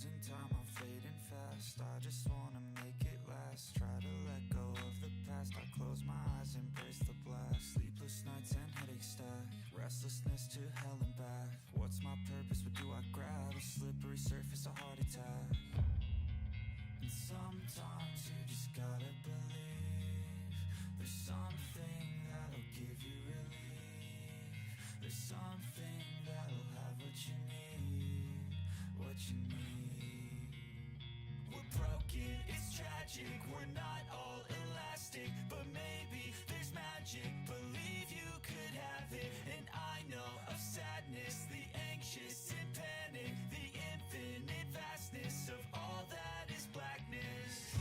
losing time, I'm fading fast. I just wanna make it last. Try to let go of the past. I close my eyes, embrace the blast. Sleepless nights and headaches stack. Restlessness to hell and back. What's my purpose? What do I grab? A slippery surface, a heart attack. And sometimes you just gotta believe there's something that'll give you relief. There's something that'll have what you need, what you need. We're broken, it's tragic, we're not all elastic, but maybe there's magic. Believe you could have it, and I know of sadness, the anxious and panic, the infinite vastness of all that is blackness.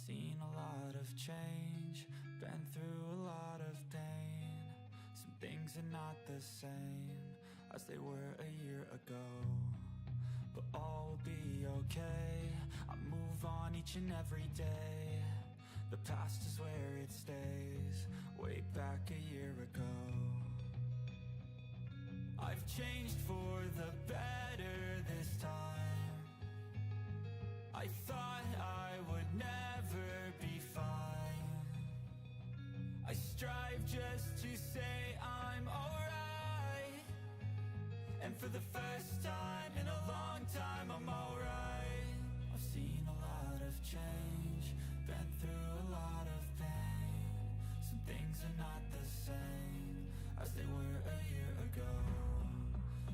Seen a lot of change, been through a lot of pain. Some things are not the same as they were a year ago, but all will be okay. I move on each and every day. The past is where it stays, way back a year ago. I've changed for the better this time. I thought I would never be fine. I strive just to say I'm alright, and for the first time in a long time I'm alright. I've seen a lot of change, been through a lot of pain. Some things are not the same as they were a year ago,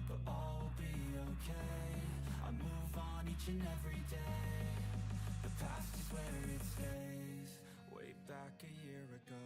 but all will be okay. I move on each and every day. The past is where it stays, way back a year ago.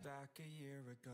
Back a year ago.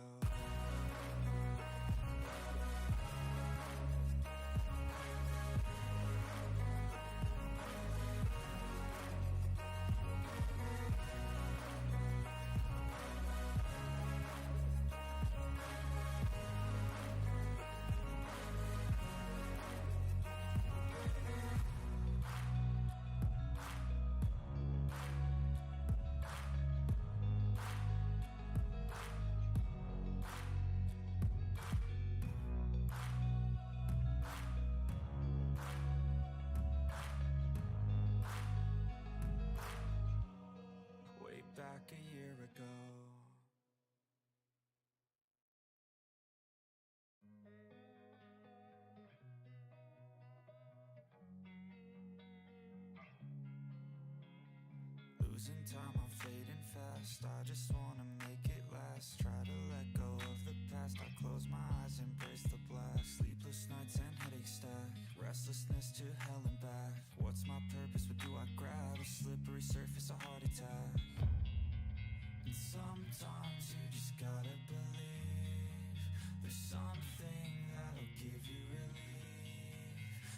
losing time, I'm fading fast. I just wanna make it last. Try to let go of the past. I close my eyes, embrace the blast. Sleepless nights and headaches stack. Restlessness to hell and back. What's my purpose? What do I grab? A slippery surface, a heart attack. And sometimes you just gotta believe there's something that'll give you relief.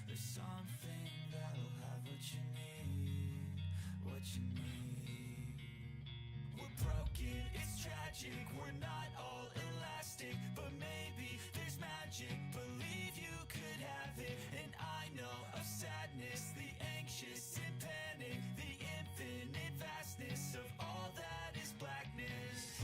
There's something that'll have what you need, what you need. We're broken, it's tragic, we're not all elastic, but maybe there's magic. Believe you could have it, and I know of sadness, the anxious and panic, the infinite vastness of all that is blackness.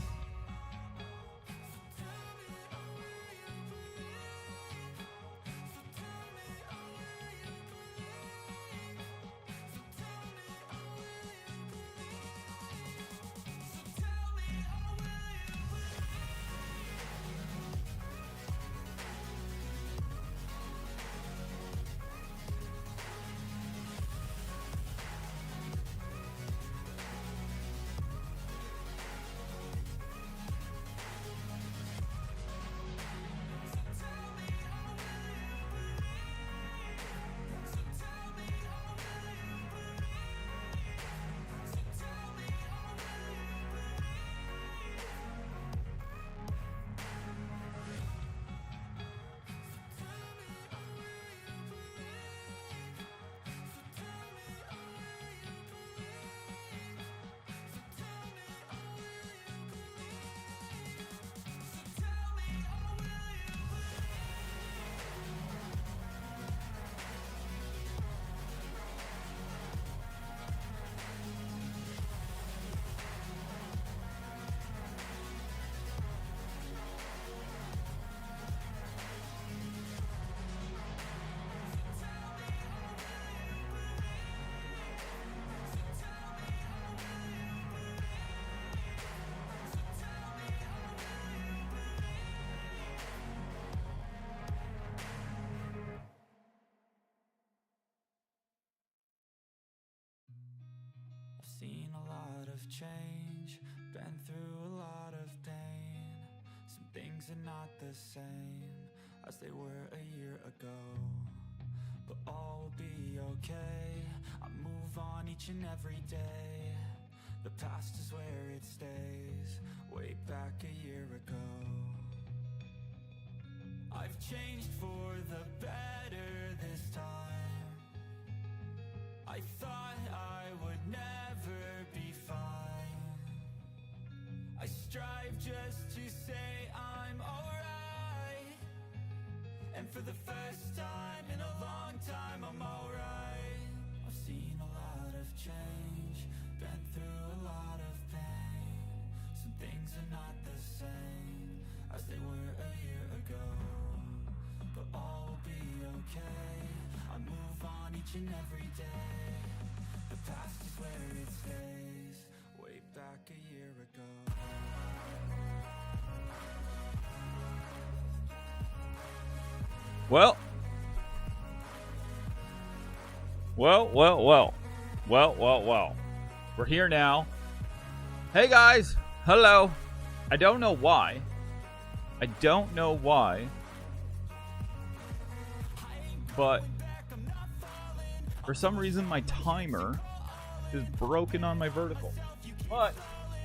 Seen a lot of change, been through a lot of pain. Some things are not the same as they were a year ago, but all will be okay. I move on each and every day. The past is where it stays, way back a year ago. I've changed for the better this time. I thought I would never be fine. I strive just to say I'm alright, and for the first time in a long time I'm alright. I've seen a lot of change, been through a lot of pain. Some things are not the same as they were a year ago, but all will be okay. I move on each and every day. The past is where it stays, way back a year ago. Well, we're here now. Hey guys, hello. I don't know why, but for some reason my timer is broken on my vertical, but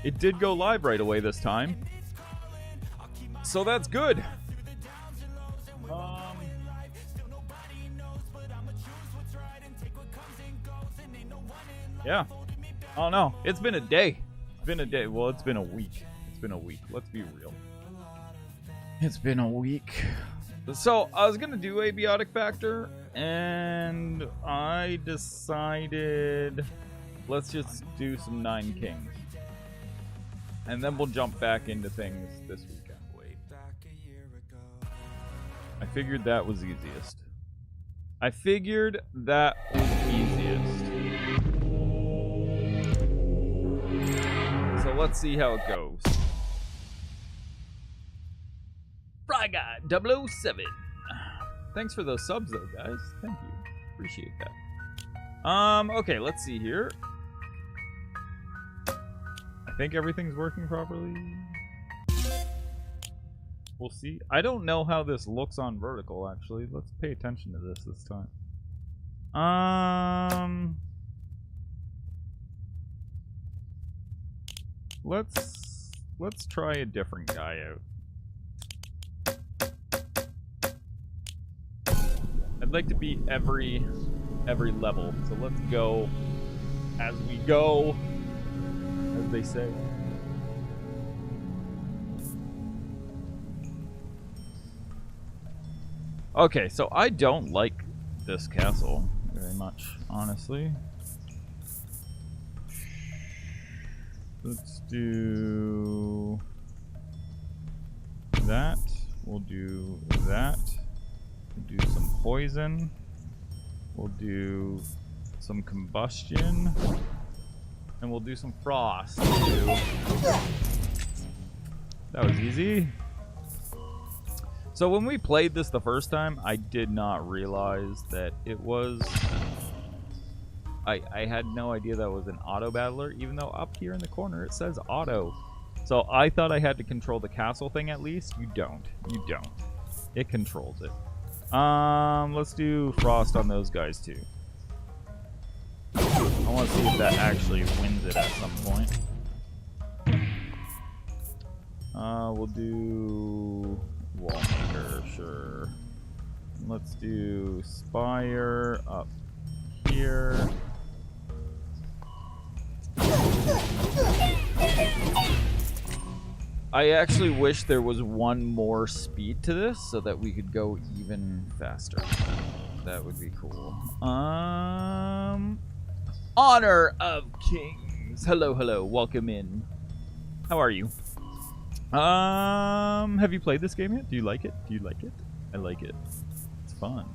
it did go live right away this time, so that's good. Yeah, I don't know. It's been a day. Well, it's been a week. Let's be real. It's been a week. So I was gonna do abiotic factor, and I decided let's just do some 9 kings, and then we'll jump back into things this weekend. I figured that was easiest. So let's see how it goes. Fry Guy 007. Thanks for those subs though, guys. Thank you. Appreciate that. Okay, let's see here. I think everything's working properly. We'll see. I don't know how this looks on vertical, actually. Let's pay attention to this time. Let's try a different guy out. I'd like to beat every level, so let's go as we go, as they say. Okay, so I don't like this castle very much, honestly. Let's do that. We'll do that. We'll do some poison. We'll do some combustion. And we'll do some frost too. That was easy. So when we played this the first time, I did not realize that it was... I had no idea that was an auto battler, even though up here in the corner it says auto. So I thought I had to control the castle thing at least. You don't. You don't. It controls it. Let's do frost on those guys too. I want to see if that actually wins it at some point. We'll do wallmaker, sure. Let's do spire up here. I actually wish there was one more speed to this so that we could go even faster. That would be cool. Honor of Kings. Hello, hello. Welcome in. How are you? Have you played this game yet? Do you like it? Do you like it? I like it. It's fun.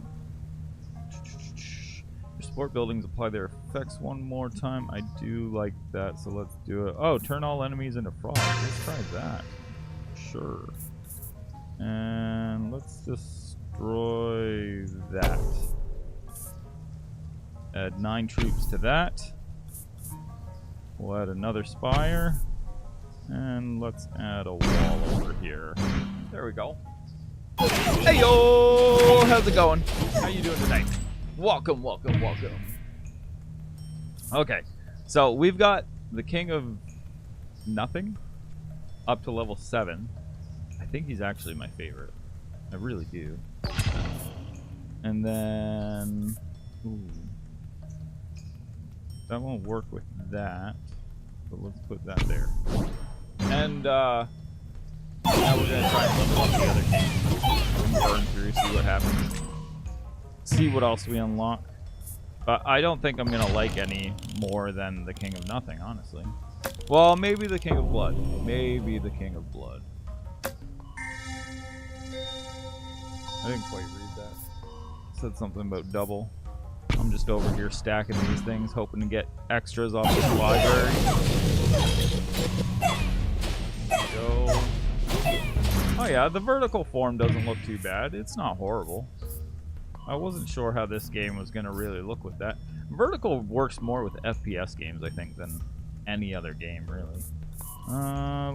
Your support buildings apply their effects one more time. I do like that, so let's do it. Oh, turn all enemies into frost. Let's try that. Sure. And let's destroy that. Add 9 troops to that. We'll add another spire. And let's add a wall over here. There we go. Hey yo! How's it going? How you doing tonight? Welcome, welcome, welcome. Okay, so we've got the King of Nothing up to level 7. I think he's actually my favorite. I really do. And then... Ooh. That won't work with that. But let's put that there. And, now we're gonna try and level up the other king. And burn through, see what happens. See what else we unlock. But I don't think I'm gonna like any more than the King of Nothing, honestly. Well, maybe the King of Blood. Maybe the King of Blood. I didn't quite read that. It said something about double. I'm just over here stacking these things, hoping to get extras off this library. Go. Oh yeah, the vertical form doesn't look too bad. It's not horrible. I wasn't sure how this game was going to really look with that. Vertical works more with FPS games, I think, than any other game, really.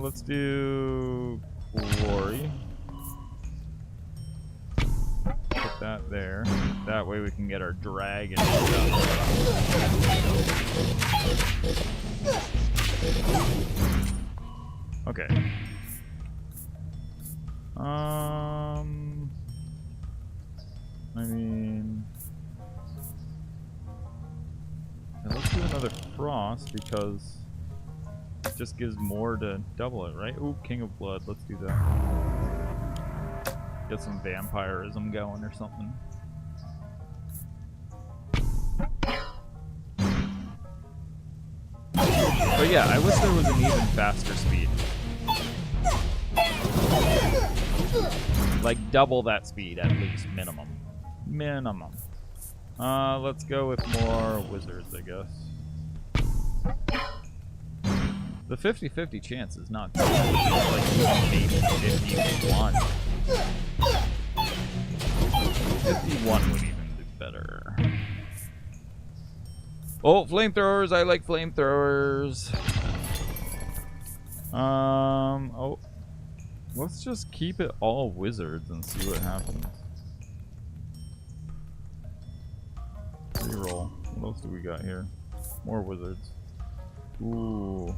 Let's do Glory. Put that there. That way we can get our dragon stuff. Okay. I mean... Now let's do another frost because it just gives more to double it, right? Ooh, King of Blood. Let's do that. Get some vampirism going or something. But yeah, I wish there was an even faster speed. Like double that speed at least, minimum. Minimum. Let's go with more wizards, I guess. The 50-50 chance is not good. Like maybe 51. 51 would even do better. Oh, flamethrowers! I like flamethrowers. Oh, let's just keep it all wizards and see what happens. Reroll. What else do we got here? More wizards. Ooh.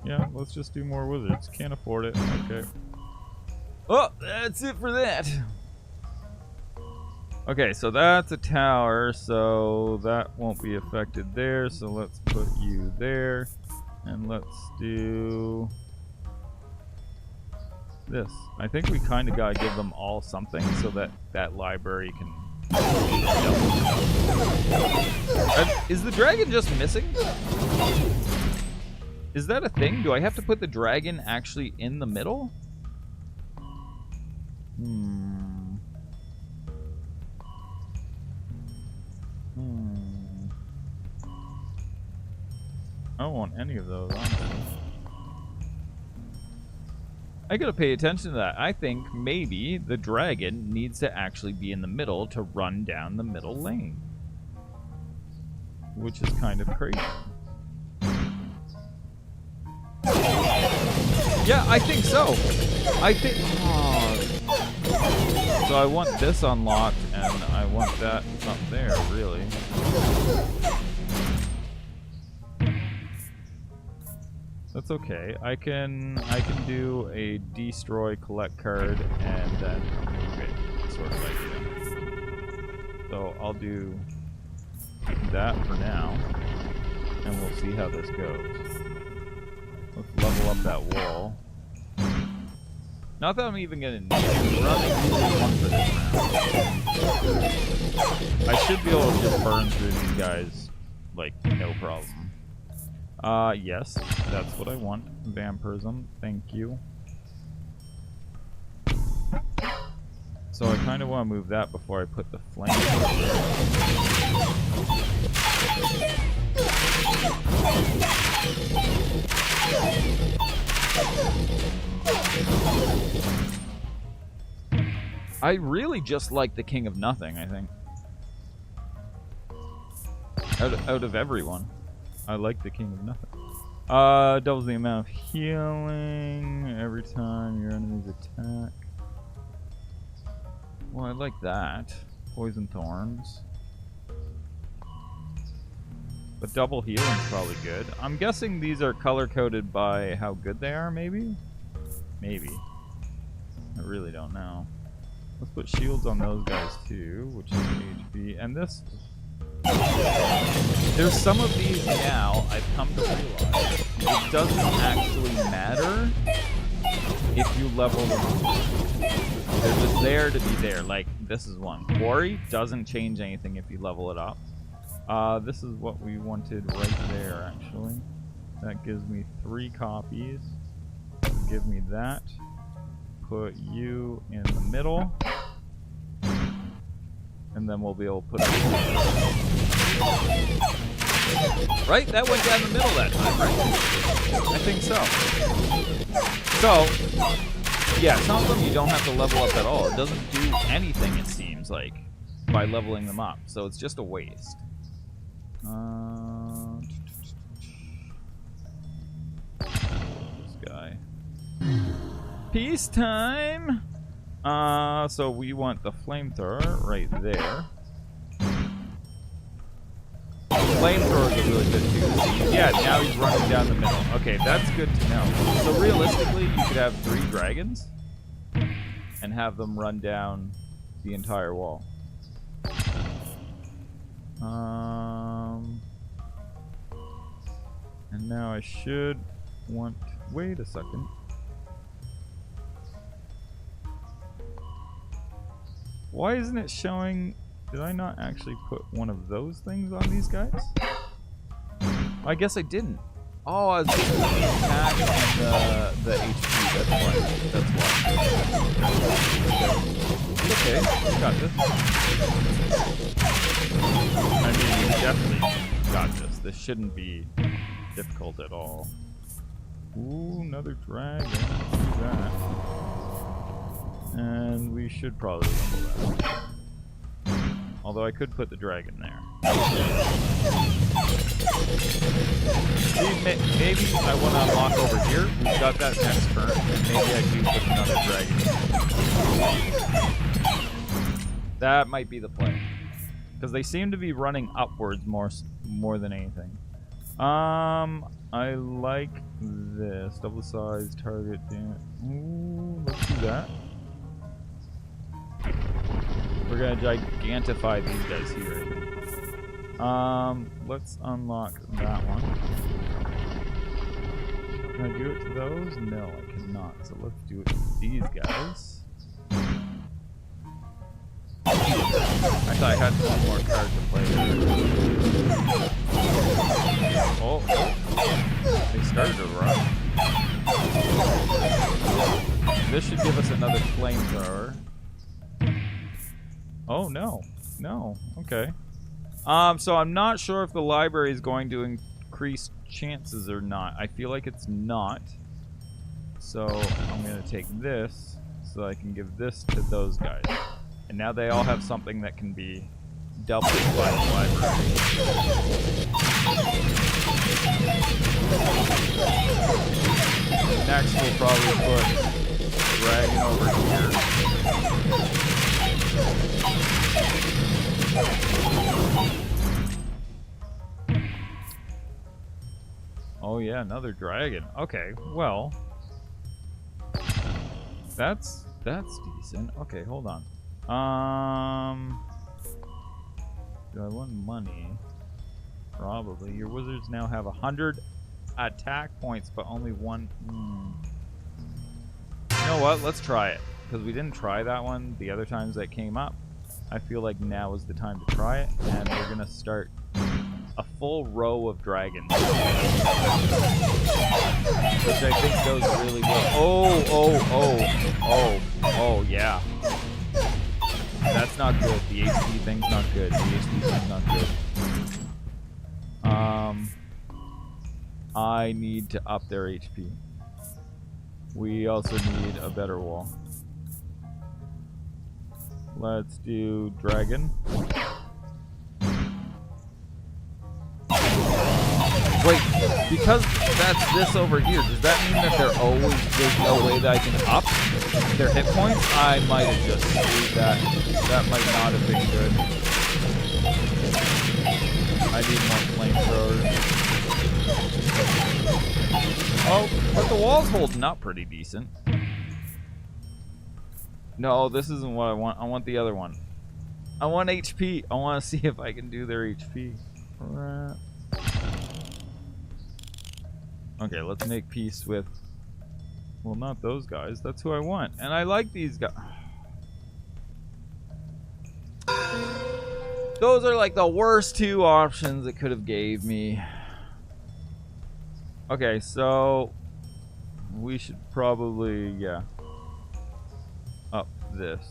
Yeah, let's just do more wizards. Can't afford it. Okay. Oh, that's it for that. Okay, so that's a tower, so that won't be affected there. So let's put you there. And let's do this. I think we kind of got to give them all something so that that library can... Is the dragon just missing? Is that a thing? Do I have to put the dragon actually in the middle? I don't want any of those, honestly. I gotta pay attention to that. I think maybe the dragon needs to actually be in the middle to run down the middle lane. Which is kind of crazy. Yeah, I think so. I think... Oh. So I want this unlocked, and I want that up there, really. That's okay. I can do a destroy collect card and then move it sort of idea. So I'll do that for now, and we'll see how this goes. Let's level up that wall. Not that I'm even gonna need it. We're on one for this round. I should be able to just burn through these guys like no problem. Yes, that's what I want. Vampirism, thank you. So I kind of want to move that before I put the flame. I really just like the King of Nothing, I think. Out of everyone. I like the King of Nothing. Doubles the amount of healing every time your enemies attack. Well, I like that. Poison Thorns. But double healing's probably good. I'm guessing these are color-coded by how good they are, maybe? Maybe. I really don't know. Let's put shields on those guys too, which is HP. And this... There's some of these now, I've come to realize, it doesn't actually matter if you level them up. They're just there to be there. Like, this is one. Quarry doesn't change anything if you level it up. This is what we wanted right there, actually. That gives me 3 copies. Give me that. Put you in the middle. And then we'll be able to put it in. Right? That went down the middle that time, right? I think so. So, yeah, some of them you don't have to level up at all. It doesn't do anything, it seems like, by leveling them up. So it's just a waste. This guy. Peacetime! So we want the flamethrower right there. Flamethrower is really good too. Yeah, now he's running down the middle. Okay, that's good to know. So realistically, you could have 3 dragons and have them run down the entire wall. And now I should want... Wait a second. Why isn't it showing... Did I not actually put one of those things on these guys? I guess I didn't. Oh, I was doing the attack and the HP. That's why. Okay, got this. I mean, you definitely got this. This shouldn't be difficult at all. Ooh, another dragon. Look at that. And we should probably level that. Although I could put the dragon there. See, maybe I want to unlock over here. We've got that next turn, and maybe I do put another dragon. That might be the play, because they seem to be running upwards more than anything. I like this double size target. Ooh, let's do that. We're gonna gigantify these guys here. Let's unlock that one. Can I do it to those? No, I cannot. So let's do it to these guys. I thought I had one more card to play. Oh, they started to run. This should give us another flamethrower. Oh no, no, okay. So I'm not sure if the library is going to increase chances or not. I feel like it's not. So I'm gonna take this so I can give this to those guys. And now they all have something that can be doubled by the library. Next we'll probably put Dragon over here. Oh yeah, another dragon. Okay, well, that's decent. Okay, hold on. Do I want money? Probably. Your wizards now have 100 attack points, but only one. You know what? Let's try it, because we didn't try that one the other times that came up. I feel like now is the time to try it, and we're gonna start a full row of dragons, which I think goes really well. Oh, yeah. That's not good. The HP thing's not good. The HP thing's not good. I need to up their HP. We also need a better wall. Let's do dragon. Wait, because that's this over here, does that mean that there's no way that I can up their hit points? I might have just screwed that. That might not have been good. I need more flamethrowers. Oh, but the wall's holding up pretty decent. No, this isn't what I want. I want the other one. I want HP. I want to see if I can do their HP. Okay, let's make peace with... Well, not those guys. That's who I want. And I like these guys. Those are like the worst two options it could have gave me. Okay, so... We should probably, yeah, up this.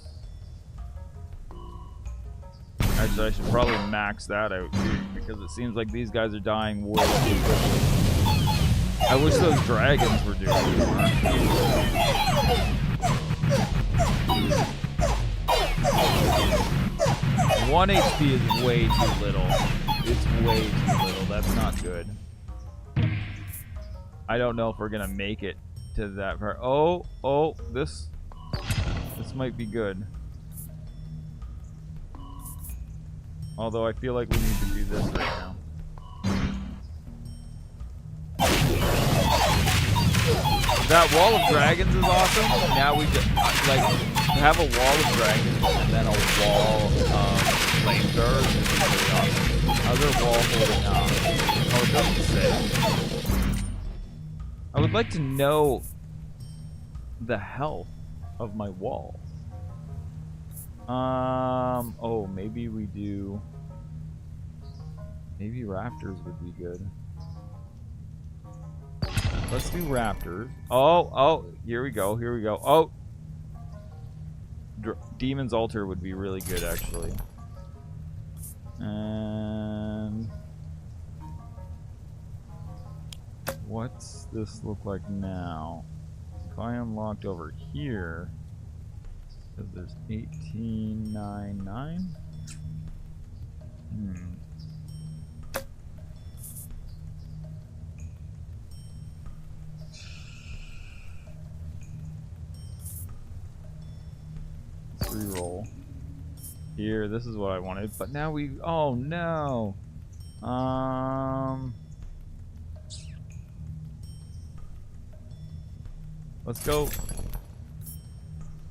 Actually, I should probably max that out too, because it seems like these guys are dying way too quickly. I wish those dragons were doing more. 1 HP is way too little. It's way too little. That's not good. I don't know if we're gonna make it to that part. Oh, this might be good. Although I feel like we need to do this right now. That wall of dragons is awesome. Now we just like have a wall of dragons and then a wall of flamethrowers is really awesome. How's our wall holding up? Oh, it doesn't say. I would like to know the health of my wall. Oh, maybe we do. Maybe raptors would be good. Let's do raptors. Oh, here we go. Oh, Demon's Altar would be really good, actually. And what's this look like now? If I unlocked over here, because there's 1899. pre-roll. Here, this is what I wanted, but now we... Oh, no! Let's go.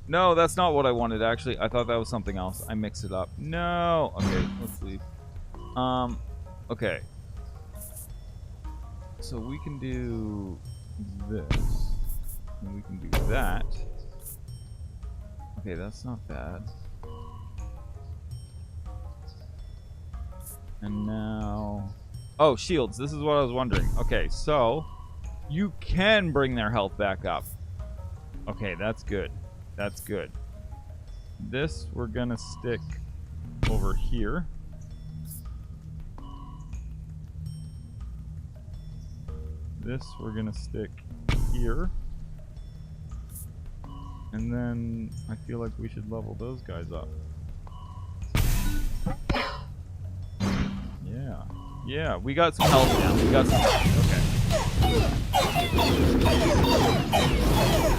No, that's not what I wanted, actually. I thought that was something else. I mixed it up. No! Okay, let's leave. Okay. So we can do this. And we can do that. Okay, that's not bad. And now... Oh, shields. This is what I was wondering. Okay, so... You can bring their health back up. Okay, that's good. That's good. This we're gonna stick over here. This we're gonna stick here. And then I feel like we should level those guys up. Yeah. Yeah, we got some health now. We got some health. Okay.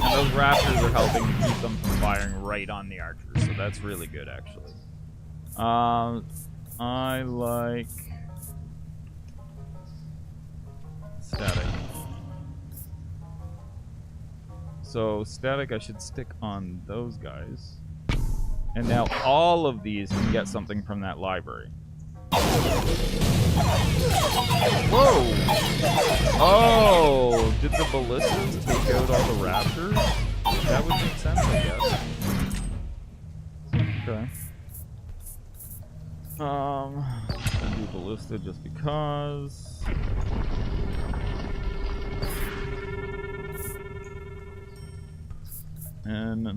And those raptors are helping to keep them from firing right on the archers, so that's really good, actually. I like static. So static I should stick on those guys. And now all of these can get something from that library. Whoa! Oh! Did the ballistas take out all the raptors? That would make sense, I guess. Okay. I'll do ballista just because. And I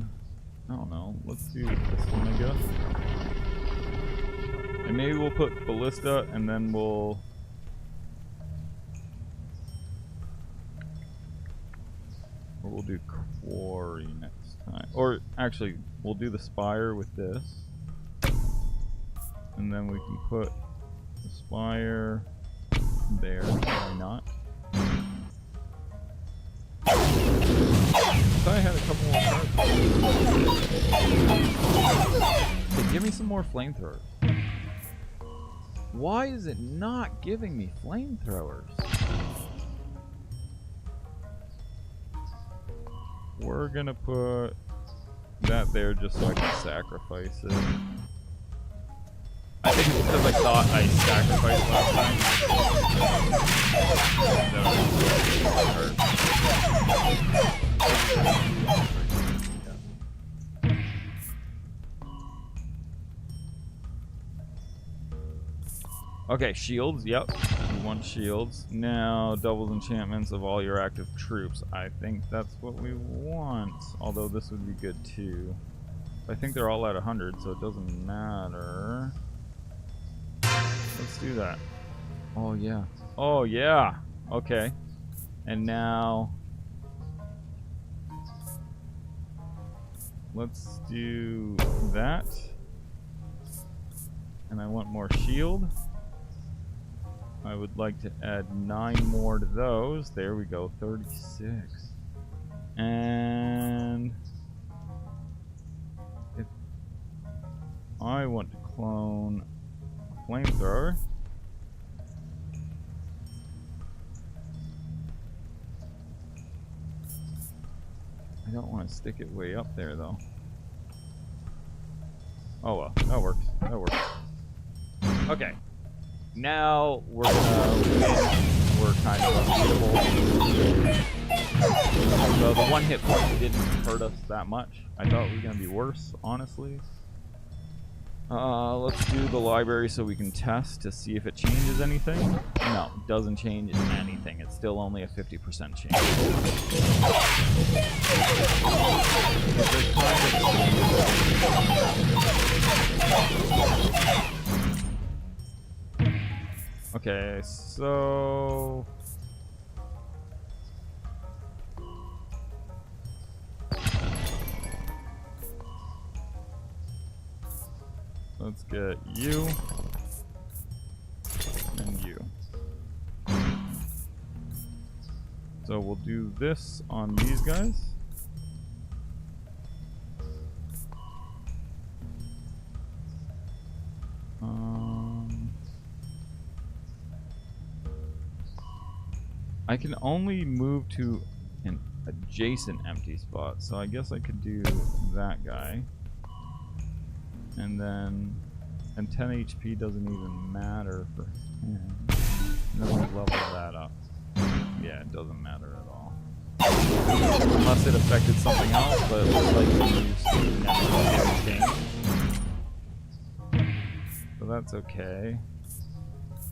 don't know. Let's do this one, I guess. And maybe we'll put ballista, and then we'll... Or we'll do quarry next time. Or, actually, we'll do the spire with this. And then we can put the spire there. Why not? I thought I had a couple more cards. Okay, give me some more flamethrowers. Why is it not giving me flamethrowers? We're gonna put that there just so I can sacrifice it. I think it's because I thought I sacrificed last time. Okay, shields, yep. We want shields. Now, doubles enchantments of all your active troops. I think that's what we want. Although this would be good too. I think they're all at 100, so it doesn't matter. Let's do that. Oh, yeah. Oh, yeah. Okay. And now... let's do that. And I want more shield. I would like to add 9 more to those. There we go, 36. And if I want to clone a flamethrower, I don't want to stick it way up there though. Oh well, that works. That works. Okay. Now we're we're kind of unbeatable. So the 1 hit point didn't hurt us that much. I thought it was gonna be worse, honestly. Let's do the library so we can test to see if it changes anything. No, it doesn't change anything. It's still only a 50% chance. Okay, so... let's get you and you. So we'll do this on these guys. I can only move to an adjacent empty spot, so I guess I could do that guy. And then... And 10 HP doesn't even matter for him. And then we level that up. Yeah, it doesn't matter at all. Unless it affected something else, but it looks like we used never change. So that's okay.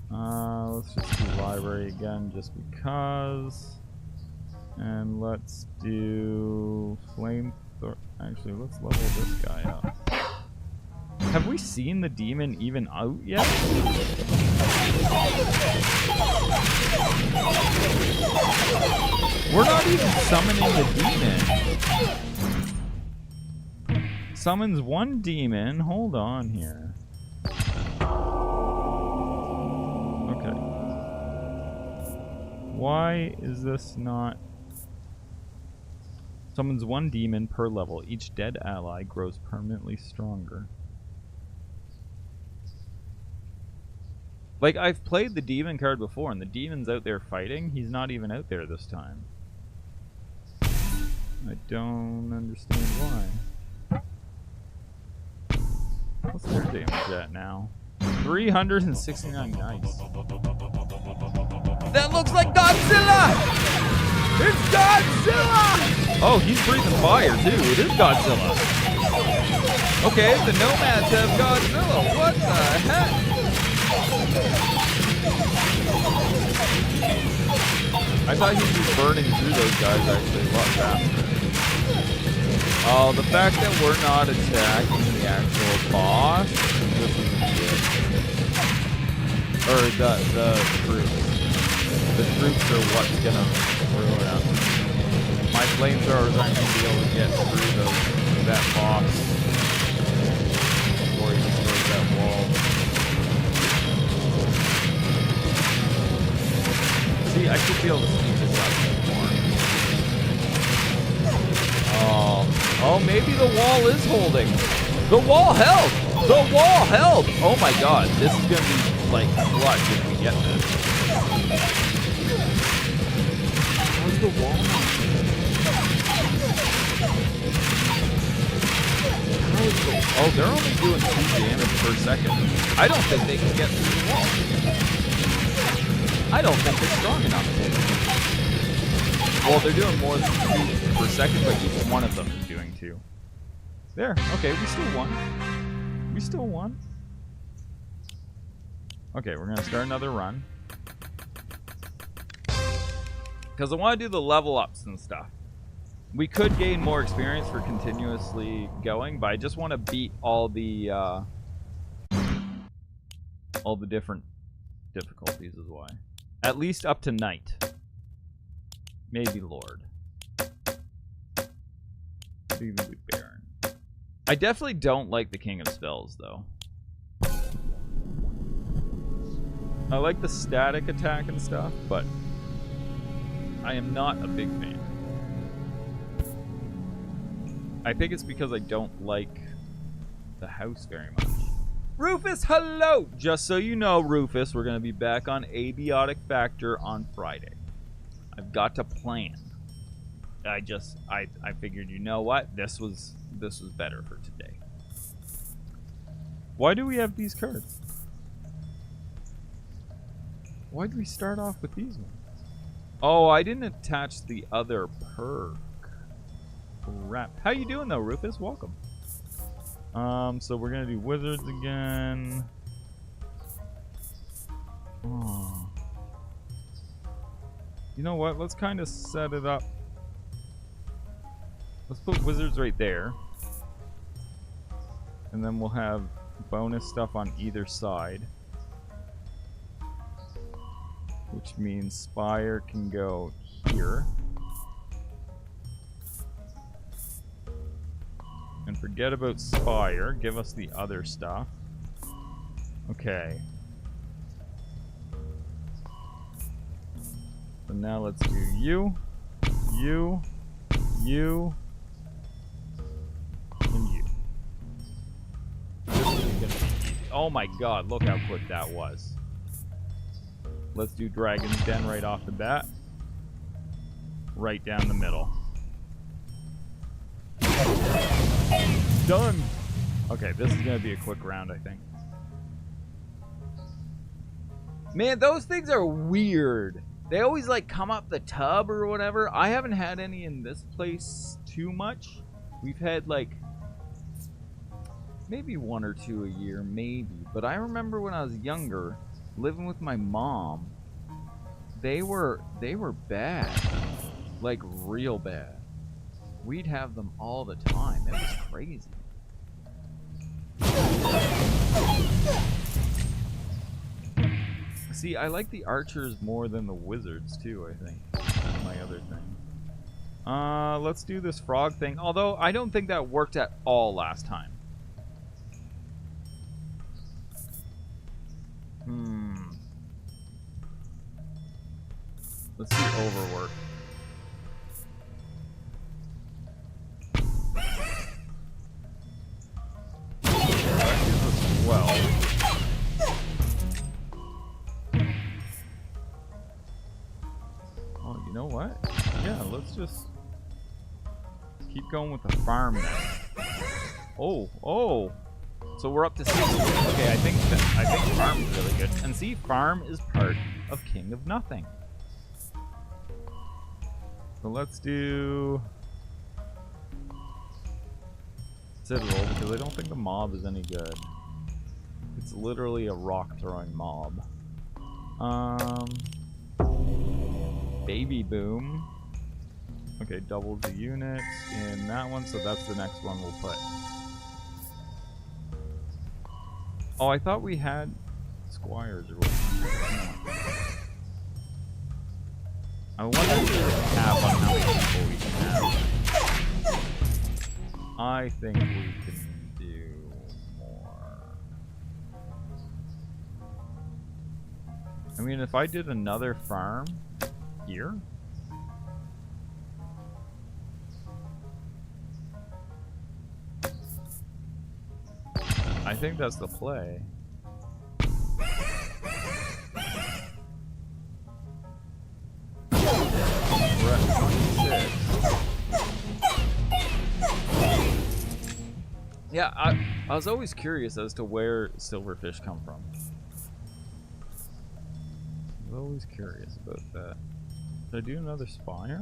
Let's just do library again just because. And let's do flamethrower. Actually, let's level this guy up. Have we seen the demon even out yet? We're not even summoning the demon. Summons one demon. Hold on here. Okay. Why is this not... Summons one demon per level. Each dead ally grows permanently stronger. Like, I've played the demon card before, and the demon's out there fighting. He's not even out there this time. I don't understand why. What's their damage at now? 369, nice. That looks like Godzilla! It's Godzilla! Oh, he's breathing fire, too. It is Godzilla. Okay, the nomads have Godzilla. What the heck? I thought he'd be burning through those guys actually a lot faster. Oh, the fact that we're not attacking the actual boss, this isn't good. Or the troops. The troops are what's gonna ruin us. My flamethrowers aren't gonna be able to get through that boss before he destroys that wall. See, I should be able to speed this up more. Oh, maybe the wall is holding. The wall held! The wall held! Oh my god, this is gonna be like clutch if we get this. How's the wall not? Oh, they're only doing 2 damage per second. I don't think they can get through the wall. I don't think they're strong enough. Well, they're doing more than 2 per second, but each one of them is doing 2. There. Okay, we still won. We still won. Okay, we're going to start another run. Because I want to do the level ups and stuff. We could gain more experience for continuously going, but I just want to beat all the different difficulties is why. At least up to Knight. Maybe Lord. Maybe Baron. I definitely don't like the King of Spells, though. I like the static attack and stuff, but I am not a big fan. I think it's because I don't like the house very much. Rufus, hello! Just so you know, Rufus, we're going to be back on Abiotic Factor on Friday. I've got to plan. I figured, you know what? This was better for today. Why do we have these cards? Why did we start off with these ones? Oh, I didn't attach the other perk. Crap. How you doing though, Rufus? Welcome. So we're gonna do wizards again. Oh. You know what? Let's kind of set it up. Let's put wizards right there. And then we'll have bonus stuff on either side. Which means Spire can go here. And forget about Spire. Give us the other stuff. Okay. So now let's do you, you, you, and you. This is gonna be easy. Oh my god, look how quick that was. Let's do Dragon's Den right off the bat. Right down the middle. Done! Okay, this is gonna be a quick round, I think. Man, those things are weird. They always like come up the tub or whatever. I haven't had any in this place too much. We've had like maybe 1 or 2 a year, maybe. But I remember when I was younger, living with my mom, they were bad. Like real bad. We'd have them all the time. It was crazy. See, I like the archers more than the wizards too, I think. My other thing. Let's do this frog thing. Although, I don't think that worked at all last time. Let's do overwork. That gives us 12. Oh, you know what? Yeah, let's just keep going with the farm then. Oh. So we're up to 60. Okay, I think farm is really good. And see, farm is part of King of Nothing. So let's do Citadel, because I don't think the mob is any good. It's literally a rock throwing mob. Baby Boom. Okay, doubles the units in that one, so that's the next one we'll put. Oh, I thought we had squires or what. I wonder if there's a cap on how many people we can have. I think we can do more. I mean, if I did another farm here. I think that's the play. We're at 26. Yeah, I was always curious as to where silverfish come from. I was always curious about that. Should I do another spire?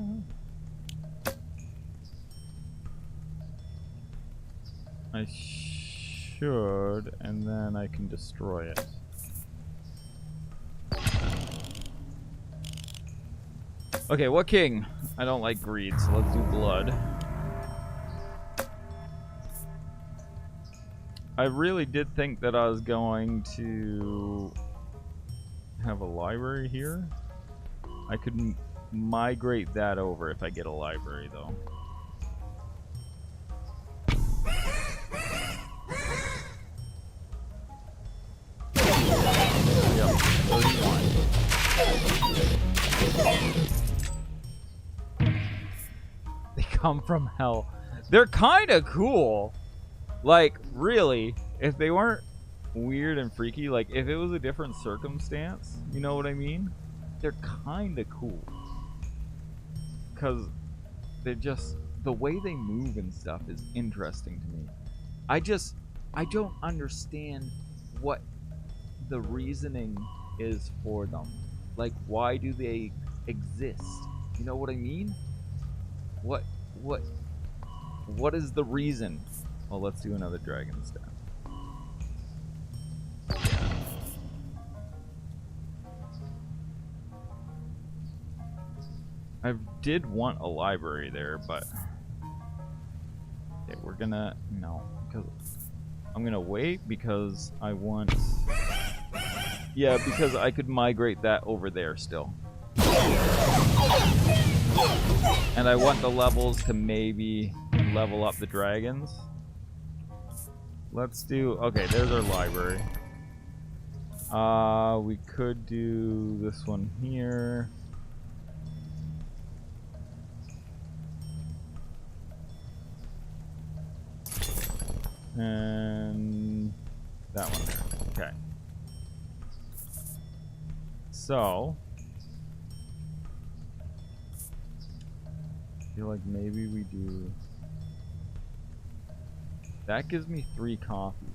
I should, and then I can destroy it. Okay, what king? I don't like greed, so let's do blood. I really did think that I was going to have a library here. I could migrate that over if I get a library, though. Yep, 31. They come from hell. They're kind of cool. Like, really, if they weren't weird and freaky, like, if it was a different circumstance, you know what I mean? They're kind of cool. Because they're just, the way they move and stuff is interesting to me. I don't understand what the reasoning is for them. Like, why do they exist? You know what I mean? What is the reason? Well, let's do another dragon's den. I did want a library there, but okay, we're gonna because I'm gonna wait because I want. Yeah, because I could migrate that over there still. And I want the levels to maybe level up the dragons. Let's do, okay, there's our library. We could do this one here. And that one there. Okay. So, I feel like maybe we do... That gives me 3 copies.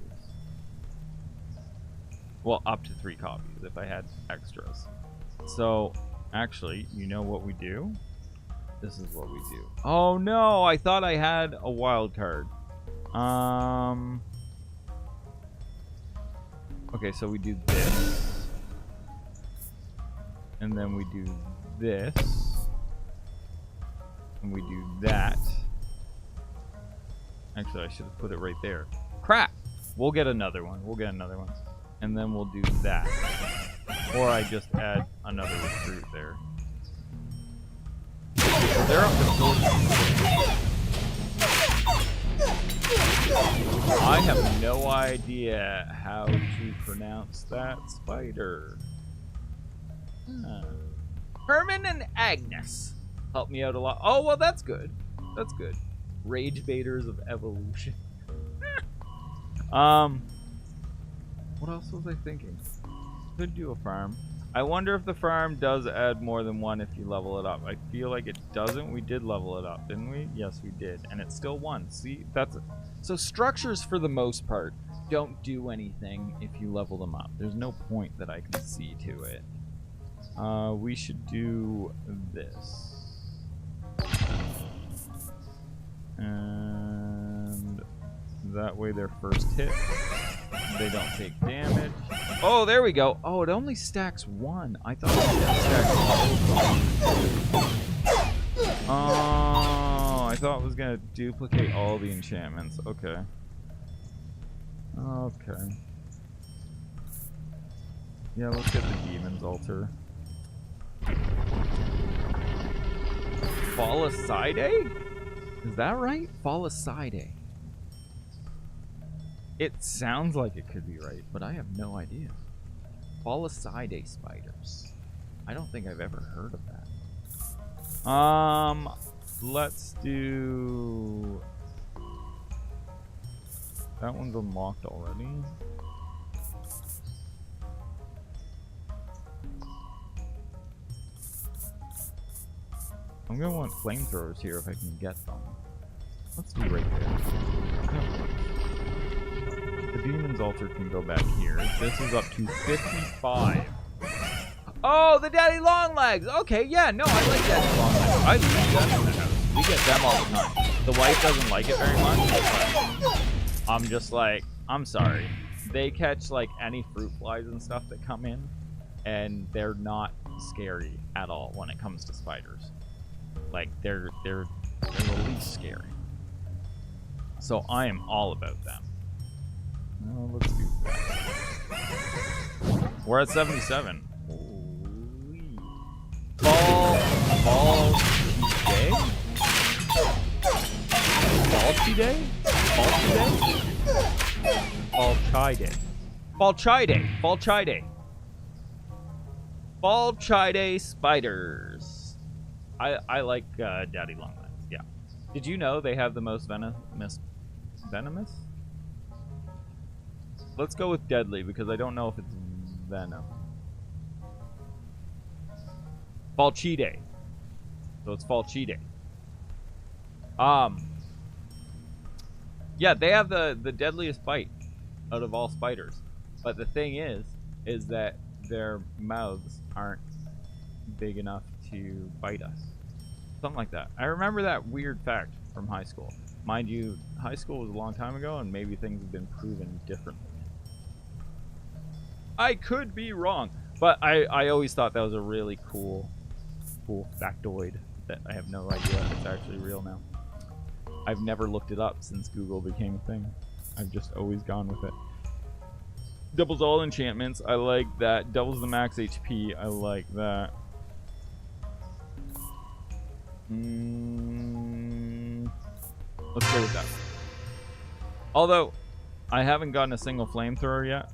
Well, up to 3 copies if I had extras. So, actually, you know what we do? This is what we do. Oh no, I thought I had a wild card. Okay, so we do this. And then we do this. And we do that. Actually, I should have put it right there. Crap! We'll get another one. We'll get another one. And then we'll do that. Or I just add another recruit there. So they're up to 14. I have no idea how to pronounce that spider. Huh. Herman and Agnes helped me out a lot. Oh, well, that's good. That's good. Rage baiters of evolution. What else was I thinking? Could do a farm. I wonder if the farm does add more than one if you level it up. I feel like it doesn't. We did level it up, didn't we? Yes, we did. And it's still 1. See, that's it. So structures, for the most part, don't do anything if you level them up. There's no point that I can see to it. We should do this. And that way their first hit, they don't take damage. Oh, there we go. Oh, it only stacks 1. I thought it stacks all. Oh, I thought it was gonna duplicate all the enchantments. Okay. Okay. Yeah, let's get the Demon's Altar. Follicide? Is that right? Follicide. It sounds like it could be right, but I have no idea. Follicide spiders. I don't think I've ever heard of that. Let's do... That one's unlocked already. I'm gonna want flamethrowers here if I can get them. Let's do right there. That works. The Demon's Altar can go back here. This is up to 55. Oh, the Daddy Longlegs! Okay, yeah, no, I like Daddy Longlegs. I like them in the house. We get them all the time. The wife doesn't like it very much, but I'm just like, I'm sorry. They catch, like, any fruit flies and stuff that come in, and they're not scary at all when it comes to spiders. Like, they're the least scary. So I am all about them. Well, let's do that. We're at 77. Holy. Balchide? Balchide spiders. I like Daddy Longlegs, yeah. Did you know they have the most venomous? Let's go with deadly because I don't know if it's venom. Balchide. So it's Balchide. Yeah, they have the deadliest bite out of all spiders. But the thing is that their mouths aren't big enough to bite us. Something like that. I remember that weird fact from high school. Mind you, high school was a long time ago and maybe things have been proven differently. I could be wrong, but I always thought that was a really cool factoid that I have no idea if it's actually real now. I've never looked it up since Google became a thing. I've just always gone with it. Doubles all enchantments. I like that. Doubles the max HP. I like that. Let's go with that. Although, I haven't gotten a single flamethrower yet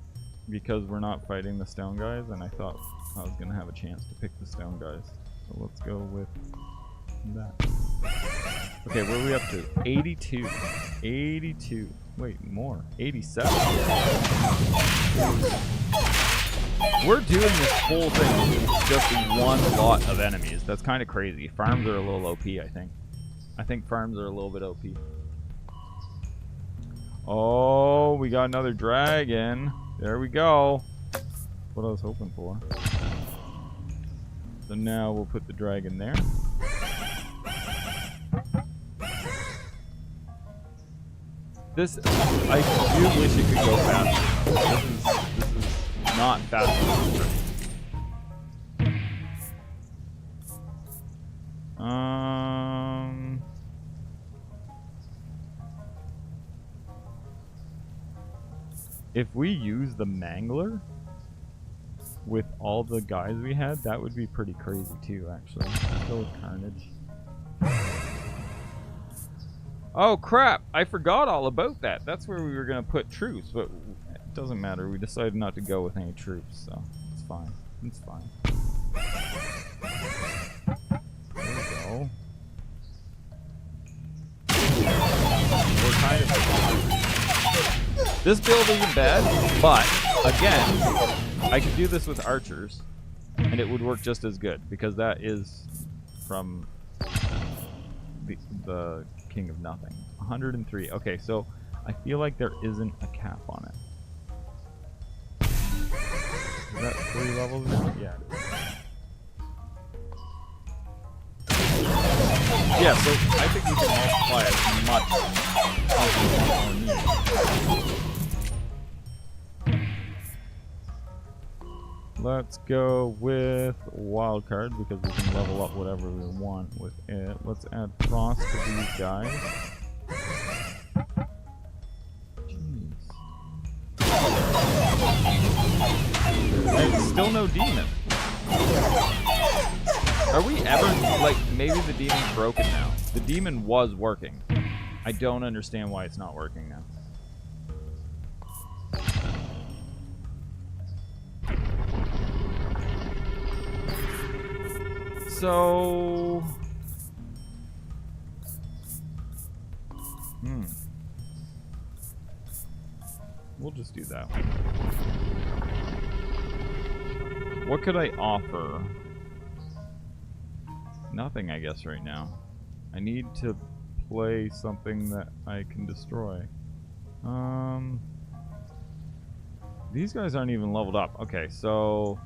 because we're not fighting the stone guys, and I thought I was going to have a chance to pick the stone guys. So let's go with that. Okay, where are we up to? 82. 82. Wait, more. 87. We're doing this whole thing with just one lot of enemies. That's kind of crazy. Farms are a little OP, I think. I think farms are a little bit OP. Oh, we got another dragon. There we go. What I was hoping for. So now we'll put the dragon there. This, I do wish it could go faster. This is not fast enough. If we use the mangler with all the guys we had, that would be pretty crazy too, actually. Let's go with Carnage. Oh crap! I forgot all about that. That's where we were gonna put troops, but it doesn't matter. We decided not to go with any troops, so it's fine. It's fine. There we go. We're kind of... This build isn't bad, but again, I could do this with archers, and it would work just as good because that is from the King of Nothing. 103. Okay, so I feel like there isn't a cap on it. Is that 3 levels now? Yeah, it is. Yeah, so I think we can multiply as much as we need. Let's go with wildcard because we can level up whatever we want with it. Let's add frost to these guys. Jeez. And still no demon. Are we ever, like, maybe the demon's broken now. The demon was working. I don't understand why it's not working now. So... We'll just do that one. What could I offer? Nothing, I guess, right now. I need to play something that I can destroy. These guys aren't even leveled up. Okay, so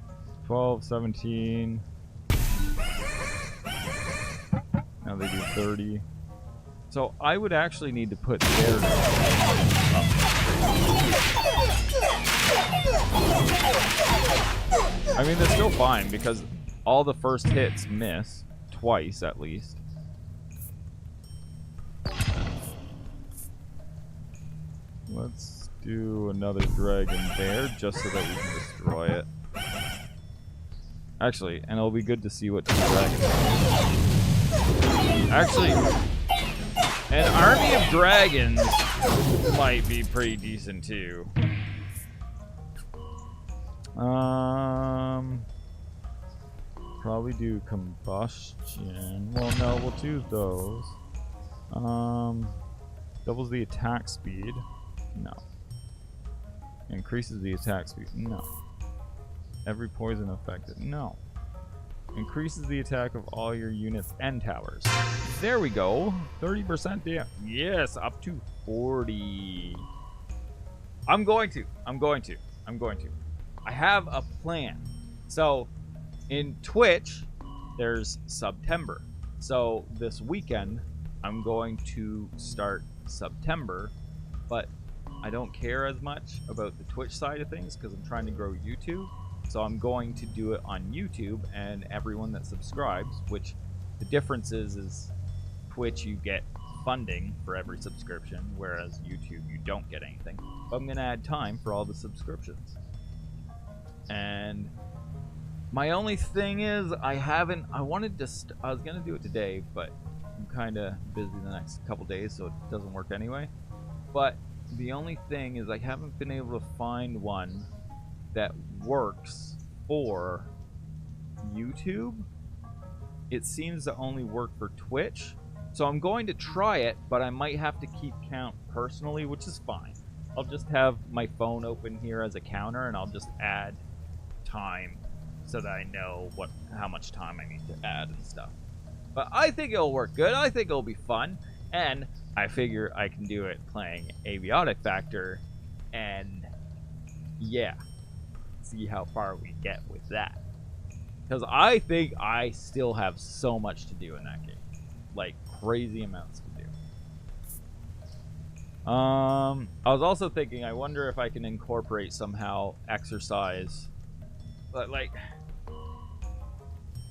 12, 17. Now they do 30. So I would actually need to put their up. I mean, they're still fine because all the first hits miss twice at least. Let's do another dragon there just so that we can destroy it. Actually, and it'll be good to see what the dragon is. Actually, an army of dragons might be pretty decent too. Probably do combustion. Well, no, we'll do those. Doubles the attack speed. No. Increases the attack speed. No. Every poison affected. No. Increases the attack of all your units and towers. There we go. 30% damage. Yes, up to 40. I'm going to. I have a plan. So, in Twitch, there's September. So, this weekend, I'm going to start September, but I don't care as much about the Twitch side of things because I'm trying to grow YouTube. So I'm going to do it on YouTube, and everyone that subscribes, which the difference is Twitch you get funding for every subscription, whereas YouTube you don't get anything. But I'm going to add time for all the subscriptions. And my only thing is I was going to do it today, but I'm kind of busy the next couple days, so it doesn't work anyway. But the only thing is I haven't been able to find one that works for YouTube. It seems to only work for Twitch, So I'm going to try it, but I might have to keep count personally, which is fine. I'll just have my phone open here as a counter, and I'll just add time so that I know how much time I need to add and stuff. But I think it'll work good. I think it'll be fun, and I figure I can do it playing Aviotic Factor, and yeah, see how far we get with that. Because I think I still have so much to do in that game, like crazy amounts to do. I was also thinking, I wonder if I can incorporate somehow exercise, but like,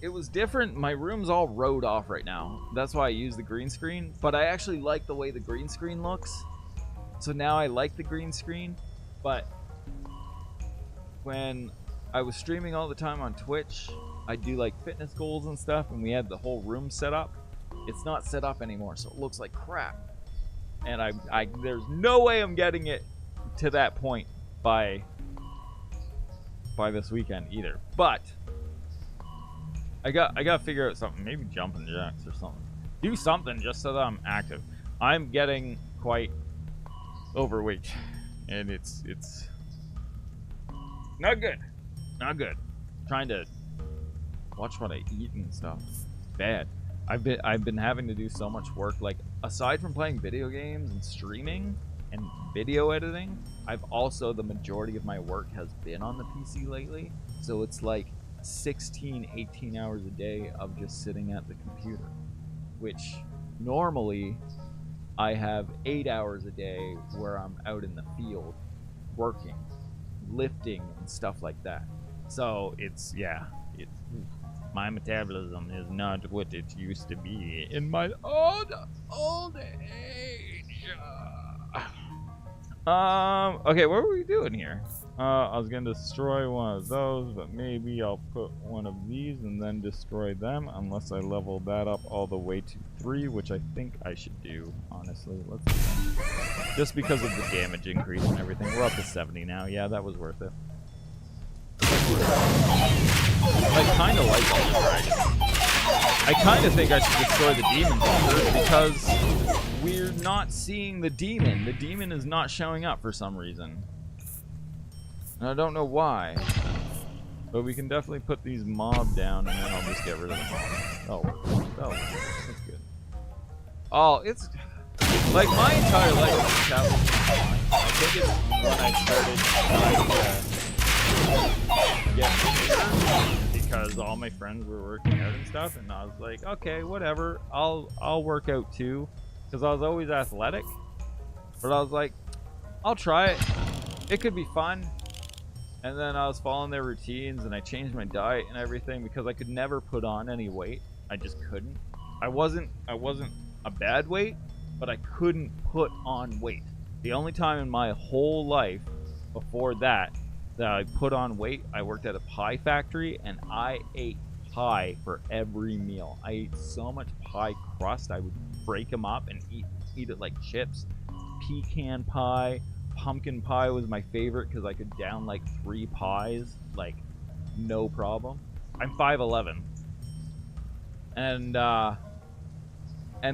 it was different. My room's all rode off right now. That's why I use the green screen, but I actually like the way the green screen looks. So now I like the green screen, but when I was streaming all the time on Twitch, I do like fitness goals and stuff, and we had the whole room set up. It's not set up anymore, so it looks like crap. And there's no way I'm getting it to that point by this weekend either. But I gotta figure out something. Maybe jumping jacks or something. Do something just so that I'm active. I'm getting quite overweight, and it's not good. Not good. Trying to watch what I eat and stuff. It's bad. I've been having to do so much work. Like, aside from playing video games and streaming and video editing, I've also, the majority of my work has been on the PC lately. So it's like 16, 18 hours a day of just sitting at the computer, which normally I have 8 hours a day where I'm out in the field working, lifting and stuff like that. So it's my metabolism is not what it used to be in my old age. Okay, what were we doing here? I was gonna destroy one of those, but maybe I'll put one of these and then destroy them, unless I level that up all the way to 3, which I think I should do, honestly. Let's see. Just because of the damage increase and everything. We're up to 70 now. Yeah, that was worth it. I kind of like all the dragons. I kind of think I should destroy the demon first, because we're not seeing the demon. The demon is not showing up for some reason. And I don't know why. But we can definitely put these mob down, and then I'll just get rid of the mob. That'll work. That's good. Oh, it's... like, my entire life is fine. I think it's when I started get bigger, because all my friends were working out and stuff, and I was like, okay, whatever, I'll work out too, because I was always athletic. But I was like, I'll try it. It could be fun. And then I was following their routines, and I changed my diet and everything, because I could never put on any weight. I just couldn't. I wasn't a bad weight, but I couldn't put on weight. The only time in my whole life before that I put on weight, I worked at a pie factory, and I ate pie for every meal. I ate so much pie crust, I would break them up and eat it like chips. Pecan pie, pumpkin pie was my favorite, because I could down like 3 pies, like, no problem. I'm 5'11". And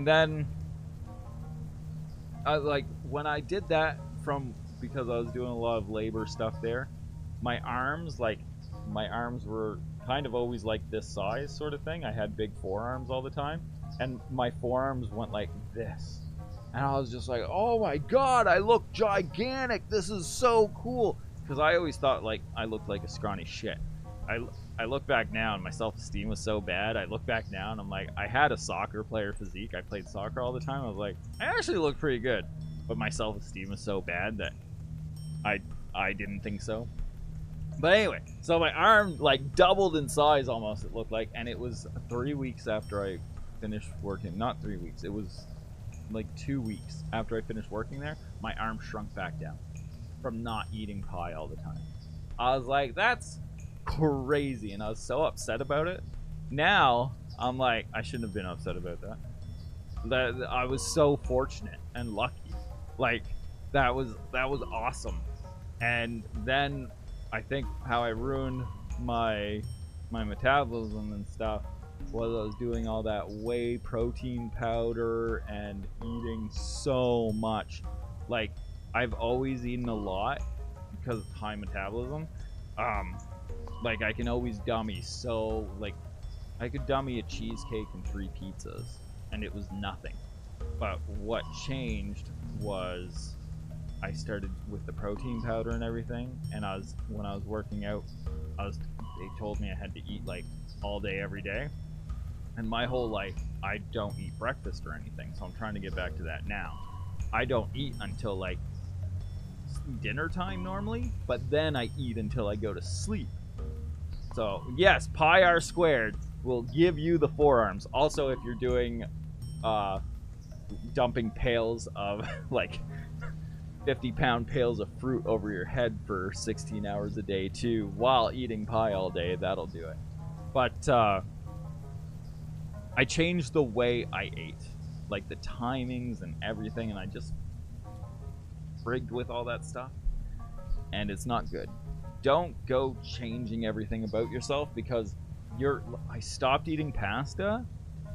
then like, when I did that, because I was doing a lot of labor stuff there, my arms were kind of always like this size sort of thing. I had big forearms all the time, and my forearms went like this. And I was just like, oh my god, I look gigantic. This is so cool. Because I always thought, like, I looked like a scrawny shit. I look back now, and my self-esteem was so bad. I look back now, and I'm like, I had a soccer player physique. I played soccer all the time. I was like, I actually look pretty good. But my self-esteem was so bad that I didn't think so. But anyway, so my arm, like, doubled in size almost, it looked like. And it was 3 weeks after I finished working. Not 3 weeks. It was like 2 weeks after I finished working there. My arm shrunk back down from not eating pie all the time. I was like, that's crazy. And I was so upset about it. Now, I'm like, I shouldn't have been upset about that. I was so fortunate and lucky. Like, that was awesome. And then I think how I ruined my metabolism and stuff was I was doing all that whey protein powder and eating so much. Like, I've always eaten a lot because of high metabolism. Like, I can always dummy. So, like, I could dummy a cheesecake and 3 pizzas, and it was nothing. But what changed was I started with the protein powder and everything, and when I was working out, they told me I had to eat like all day every day. And my whole life, I don't eat breakfast or anything, so I'm trying to get back to that now. I don't eat until like dinner time normally, but then I eat until I go to sleep. So yes, pi r squared will give you the forearms. Also, if you're doing dumping pails of like 50-pound pails of fruit over your head for 16 hours a day too, while eating pie all day, that'll do it. But I changed the way I ate, like the timings and everything, and I just frigged with all that stuff, and it's not good. Don't go changing everything about yourself, because I stopped eating pasta,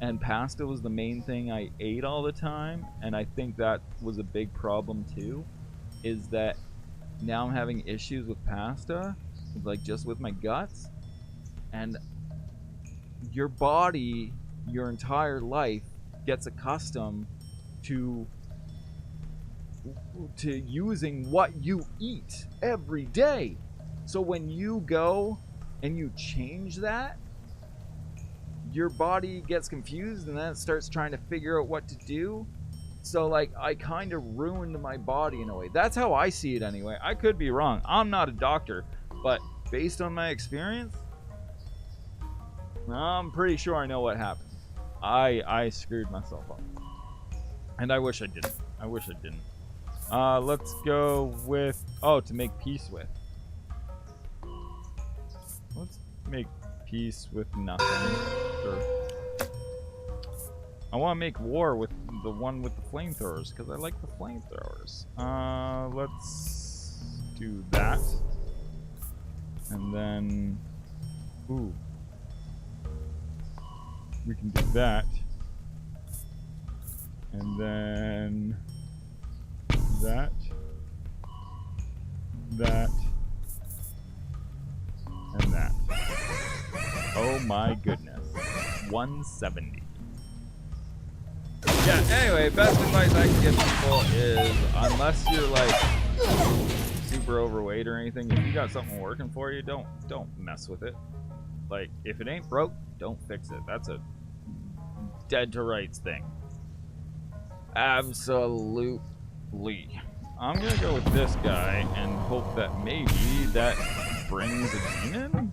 and pasta was the main thing I ate all the time, and I think that was a big problem too, is that now I'm having issues with pasta, like just with my guts, and your body your entire life gets accustomed to using what you eat every day. So when you go and you change that, your body gets confused, and then it starts trying to figure out what to do. So like, I kind of ruined my body in a way. That's how I see it anyway. I could be wrong. I'm not a doctor, but based on my experience, I'm pretty sure I know what happened. I screwed myself up, and I wish I didn't. Let's go with, to make peace with. Let's make peace with nothing. Sure. I want to make war with the one with the flamethrowers, because I like the flamethrowers. Let's do that. And then, we can do that. And then that, and that. Oh my goodness. 170. Yeah, anyway, best advice I can give people is, unless you're like super overweight or anything, if you got something working for you, don't mess with it. Like, if it ain't broke, don't fix it. That's a dead to rights thing. Absolutely. I'm gonna go with this guy and hope that maybe that brings a demon?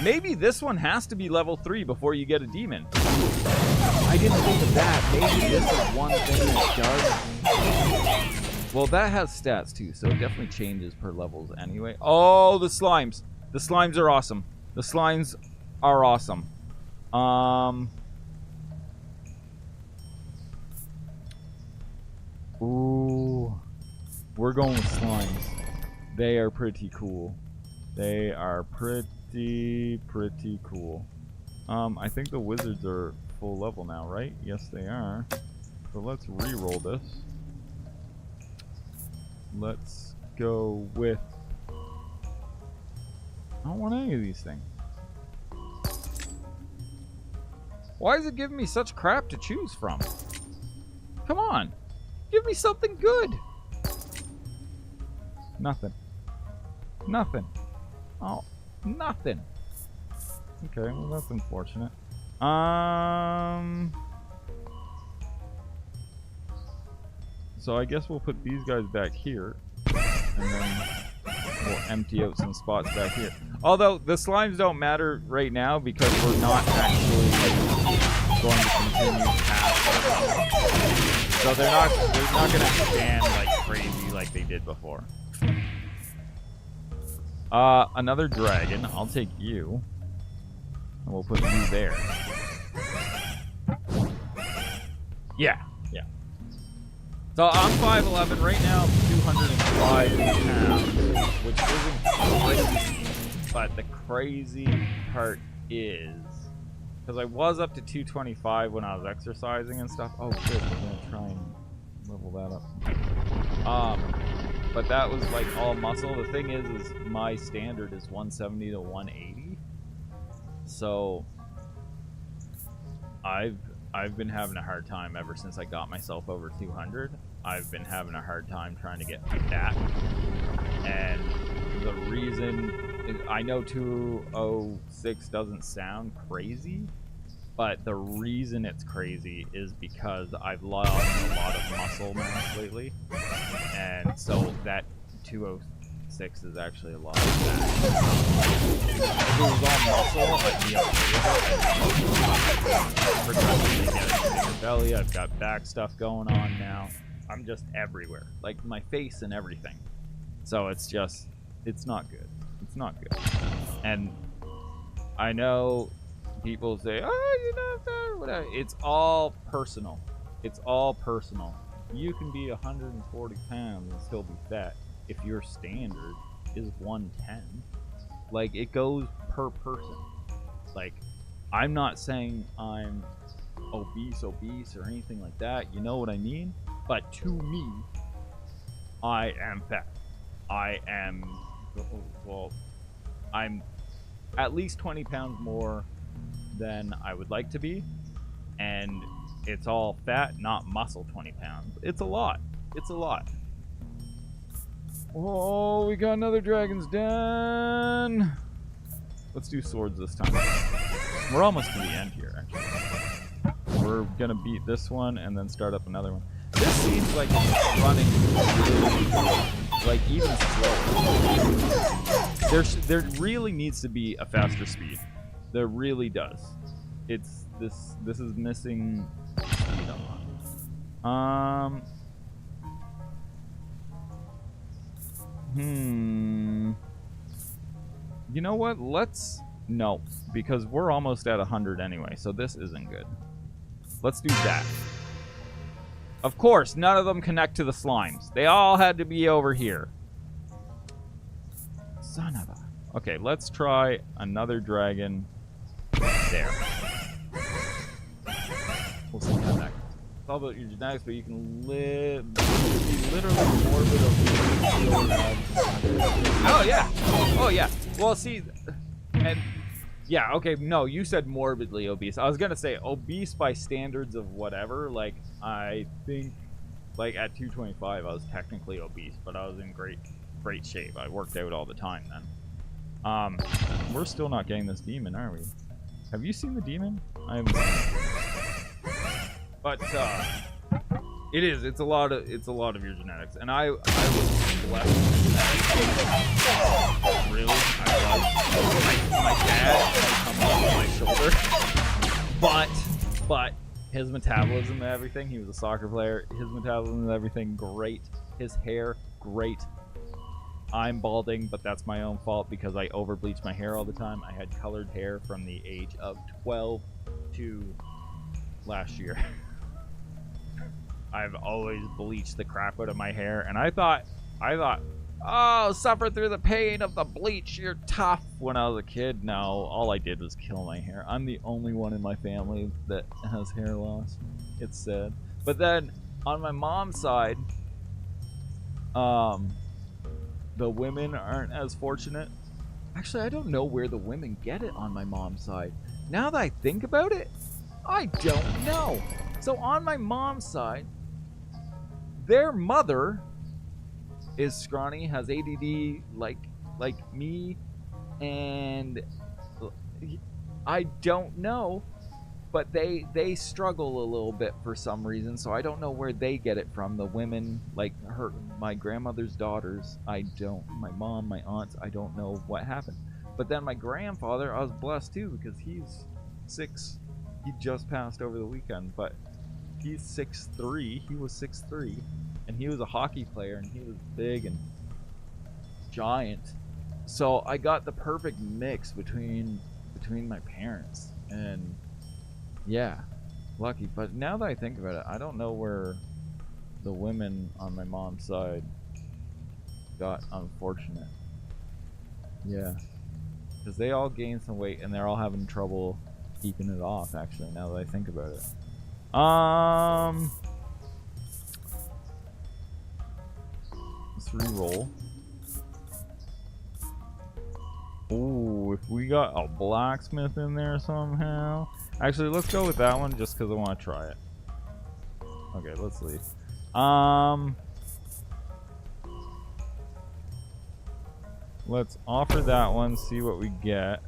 Maybe this one has to be level 3 before you get a demon. I didn't think of that. Maybe this is one thing that does. Well, that has stats too, so it definitely changes per levels anyway. Oh, the slimes. The slimes are awesome. The slimes are awesome. Ooh. We're going with slimes. They are pretty cool. They are pretty cool. I think the wizards are full level now, right? Yes, they are. So let's re-roll this. Let's go with... I don't want any of these things. Why is it giving me such crap to choose from? Come on. Give me something good. Nothing. Nothing. Oh, nothing. Okay, well that's unfortunate. So I guess we'll put these guys back here, and then we'll empty out some spots back here. Although the slimes don't matter right now because we're not actually going to continue past them. So they're not going to expand like crazy like they did before. Another dragon. I'll take you. And we'll put you there. Yeah. So I'm 5'11". Right now I'm 205 pounds, which isn't crazy. But the crazy part is Because I was up to 225 when I was exercising and stuff. Oh, good. We're going to try and level that up. But that was like all muscle. The thing is my standard is 170 to 180. So I've been having a hard time ever since I got myself over 200. I've been having a hard time trying to get that. And the reason is, I know 206 doesn't sound crazy, but the reason it's crazy is because I've lost a lot of muscle mass lately. And so that 206 is actually a lot of fat. If it was all muscle, I'd be okay with it. I'm progressively getting a bigger belly. I've got back stuff going on now. I'm just everywhere, like my face and everything. So it's just, it's not good. It's not good. And I know people say, oh, you're not fat, whatever. It's all personal. It's all personal. You can be 140 pounds and still be fat if your standard is 110. Like, it goes per person. Like, I'm not saying I'm obese or anything like that. You know what I mean? But to me, I am fat. I am, well, I'm at least 20 pounds more than I would like to be. And it's all fat, not muscle 20 pounds. It's a lot. It's a lot. Oh, we got another dragon's den. Let's do swords this time. We're almost to the end here, actually. We're going to beat this one and then start up another one. This seems like it's running like even slow. There really needs to be a faster speed. There really does. It's this is missing speed on. You know what? No, because we're almost at 100 anyway, so this isn't good. Let's do that. Of course, none of them connect to the slimes. They all had to be over here. Son of a... Okay, let's try another dragon there. We'll see how that goes. It's all about your genetics, but you can live... literally morbid obese. Oh, yeah. Oh, yeah. Well, see... And... Yeah, okay, no, you said morbidly obese. I was gonna say obese by standards of whatever. Like, I think, like, at 225, I was technically obese, but I was in great shape. I worked out all the time then. We're still not getting this demon, are we? Have you seen the demon? I haven't seen it. But, it's a lot of your genetics. And I was blessed. Really? My dad comes off my shoulder. But his metabolism and everything, he was a soccer player. His metabolism and everything, great. His hair, great. I'm balding, but that's my own fault because I over-bleach my hair all the time. I had colored hair from the age of 12 to last year. I've always bleached the crap out of my hair, and I thought, oh, suffer through the pain of the bleach, you're tough. When I was a kid, no, all I did was kill my hair. I'm the only one in my family that has hair loss. It's sad. But then, on my mom's side, the women aren't as fortunate. Actually, I don't know where the women get it on my mom's side. Now that I think about it, I don't know. So on my mom's side, their mother is scrawny, has ADD like me, and I don't know, but they struggle a little bit for some reason, so I don't know where they get it from. The women, like my grandmother's daughters, my mom, my aunts, I don't know what happened. But then my grandfather, I was blessed too, because he's 6. He just passed over the weekend, but he's 6'3". He was 6'3", and he was a hockey player, and he was big and giant. So I got the perfect mix between my parents, and yeah, lucky. But now that I think about it, I don't know where the women on my mom's side got unfortunate. Yeah, because they all gained some weight, and they're all having trouble keeping it off, actually, now that I think about it. Let's re-roll. Ooh, if we got a blacksmith in there somehow. Actually, let's go with that one just because I want to try it. Okay, let's leave. Let's offer that one, see what we get.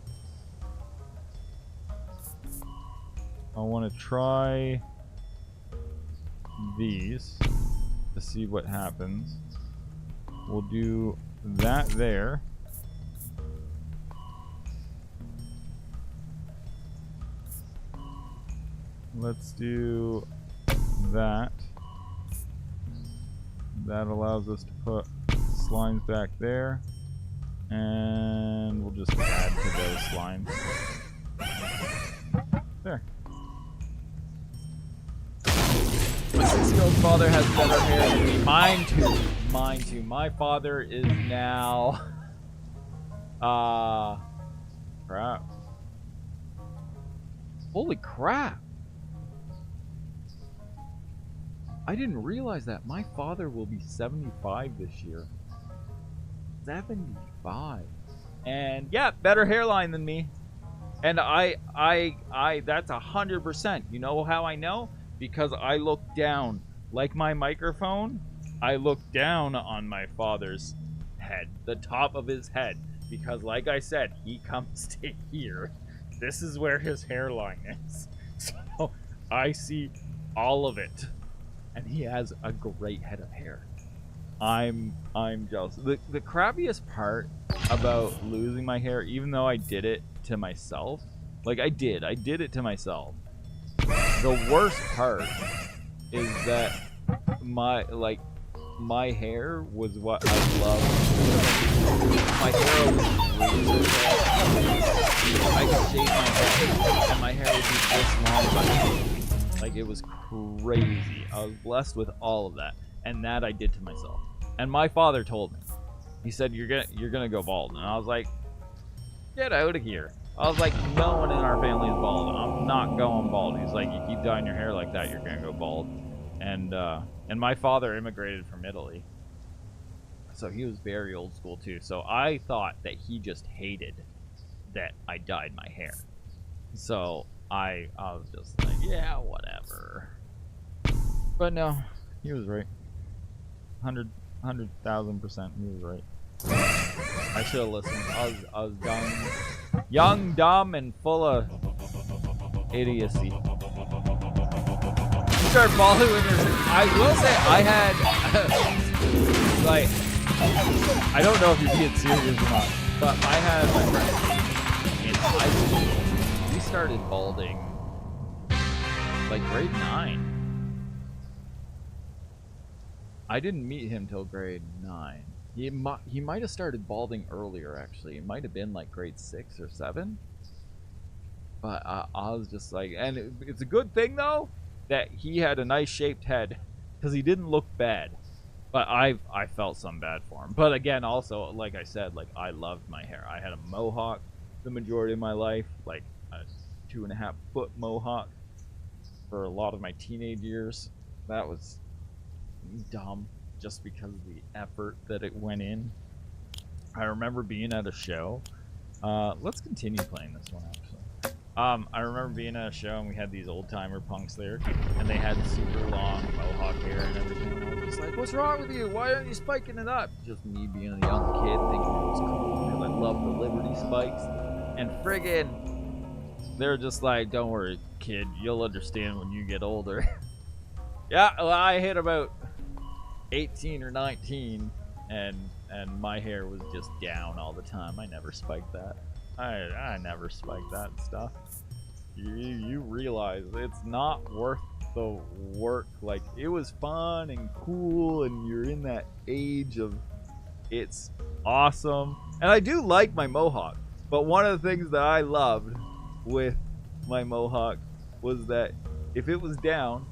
I want to try these to see what happens. We'll do that there. Let's do that. That allows us to put slimes back there. And we'll just add to those slimes. There. My 6-year-old father has better hair than me. Mine too. Mine too. My father is now... crap. Holy crap. I didn't realize that. My father will be 75 this year. 75. And yeah, better hairline than me. And I that's 100%. You know how I know? Because I look down, like my microphone, I look down on my father's head, the top of his head, because like I said, he comes to here. This is where his hairline is. So I see all of it. And he has a great head of hair. I'm jealous. The crappiest part about losing my hair, even though I did it to myself, like I did it to myself. The worst part is that my hair was what I loved. My hair was razor hair. I could shave my head and my hair would be this long. Like, it was crazy. I was blessed with all of that, and that I did to myself. And my father told me, he said, you're gonna go bald. And I was like, get out of here. I was like, no one in our family is bald. I'm not going bald. He's like, you keep dyeing your hair like that, you're gonna go bald. And my father immigrated from Italy, so he was very old school too. So I thought that he just hated that I dyed my hair. So I was just like, yeah, whatever. But no, he was right. 100,000%, he was right. I should have listened. I was young, dumb, and full of idiocy. Start following this. I will say I had like, I don't know if you're being serious or not, but I had my friend in high school. We started balding like grade 9. I didn't meet him till grade 9. He might have started balding earlier, actually. It might have been like grade 6 or 7. But I was just like, and it's a good thing though that he had a nice shaped head, because he didn't look bad. But I felt some bad for him. But again, also, like I said, like, I loved my hair. I had a mohawk the majority of my life, like a 2.5 foot mohawk for a lot of my teenage years. That was dumb just because of the effort that it went in. I remember being at a show. Let's continue playing this one, actually. I remember being at a show and we had these old-timer punks there, and they had super long mohawk hair and everything. And I was just like, what's wrong with you? Why aren't you spiking it up? Just me being a young kid thinking it was cool because I love the Liberty spikes. And friggin', they're just like, don't worry, kid, you'll understand when you get older. Yeah, well, I hit about 18 or 19, and my hair was just down all the time. I never spiked that. I never spiked that stuff. You realize it's not worth the work. Like, it was fun and cool, and you're in that age of it's awesome. And I do like my mohawk, but one of the things that I loved with my mohawk was that if it was down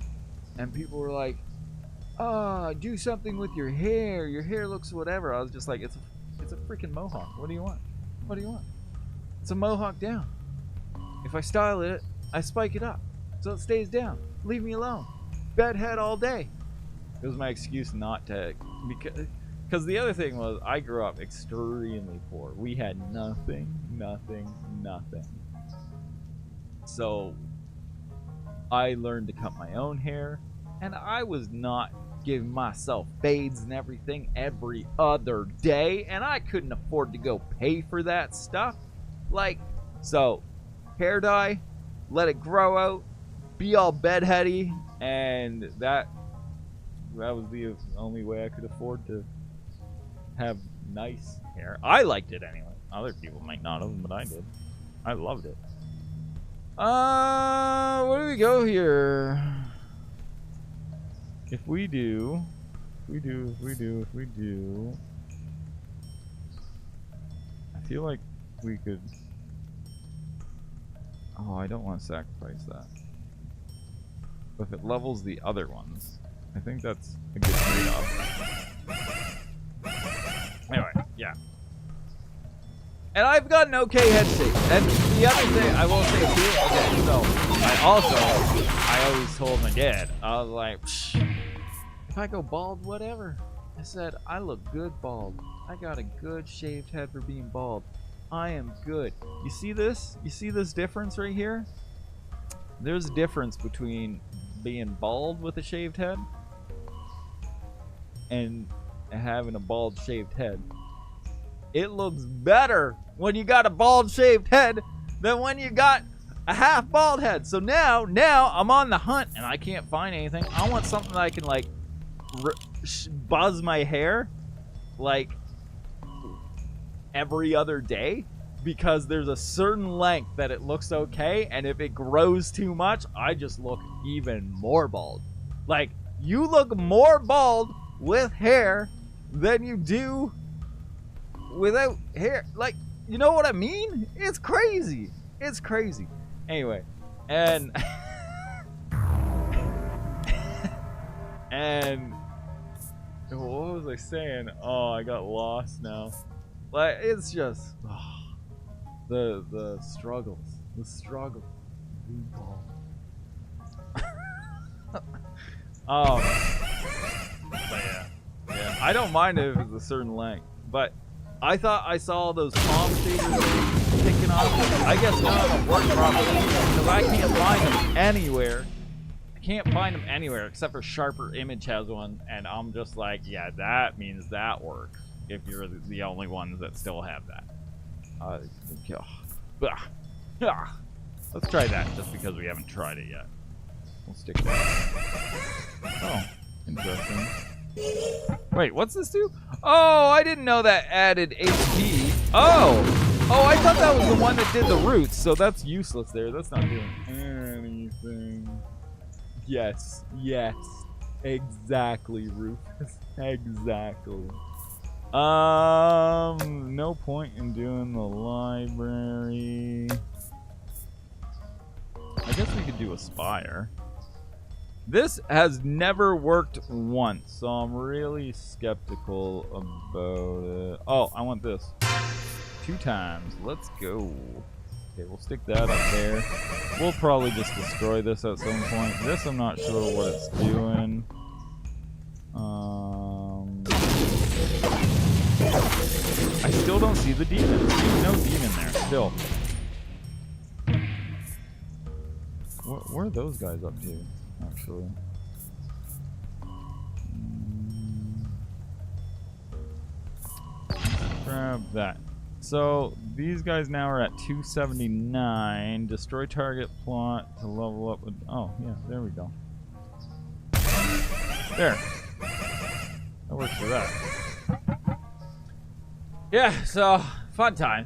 and people were like, oh, do something with your hair looks whatever, I was just like, it's a freaking mohawk. What do you want? What do you want? It's a mohawk down. If I style it, I spike it up so it stays down. Leave me alone. Bedhead all day. It was my excuse not to, because the other thing was I grew up extremely poor. We had nothing. So I learned to cut my own hair, and I was not giving myself fades and everything every other day, and I couldn't afford to go pay for that stuff. Like, so hair dye, let it grow out, be all bedheady, and that was the only way I could afford to have nice hair. I liked it anyway. Other people might not have, but I did. I loved it. Where do we go here? If we do, I feel like we could. Oh, I don't want to sacrifice that. But if it levels the other ones, I think that's a good trade-off. Anyway, yeah. And I've got an okay head shape. And the other thing I will say too, okay, so I always told my dad, I was like, psh, if I go bald, whatever. I said, I look good bald. I got a good shaved head for being bald. I am good. You see this? You see this difference right here? There's a difference between being bald with a shaved head and having a bald shaved head. It looks better when you got a bald shaved head than when you got a half bald head. So now I'm on the hunt and I can't find anything. I want something that I can like buzz my hair like every other day, because there's a certain length that it looks okay, and if it grows too much, I just look even more bald. Like, you look more bald with hair than you do without hair. Like, you know what I mean? It's crazy. It's crazy. Anyway, and and what was I saying? Oh, I got lost now. Like, it's just the struggles. But yeah. I don't mind if it's a certain length, but I thought I saw those palm shaders kicking off. I guess none of them work properly because I can't find them anywhere. I can't find them anywhere except for Sharper Image has one, and I'm just like, yeah, that means that works if you're the only ones that still have that. Let's try that just because we haven't tried it yet. We'll stick that. Oh, interesting. Wait, what's this do? Oh, I didn't know that added HP. Oh, I thought that was the one that did the roots, so that's useless there. That's not doing anything. Yes, exactly, Rufus. Exactly. No point in doing the library. I guess we could do a spire. This has never worked once, so I'm really skeptical about it. Oh, I want this. 2 times. Let's go. Okay, we'll stick that up there. We'll probably just destroy this at some point. This, I'm not sure what it's doing. I still don't see the demon. There's no demon there, still. Where are those guys up to, actually? Grab that. So, these guys now are at 279. Destroy target plot to level up with... Oh, yeah, there we go. There. That works for that. Yeah, so, fun time.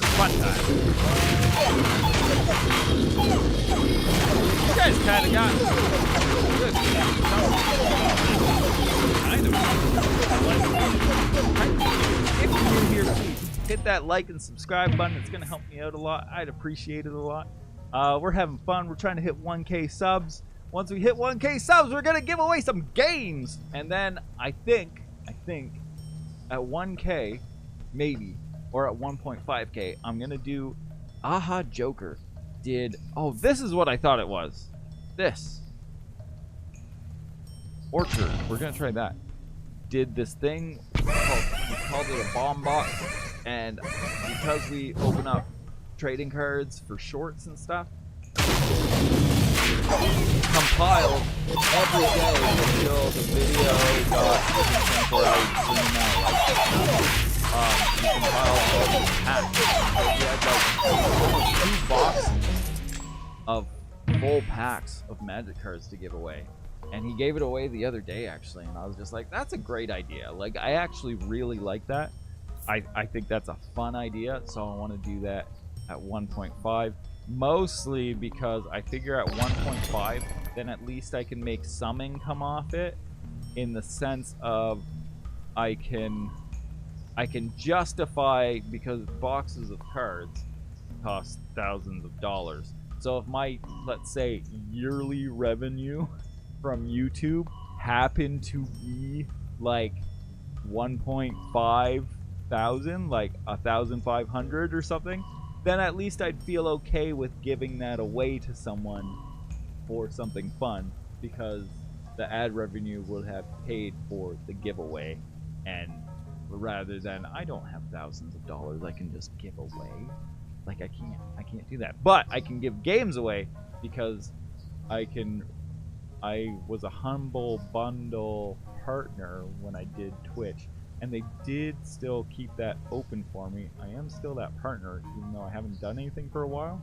You guys kind of got good. If you're new here, please hit that like and subscribe button. It's going to help me out a lot. I'd appreciate it a lot. We're having fun. We're trying to hit 1K subs. Once we hit 1K subs, we're going to give away some games. And then I think at 1K, maybe, or at 1.5K, I'm going to do Aha Joker. did... Oh, this is what I thought it was. This. Orchard. We're going to try that. Did this thing, we called it a bomb box, and because we open up trading cards for shorts and stuff, compiled every day until the video got within 24 hours stream out. We compiled all these packs. So we had like almost 2 boxes of full packs of Magic cards to give away. And he gave it away the other day, actually, and I was just like, that's a great idea. Like, I actually really like that. I think that's a fun idea, so I want to do that at 1.5. Mostly because I figure at 1.5, then at least I can make some income off it, in the sense of I can justify, because boxes of cards cost thousands of dollars. So if my, let's say, yearly revenue from YouTube happened to be like 1.5 thousand, like 1,500 or something, then at least I'd feel okay with giving that away to someone for something fun, because the ad revenue will have paid for the giveaway, and rather than I don't have thousands of dollars I can just give away. Like, I can't do that. But I can give games away, because I was a Humble Bundle partner when I did Twitch, and they did still keep that open for me. I am still that partner, even though I haven't done anything for a while.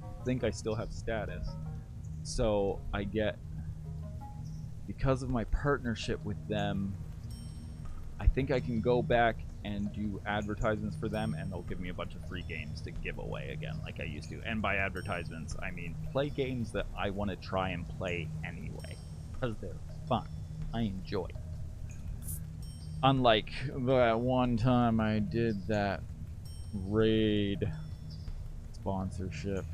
I think I still have status. So I get, because of my partnership with them, I think I can go back and do advertisements for them, and they'll give me a bunch of free games to give away again, like I used to. And by advertisements, I mean play games that I want to try and play anyway, because they're fun. I enjoy. Unlike that one time I did that raid sponsorship.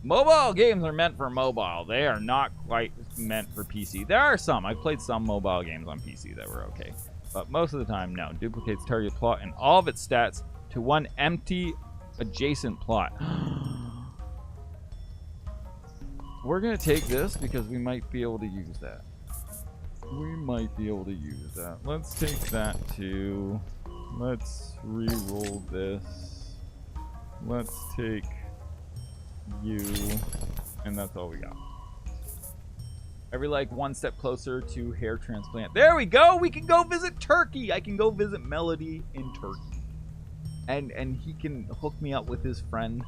Mobile games are meant for mobile. They are not quite meant for PC. There are some. I've played some mobile games on PC that were okay. But most of the time, no. Duplicates target plot and all of its stats to one empty adjacent plot. We're going to take this because we might be able to use that. Let's take that too. Let's re-roll this. Let's take you. And that's all we got. Every like one step closer to hair transplant. There we go. We can go visit Turkey. I can go visit Melody in Turkey, and he can hook me up with his friend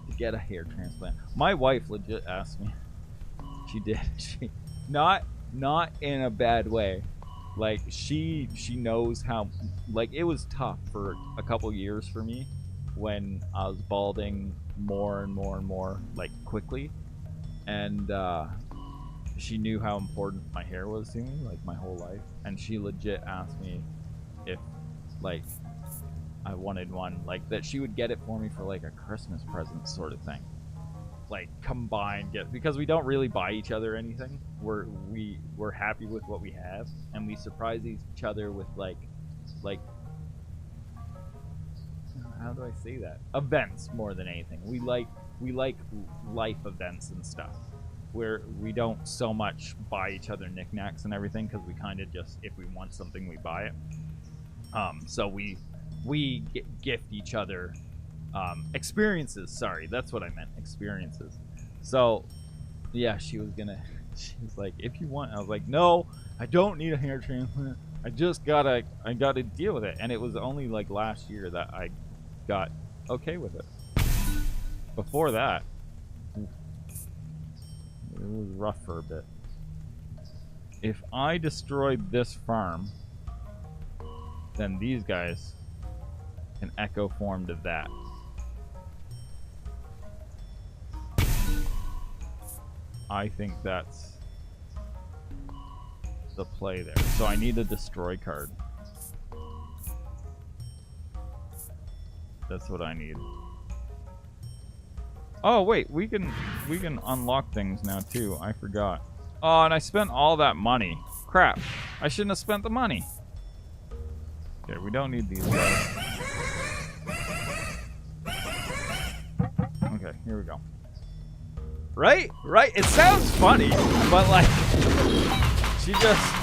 to get a hair transplant. My wife legit asked me. She did. She not in a bad way. Like she knows how. Like it was tough for a couple years for me when I was balding more and more and more, like quickly, and she knew how important my hair was to me, like my whole life, and she legit asked me if like I wanted one, like that she would get it for me for like a Christmas present sort of thing, like combined gift, because we don't really buy each other anything. We're happy with what we have, and we surprise each other with like how do I say that, events more than anything. We like life events and stuff, where we don't so much buy each other knickknacks and everything, because we kind of just, if we want something, we buy it. So we gift each other experiences. Sorry, that's what I meant, experiences. So yeah, she was like, if you want. I was like, no, I don't need a hair transplant. I gotta deal with it. And it was only like last year that I got okay with it. Before that, it was rough for a bit. If I destroyed this farm, then these guys can echo form to that. I think that's the play there. So I need a destroy card. That's what I need. Oh wait, we can unlock things now too. I forgot. Oh, and I spent all that money. Crap. I shouldn't have spent the money. Okay, we don't need these guys. Okay, here we go. Right? Right? It sounds funny, but like, she just,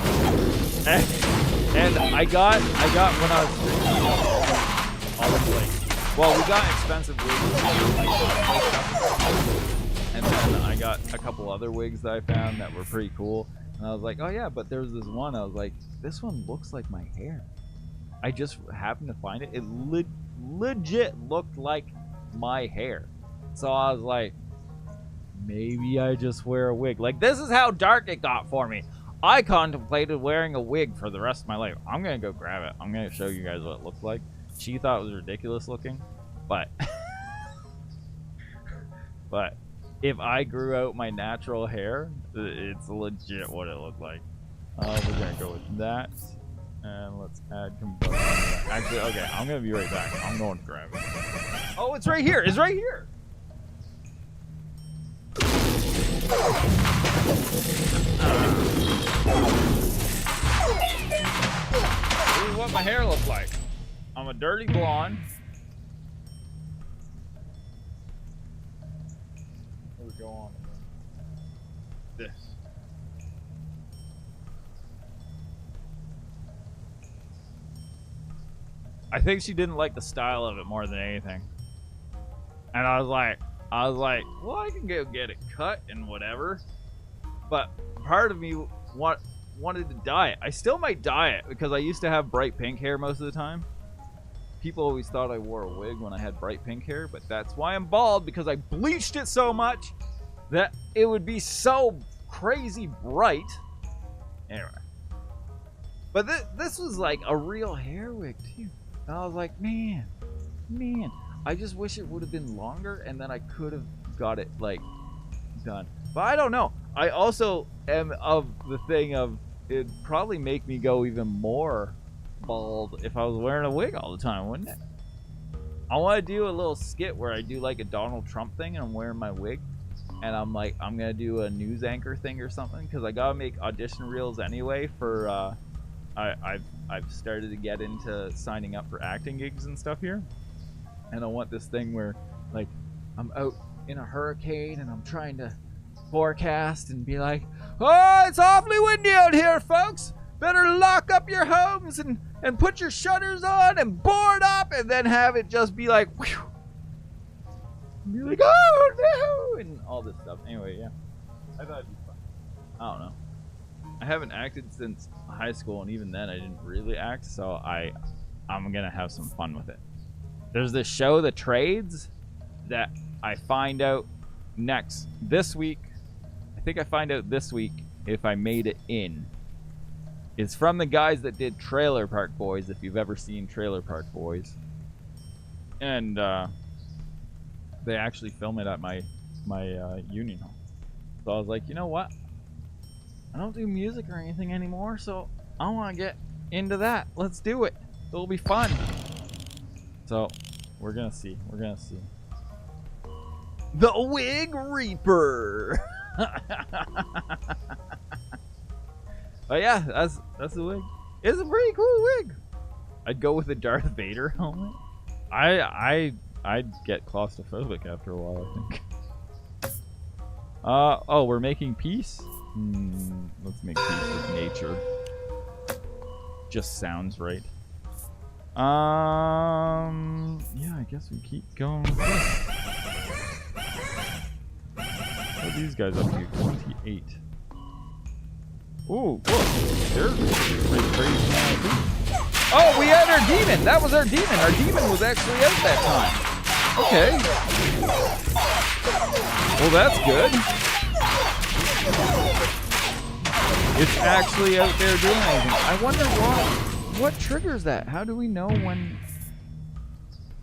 and I got when I was drinking all the like, well, we got expensive wigs, and then I got a couple other wigs that I found that were pretty cool, and I was like, oh yeah, but there's this one, I was like, this one looks like my hair. I just happened to find it. It legit looked like my hair. So I was like, maybe I just wear a wig. Like, this is how dark it got for me. I contemplated wearing a wig for the rest of my life. I'm going to go grab it. I'm going to show you guys what it looks like. She thought it was ridiculous looking, but but if I grew out my natural hair, it's legit what it looked like. We're going to go with that. And let's add combust. Actually, okay, I'm going to be right back. I'm going to grab it. Oh, it's right here. It's right here. This is what my hair looks like. I'm a dirty blonde. What would go on? This. I think she didn't like the style of it more than anything. And I was like, well, I can go get it cut and whatever. But part of me wanted to dye it. I still might dye it because I used to have bright pink hair most of the time. People always thought I wore a wig when I had bright pink hair, but that's why I'm bald, because I bleached it so much that it would be so crazy bright. Anyway. But this was like a real hair wig too. And I was like, man, I just wish it would have been longer and then I could have got it like done. But I don't know. I also am of the thing of it'd probably make me go even more bald if I was wearing a wig all the time, wouldn't it? I want to do a little skit where I do like a Donald Trump thing and I'm wearing my wig. And I'm like, I'm going to do a news anchor thing or something because I got to make audition reels anyway for... I've started to get into signing up for acting gigs and stuff here, and I want this thing where like I'm out in a hurricane and I'm trying to forecast and be like, oh, it's awfully windy out here, folks, better lock up your homes and put your shutters on and board up, and then have it just be like whew, and be like, oh no, and all this stuff. Anyway, yeah, I thought it'd be fun. I don't know, I haven't acted since high school, and even then I didn't really act, so I'm gonna have some fun with it. There's this show, The Trades, that I find out this week. I think I find out this week if I made it in. It's from the guys that did Trailer Park Boys, if you've ever seen Trailer Park Boys. And they actually film it at my union hall. So I was like, you know what? I don't do music or anything anymore, so I want to get into that. Let's do it. It'll be fun. So, we're going to see. We're going to see. The Wig Reaper! But yeah, that's the wig. It's a pretty cool wig. I'd go with the Darth Vader helmet. I'd get claustrophobic after a while, I think. Oh, we're making peace? Let's make peace with nature. Just sounds right. Yeah, I guess we keep going with this. What are these guys up to? 28. Ooh, look. They're pretty crazy now, too. Oh, we had our demon! That was our demon! Our demon was actually out that time. Okay. Well, that's good. It's actually out there doing anything. I wonder what triggers that. How do we know when?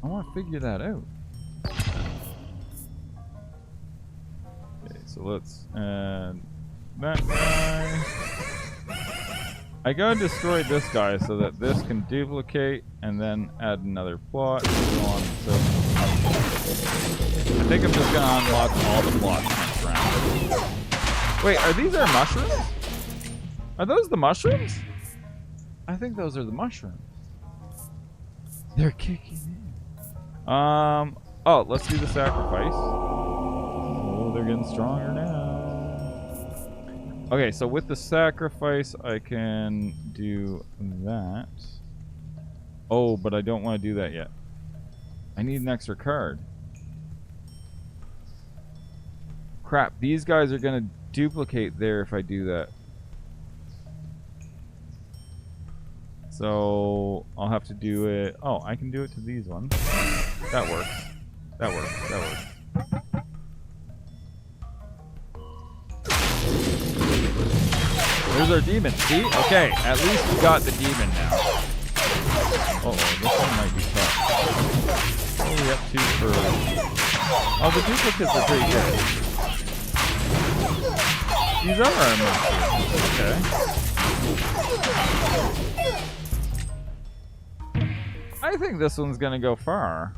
I want to figure that out. Okay, so let's that guy. I gotta destroy this guy so that this can duplicate and then add another plot and so on. So I think I'm just gonna unlock all the plots next round. Wait, are these our mushrooms? Are those the mushrooms? I think those are the mushrooms. They're kicking in. Oh, let's do the sacrifice. getting stronger now. Okay, so with the sacrifice, I can do that. Oh, but I don't want to do that yet. I need an extra card. Crap, these guys are going to duplicate there if I do that. So I'll have to do it. Oh, I can do it to these ones. That works. That works. That works. There's our demon. See? Okay, at least we got the demon now. Uh-oh, this one might be tough. What are we up to for... Oh, the duplicates are pretty good. These are our monsters. Okay. I think this one's gonna go far.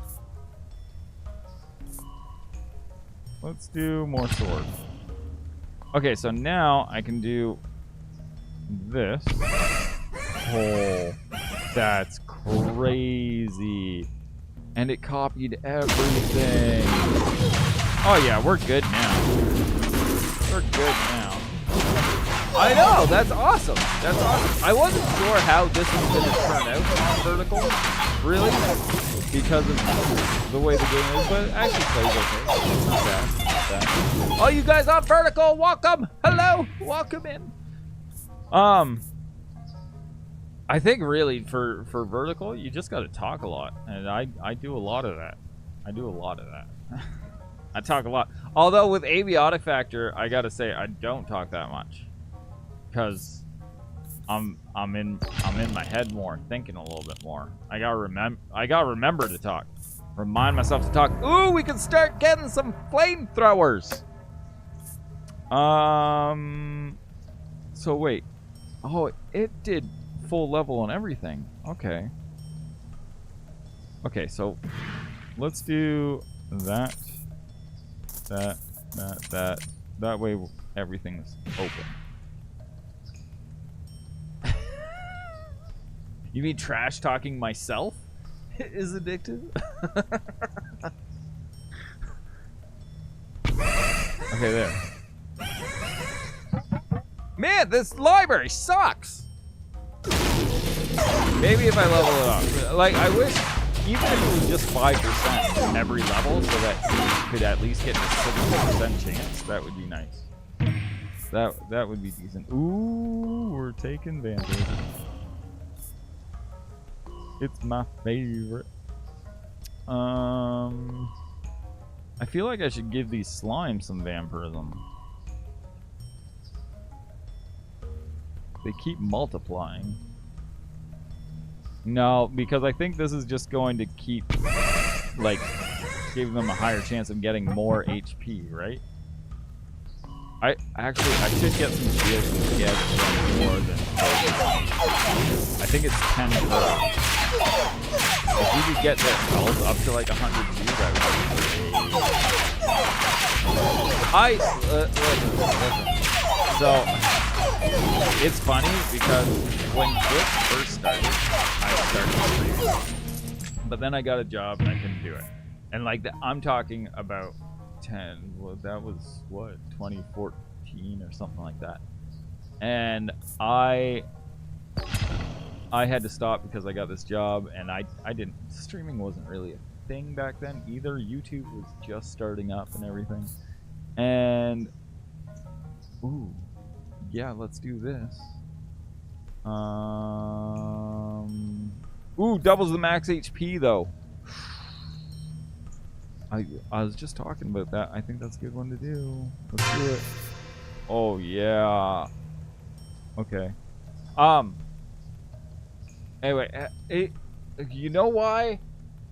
Let's do more swords. Okay, so now I can do this. Oh, that's crazy. And it copied everything. Oh yeah, we're good now. We're good now. I know, that's awesome. That's awesome. I wasn't sure how this was going to turn out on vertical, really, because of the way the game is, but it actually plays okay. It's not bad. It's not bad. Oh, you guys on vertical, welcome. Hello, welcome in. I think really for vertical, you just got to talk a lot, and I do a lot of that. I do a lot of that. I talk a lot. Although with Aviotic Factor, I gotta say I don't talk that much, because I'm in my head more, thinking a little bit more. I gotta remember to talk. Remind myself to talk. Ooh, we can start getting some flamethrowers. So wait. Oh, it did full level and everything. Okay. Okay, so let's do that. That way everything's open. You mean trash talking myself is addictive? Okay, there. Man, this library sucks! Maybe if I level it up. Like, I wish, even if it was just 5% every level, so that you could at least get a 60% chance, that would be nice. That would be decent. Ooh, we're taking vampires. It's my favorite. I feel like I should give these slimes some vampirism. They keep multiplying. No, because I think this is just going to keep, like, giving them a higher chance of getting more HP, right? I should get some shields and get more than I think it's 10 per. If we could get their health up to like 100 G, that would be great. So, it's funny because when Twitch first started, I started streaming. But then I got a job and I couldn't do it. And like, I'm talking about 10, well, that was what, 2014 or something like that. And I had to stop because I got this job, and I didn't, streaming wasn't really a thing back then either. YouTube was just starting up and everything. And ooh, yeah, let's do this. Ooh, doubles the max HP though. I was just talking about that. I think that's a good one to do. Let's do it. Oh yeah. Okay. Anyway, you know why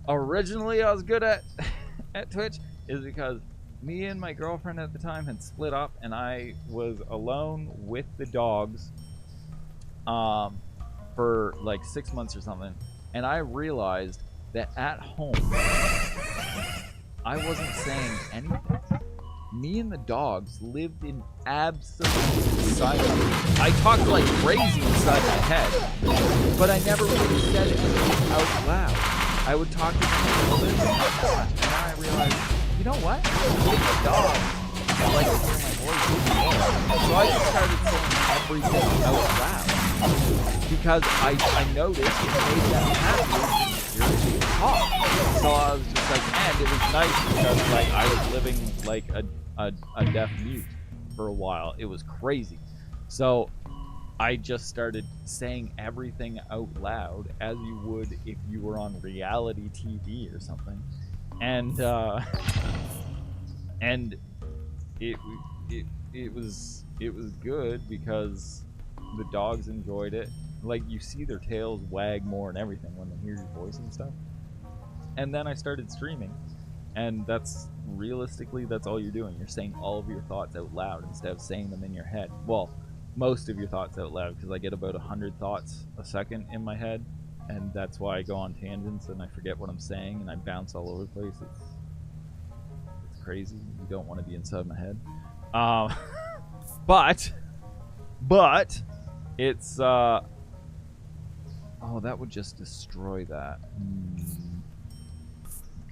originally I was good at Twitch is because me and my girlfriend at the time had split up, and I was alone with the dogs for like 6 months or something, and I realized that at home I wasn't saying anything. Me and the dogs lived in absolute silence. I talked like crazy inside my head, but I never really said anything out loud. I would talk to them a little bit, and then I realized, you know what? It's the dogs. like to hear my voice even more. So I just started saying everything out loud because I noticed it made them happy to hear me talk. So I was just like, and it was nice because like I was living like a deaf mute for a while. It was crazy. So I just started saying everything out loud as you would if you were on reality TV or something, and it was good because the dogs enjoyed it. Like you see their tails wag more and everything when they hear your voice and stuff. And then I started streaming, and that's realistically that's all you're doing. You're saying all of your thoughts out loud instead of saying them in your head. Well, most of your thoughts out loud, because I get about 100 thoughts a second in my head, and that's why I go on tangents and I forget what I'm saying and I bounce all over the place. It's crazy. You don't want to be inside my head. But it's oh, that would just destroy that.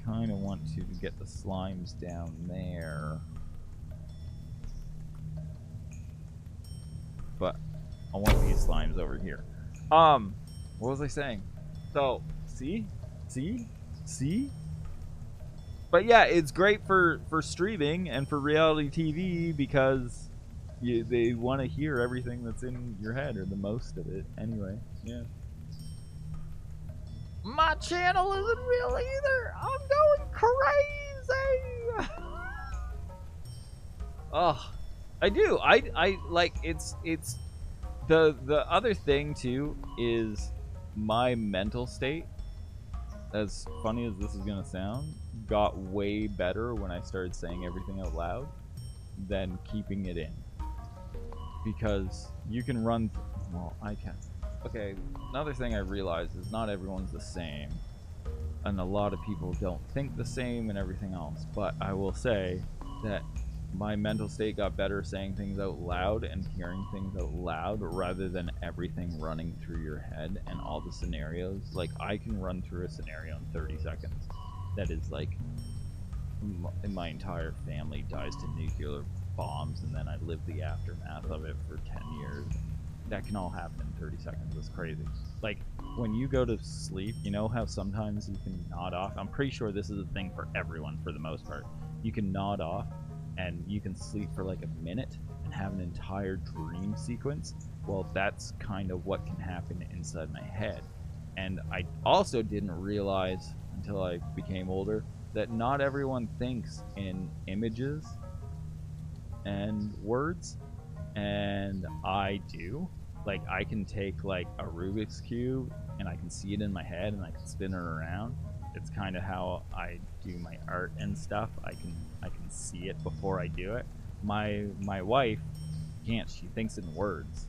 Kind of want to get the slimes down there. But I want these slimes over here. What was I saying? So, see? But yeah, it's great for streaming and for reality TV because they want to hear everything that's in your head, or the most of it anyway. Yeah. My channel isn't real either. I'm going crazy. Oh, I do. I like it's the other thing too is my mental state, as funny as this is gonna sound, got way better when I started saying everything out loud than keeping it in. Because you can run, well, I can. Okay, another thing I realized is not everyone's the same, and a lot of people don't think the same and everything else, but I will say that my mental state got better saying things out loud and hearing things out loud rather than everything running through your head and all the scenarios. Like, I can run through a scenario in 30 seconds that is like, my entire family dies to nuclear bombs and then I live the aftermath of it for 10 years. That can all happen in 30 seconds. It's crazy. Like, when you go to sleep, you know how sometimes you can nod off? I'm pretty sure this is a thing for everyone for the most part. You can nod off and you can sleep for like a minute and have an entire dream sequence. Well, that's kind of what can happen inside my head. And I also didn't realize until I became older that not everyone thinks in images and words, and I do. Like, I can take like a Rubik's Cube and I can see it in my head and I can spin it around. It's kind of how I do my art and stuff. I can see it before I do it. My wife can't. She thinks in words,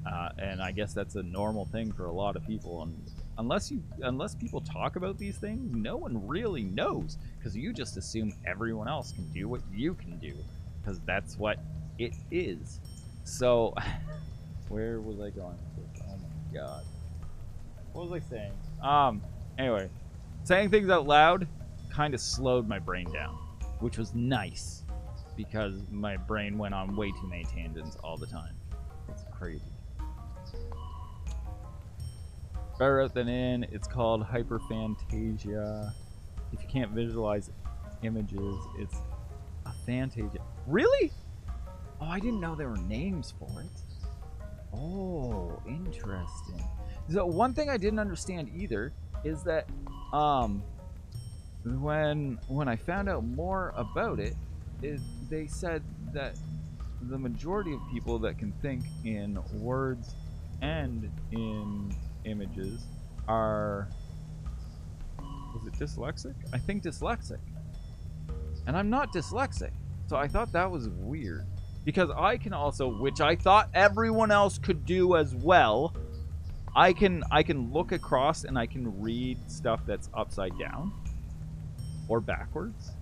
and I guess that's a normal thing for a lot of people. And unless people talk about these things, no one really knows, because you just assume everyone else can do what you can do, because that's what it is. So, where was I going with this? Oh my god. What was I saying? Anyway, saying things out loud kind of slowed my brain down, which was nice, because my brain went on way too many tangents all the time. It's crazy. Better out than in. It's called hyperphantasia. If you can't visualize images, it's a fantasia. Really? Oh, I didn't know there were names for it. Oh, interesting. So one thing I didn't understand either is that when I found out more about it, they said that the majority of people that can think in words and in images are, was it dyslexic? I think dyslexic. And I'm not dyslexic. So I thought that was weird. Because I can also, which I thought everyone else could do as well, I can look across and I can read stuff that's upside down or backwards.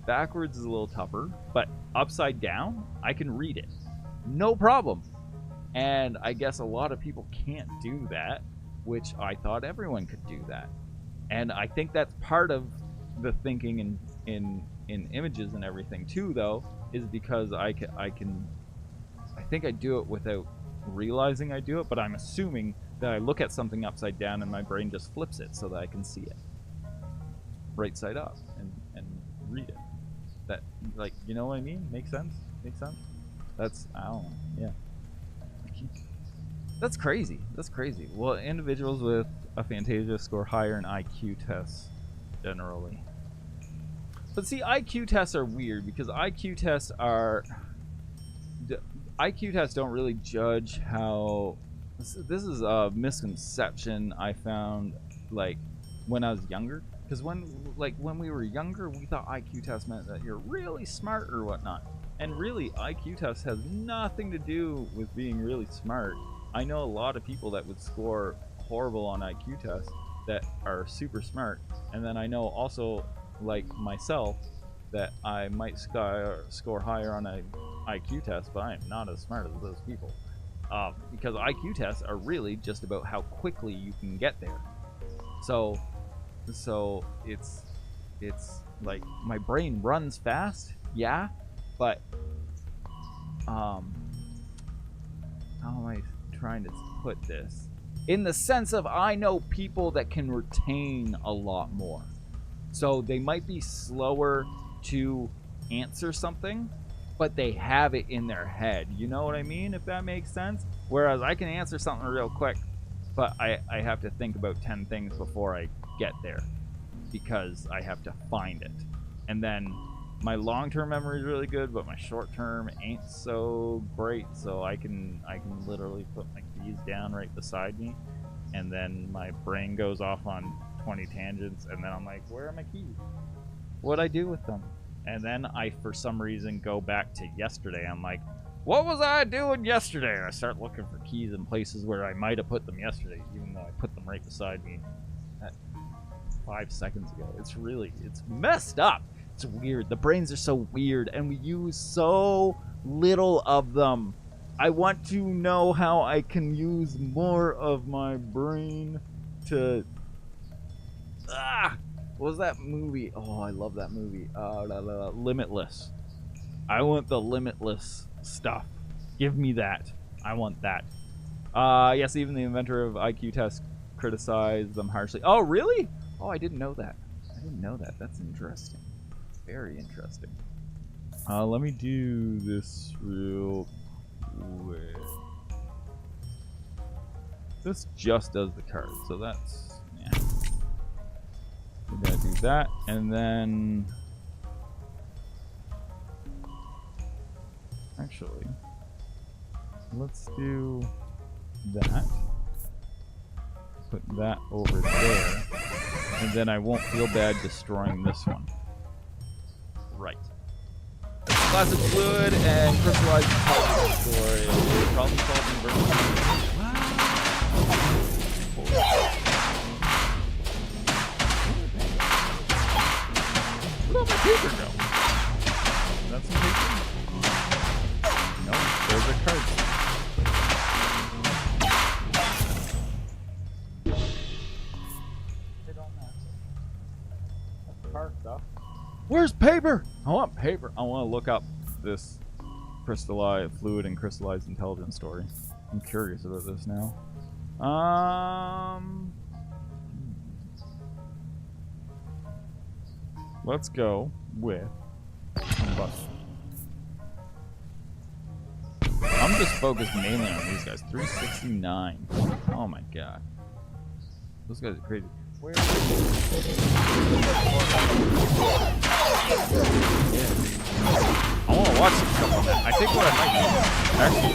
Backwards is a little tougher, but upside down, I can read it. No problem. And I guess a lot of people can't do that, which I thought everyone could do that. And I think that's part of the thinking in in images and everything too, though, is because I think I do it without realizing I do it, but I'm assuming that I look at something upside down and my brain just flips it so that I can see it right side up and read it. That, like, you know what I mean? Makes sense? Makes sense? That's, I don't know, yeah. That's crazy. That's crazy. Well, individuals with aphantasia score higher in IQ tests, generally. But see, IQ tests are weird because IQ tests don't really judge how... This is a misconception I found, like, when I was younger. Because when we were younger, we thought IQ tests meant that you're really smart or whatnot. And really, IQ tests has nothing to do with being really smart. I know a lot of people that would score horrible on IQ tests that are super smart. And then I know also, like myself, that I might score higher on an IQ test, but I am not as smart as those people. Because IQ tests are really just about how quickly you can get there. So it's like my brain runs fast, yeah, but how am I trying to put this? In the sense of I know people that can retain a lot more. So they might be slower to answer something, but they have it in their head. You know what I mean? If that makes sense? Whereas I can answer something real quick, but I have to think about 10 things before I get there because I have to find it. And then my long-term memory is really good, but my short-term ain't so great. So I can literally put my keys down right beside me, and then my brain goes off on 20 tangents, and then I'm like, where are my keys? What'd I do with them? And then I, for some reason, go back to yesterday. I'm like, what was I doing yesterday? And I start looking for keys in places where I might have put them yesterday, even though I put them right beside me 5 seconds ago. It's messed up. It's weird. The brains are so weird, and we use so little of them. I want to know how I can use more of my brain to... What was that movie? Oh, I love that movie. Limitless. I want the limitless stuff. Give me that. I want that. Yes, even the inventor of IQ tests criticized them harshly. Oh, really? Oh, I didn't know that. I didn't know that. That's interesting. Very interesting. Let me do this real quick. This just does the card, so that's... yeah. We're gonna do that, and then... actually, let's do that. Put that over there, and then I won't feel bad destroying this one. Right. Plastic fluid and crystallized intelligence story. Problem solving versus... Where'd all my paper go? That's some paper? No, there's a card. They don't matter. That's car stuff. Where's paper? I want paper. I want to look up this crystallized fluid and crystallized intelligence story. I'm curious about this now. Let's go with combustion. I'm just focused mainly on these guys. 369. Oh my god. Those guys are crazy. Where is it? I want to watch some stuff on that. I think what I might do actually...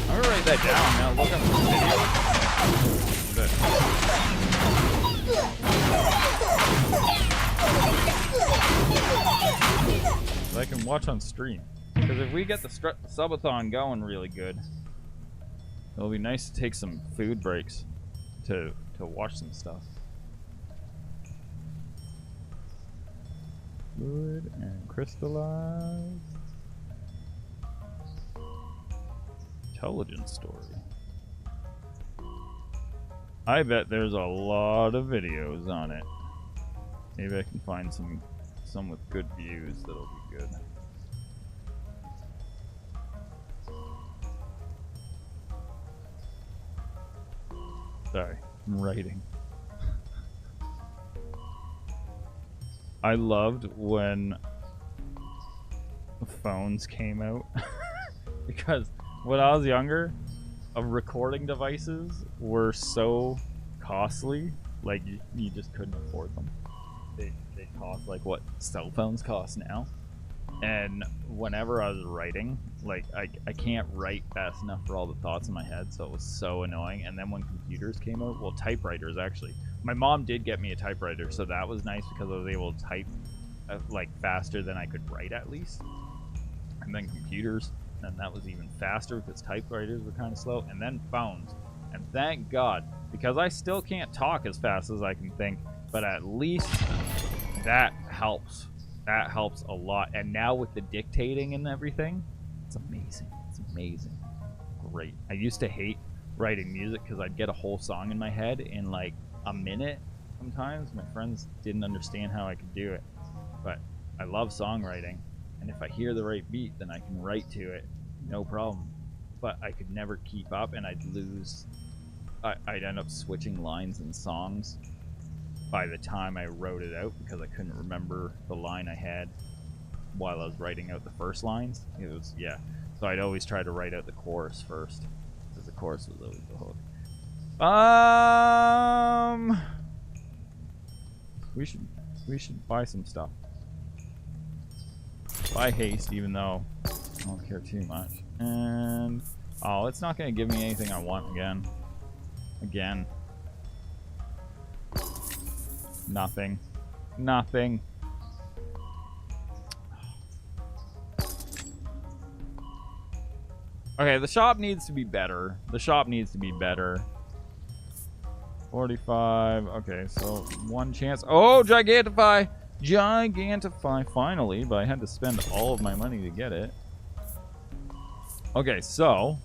I'm gonna write that down now. Look up the video. So I can watch on stream. Because if we get the subathon going really good, it'll be nice to take some food breaks to watch some stuff. Fluid and crystallized intelligence story. I bet there's a lot of videos on it. Maybe I can find some with good views that'll be good. Sorry, I'm writing. I loved when phones came out because when I was younger, recording devices were so costly, like you just couldn't afford them. They cost like what cell phones cost now. And whenever I was writing, like I can't write fast enough for all the thoughts in my head, so it was so annoying. And then when computers came out, well, typewriters actually. My mom did get me a typewriter, so that was nice because I was able to type like faster than I could write at least. And then computers, and that was even faster because typewriters were kind of slow. And then phones, and thank God, because I still can't talk as fast as I can think, but at least that helps. That helps a lot. And now with the dictating and everything, it's amazing. It's amazing. Great. I used to hate writing music because I'd get a whole song in my head in like a minute sometimes. My friends didn't understand how I could do it. But I love songwriting. And if I hear the right beat, then I can write to it. No problem. But I could never keep up, and I'd lose. I'd end up switching lines in songs by the time I wrote it out because I couldn't remember the line I had while I was writing out the first lines. It was, yeah. So I'd always try to write out the chorus first because the chorus was always the hook. We should buy some stuff. Buy haste, even though I don't care too much. And oh, it's not gonna give me anything I want again. Nothing. Nothing. Okay, the shop needs to be better. The shop needs to be better. 45. Okay, so one chance. Oh, Gigantify! Gigantify, finally, but I had to spend all of my money to get it. Okay, so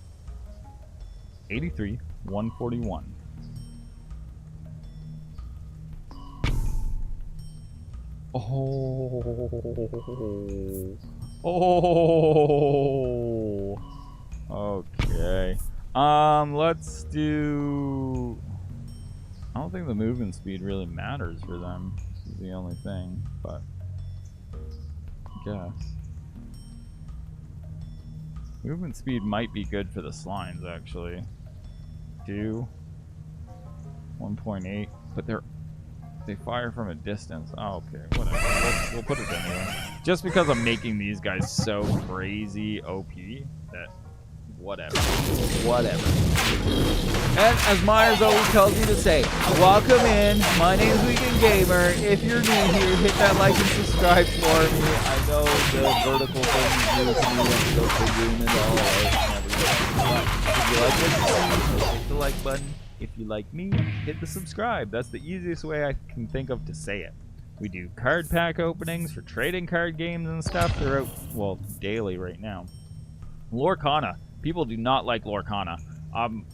83, 141. Oh. Okay. Let's do. I don't think the movement speed really matters for them. This is the only thing, but I guess movement speed might be good for the slimes actually. 1.8, but they fire from a distance. Oh, okay, whatever. We'll put it anyway. Just because I'm making these guys so crazy OP that whatever. And as Myers always tells me to say, welcome in. My name is Weekend Gamer. If you're new here, hit that like and subscribe for me. I know the vertical thing is new to me. I'm still figuring it all out and everything. But if you like what you see, hit the like button. If you like me, hit the subscribe. That's the easiest way I can think of to say it. We do card pack openings for trading card games and stuff. They're out, well, daily right now. Lorcana. People do not like Lorcana. I'm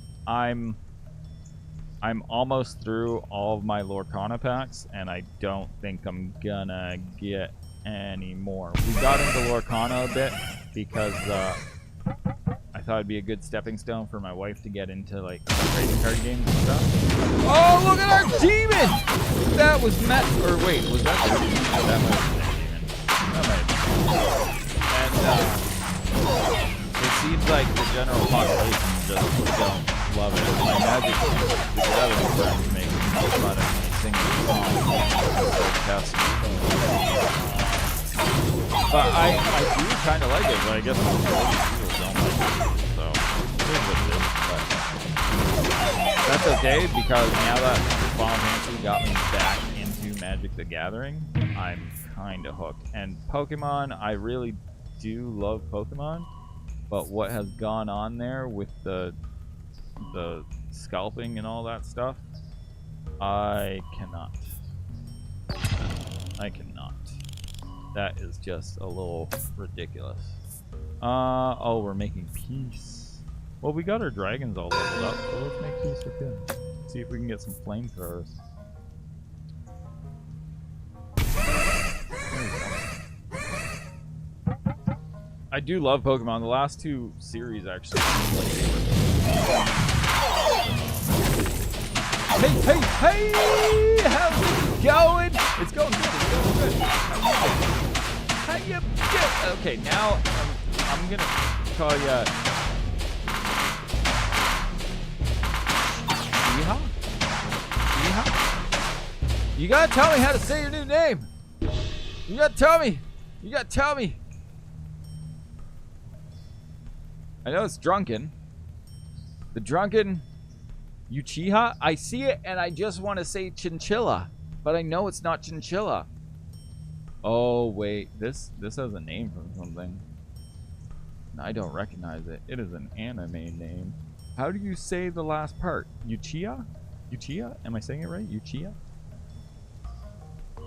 almost through all of my Lorcana packs, and I don't think I'm gonna get any more. We got into Lorcana a bit because I thought it'd be a good stepping stone for my wife to get into like trading card games and stuff. Oh, look at our demon! That was Matt. Or wait, was that the demon? That might have been a demon. That might have been. And it seems like the general population just don't love it. My Magic the Gathering friends make fun of me singing songs. But I do kind of like it, but I guess most people don't like it. So, here's what it is. But that's okay, because now that Final Fantasy got me back into Magic the Gathering, I'm kind of hooked. And Pokemon, I really do love Pokemon. But what has gone on there with the scalping and all that stuff, I cannot. That is just a little ridiculous. Oh, we're making peace. Well, we got our dragons all leveled up, so let's make these look good. See if we can get some flamethrowers. I do love Pokemon. The last 2 series actually. Hey! How's it going? It's going good. How you get? Okay, now I'm gonna call you. Yeehaw? You gotta tell me how to say your new name. You gotta tell me. I know it's Drunken. The Drunken Uchiha? I see it and I just want to say Chinchilla. But I know it's not Chinchilla. Oh, wait. This has a name from something. I don't recognize it. It is an anime name. How do you say the last part? Uchiha? Uchiha? Am I saying it right? Uchiha?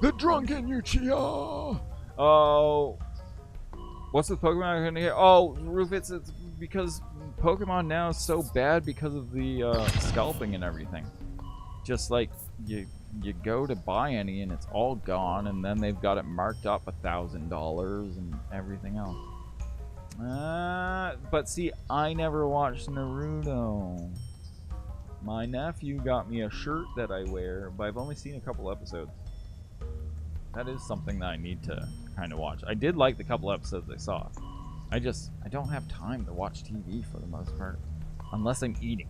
The Drunken Uchiha! Oh. What's the Pokemon I'm gonna hear? Oh, Rufus, it's because Pokemon now is so bad because of the scalping and everything. Just like you go to buy any and it's all gone, and then they've got it marked up $1,000 and everything else. But see, I never watched Naruto. My nephew got me a shirt that I wear, but I've only seen a couple episodes. That is something that I need to kind of watch. I did like the couple episodes I saw. I don't have time to watch TV for the most part. Unless I'm eating.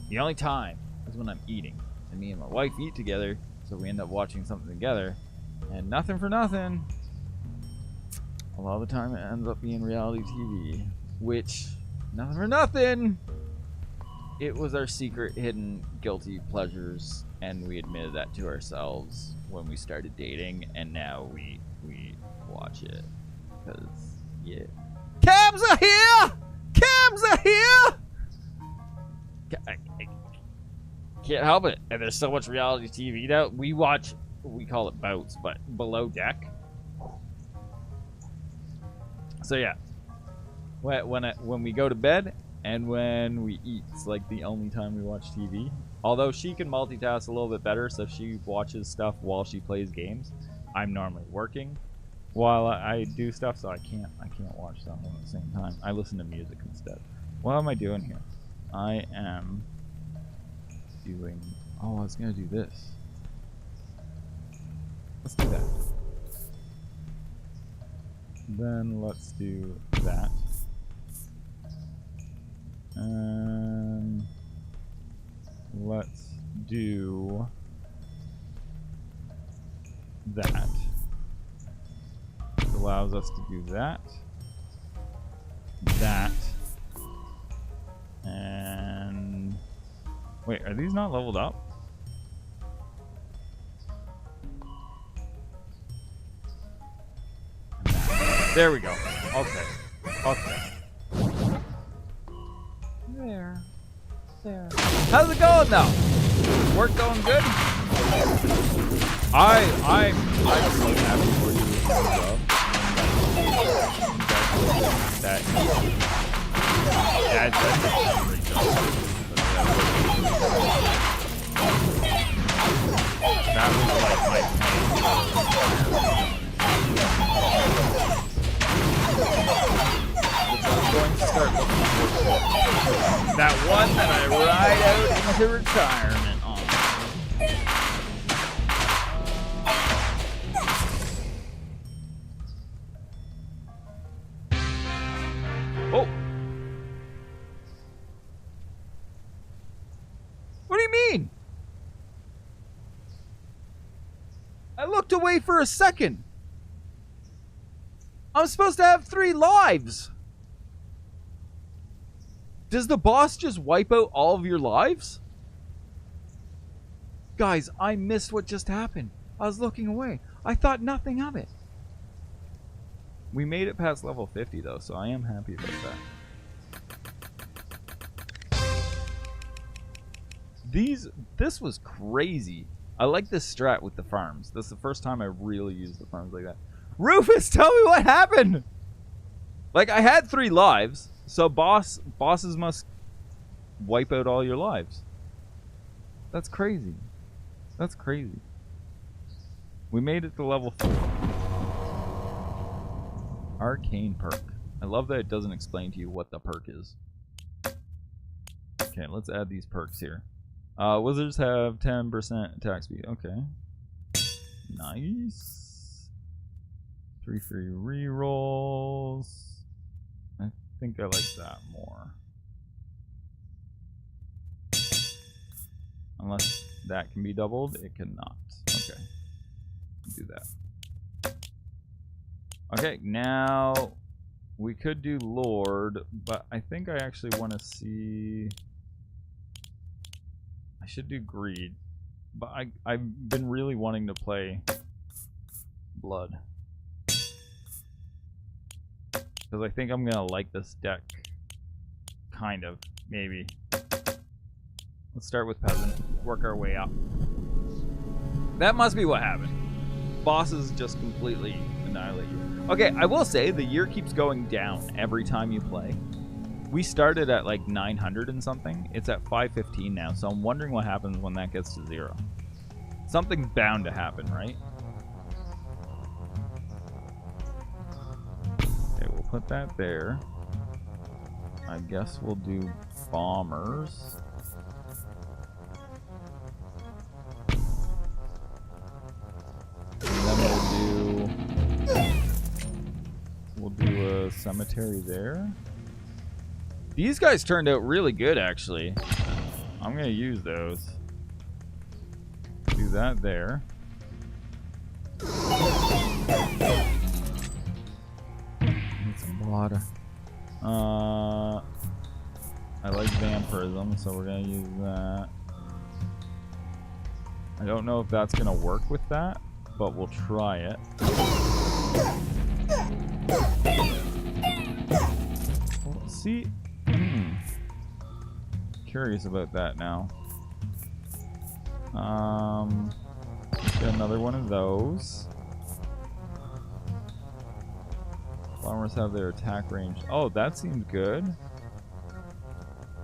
The only time is when I'm eating. And me and my wife eat together, so we end up watching something together. And nothing for nothing. A lot of the time it ends up being reality TV. Which, nothing for nothing! It was our secret hidden guilty pleasures. And we admitted that to ourselves when we started dating. And now we watch it. Because, yeah. Cams are here! Cams are here! I can't help it. And there's so much reality TV now. We watch, we call it Boats, but Below Deck. So yeah. When we go to bed and when we eat, it's like the only time we watch TV. Although she can multitask a little bit better, so she watches stuff while she plays games. I'm normally working while I do stuff, so I can't watch that one at the same time. I listen to music instead. What am I doing here? I am doing... Oh, I was gonna do this. Let's do that. Then let's do that. Let's do that. It allows us to do that. That. And... Wait, are these not leveled up? There we go. Okay. Okay. There. How's it going though? Work going good? I'm so happy for you. That's a great job. That was like my I'm going to start looking for that one that I ride out into retirement on. Oh! What do you mean? I looked away for a second. I'm supposed to have 3 lives. Does the boss just wipe out all of your lives? Guys, I missed what just happened. I was looking away. I thought nothing of it. We made it past level 50 though, so I am happy about that. This was crazy. I like this strat with the farms. This is the first time I really used the farms like that. Rufus, tell me what happened! Like, I had 3 lives, so bosses must wipe out all your lives. That's crazy. That's crazy. We made it to level 4. Arcane perk. I love that it doesn't explain to you what the perk is. Okay, let's add these perks here. Wizards have 10% attack speed. Okay. Nice. 3 free rerolls. I think I like that more. Unless that can be doubled, it cannot. Okay. Do that. Okay, now we could do Lord, but I think I actually want to see... I should do Greed, but I've been really wanting to play Blood. Because I think I'm going to like this deck. Kind of, maybe. Let's start with Peasant, work our way up. That must be what happened. Bosses just completely annihilate you. Okay, I will say the year keeps going down every time you play. We started at like 900 and something. It's at 515 now, so I'm wondering what happens when that gets to 0. Something's bound to happen, right? Okay, we'll put that there. I guess we'll do bombers. And then we'll do a cemetery there. These guys turned out really good, actually. I'm gonna use those. Do that there. Need some water. I like vampirism, so we're gonna use that. I don't know if that's gonna work with that, but we'll try it. Well, see, curious about that now. Let's get another one of those. Farmers have their attack range. Oh, that seems good.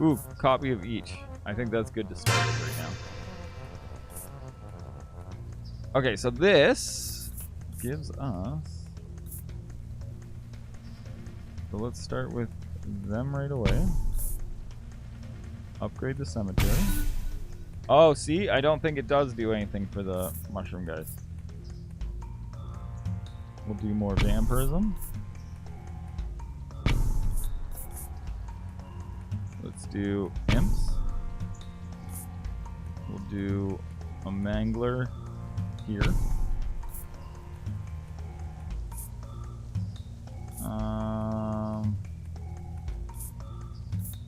Ooh, copy of each. I think that's good to start with right now. Okay, so this gives us... So let's start with them right away. Upgrade the cemetery. Oh, see? I don't think it does do anything for the mushroom guys. We'll do more vampirism. Let's do imps. We'll do a mangler here.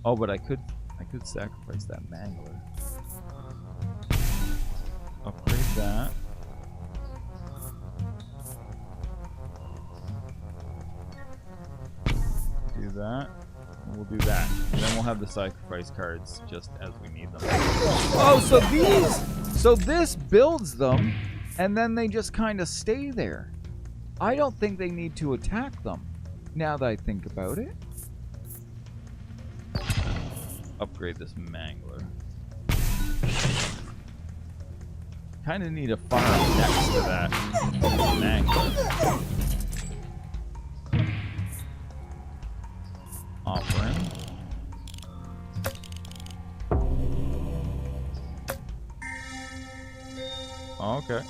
Oh, but I could sacrifice that mangler. Upgrade that. Do that. And we'll do that. And then we'll have the sacrifice cards just as we need them. Oh, so this builds them, and then they just kind of stay there. I don't think they need to attack them, now that I think about it. Upgrade this mangler. Kind of need a farm next to that mangler. Offering. Okay.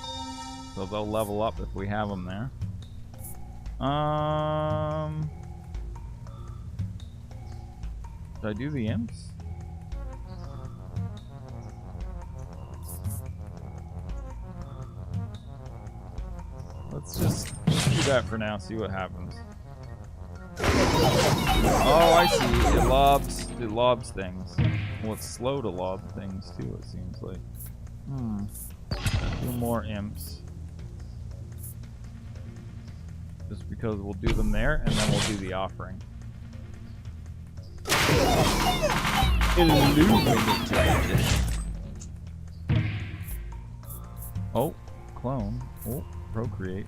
So they'll level up if we have them there. Did I do the imps? Let's just do that for now, see what happens. Oh, I see. It lobs things. Well, it's slow to lob things too, it seems like. Do more imps. Just because we'll do them there, and then we'll do the offering. Illuminated. Oh, clone. Oh, procreate.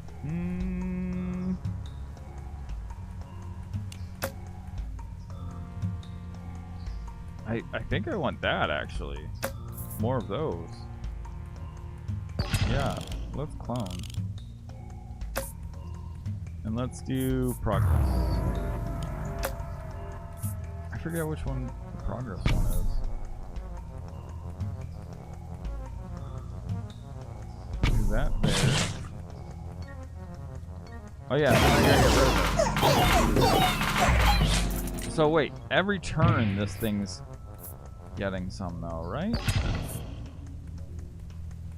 I think I want that, actually. More of those. Yeah, let's clone. And let's do progress. I forget which one the progress one is. Do that there. Oh yeah, then I gotta get rid of this. So wait, every turn this thing's getting some though, right?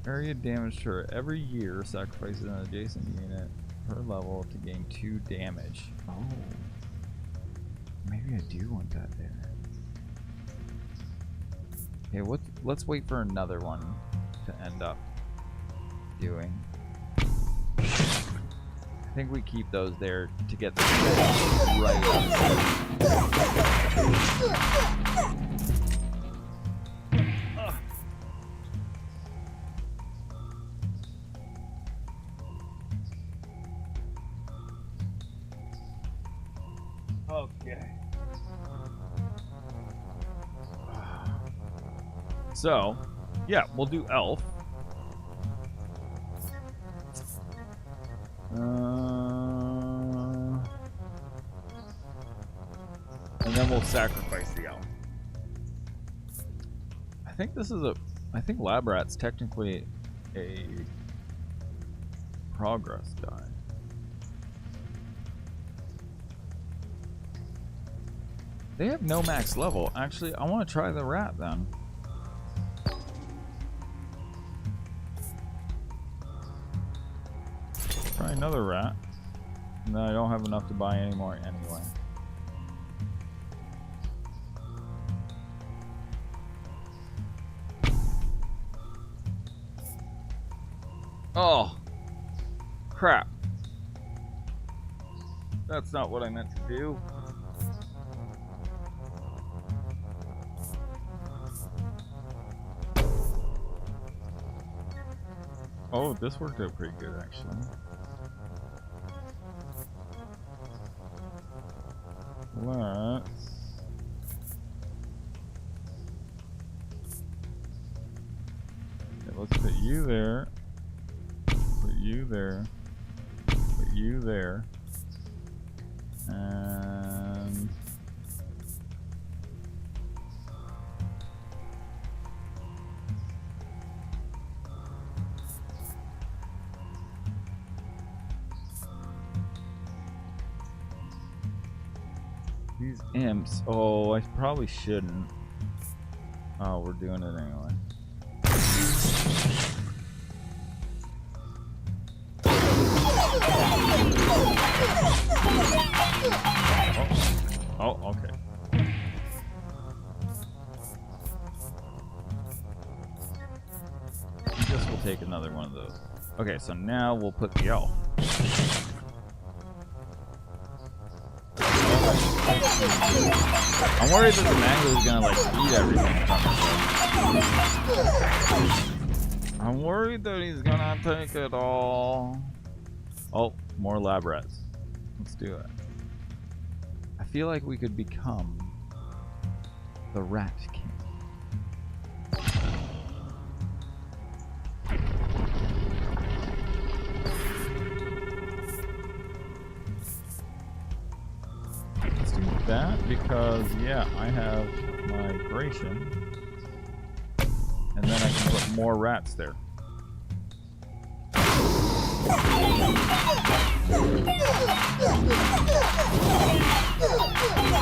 Area damage to every year sacrifices an adjacent unit per level to gain 2 damage. Oh. Maybe I do want that there. Okay, let's wait for another one to end up doing. I think we keep those there to get the right Okay. So, yeah, we'll do elf. And then we'll sacrifice the elf. I think this is I think lab rat's technically a progress die. They have no max level. Actually, I want to try the rat then. Try another rat. And then I don't have enough to buy any more anyway. Oh! Crap. That's not what I meant to do. Oh, this worked out pretty good, actually. Let's put you there. Put you there. Put you there. And these imps. Oh, I probably shouldn't. Oh, we're doing it anyway. Oh, okay. I guess we'll take another one of those. Okay, so now we'll put the elf. I'm worried that the mango is gonna like eat everything from it. I'm worried that he's gonna take it all. Oh, more lab rats. Let's do it. I feel like we could become the Rat King. Let's do that because, yeah, I have migration. And then I can put more rats there.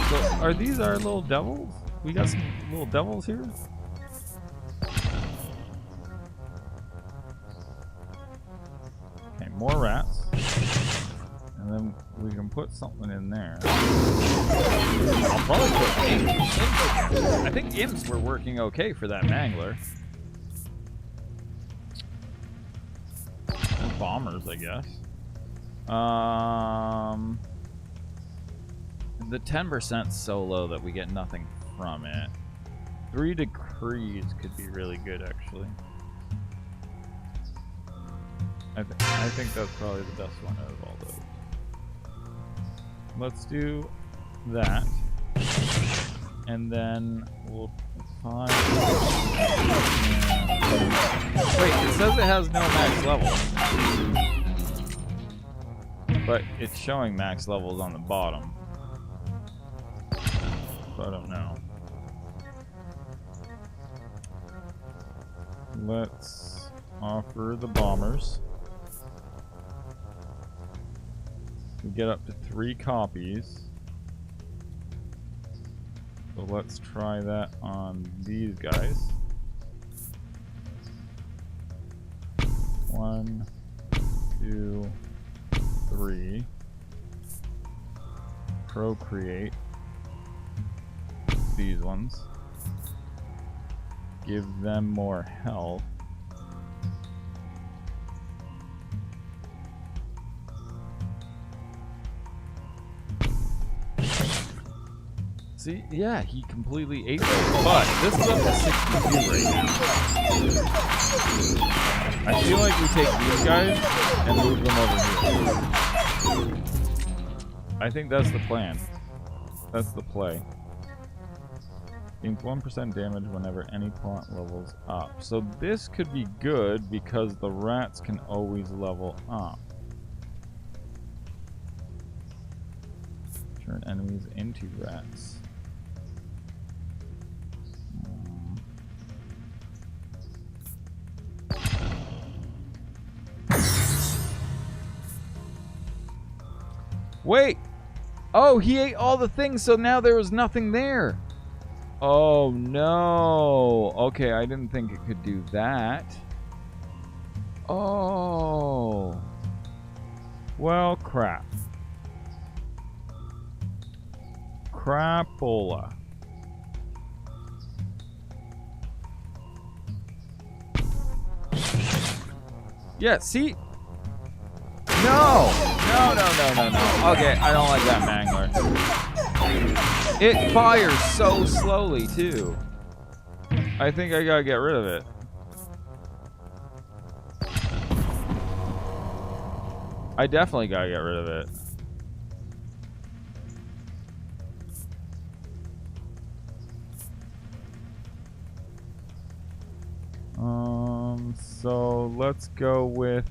So, are these our little devils? We got some little devils here? Okay, more rats. And then we can put something in there. I'll probably put imps. I think imps were working okay for that mangler. Or bombers, I guess. The 10% so low that we get nothing from it. 3 decrees could be really good, actually. I think that's probably the best one out of all those. Let's do that. And then we'll find... Wait, it says it has no max level. But it's showing max levels on the bottom. So I don't know. Let's offer the bombers. We get up to 3 copies. So let's try that on these guys. 1, 2, 3. Procreate. These ones. Give them more health. See, yeah, he completely ate them, but this is up to 62 right now. I feel like we take these guys and move them over here. I think that's the plan. That's the play. Gains 1% damage whenever any plot levels up. So this could be good because the rats can always level up. Turn enemies into rats. Wait! Oh, he ate all the things, so now there was nothing there. Oh, no. Okay, I didn't think it could do that. Oh. Well, crap. Crapola. Yeah, see? No! No, no, no, no, no. Okay, I don't like that mangler. It fires so slowly, too. I think I gotta get rid of it. I definitely gotta get rid of it. So let's go with...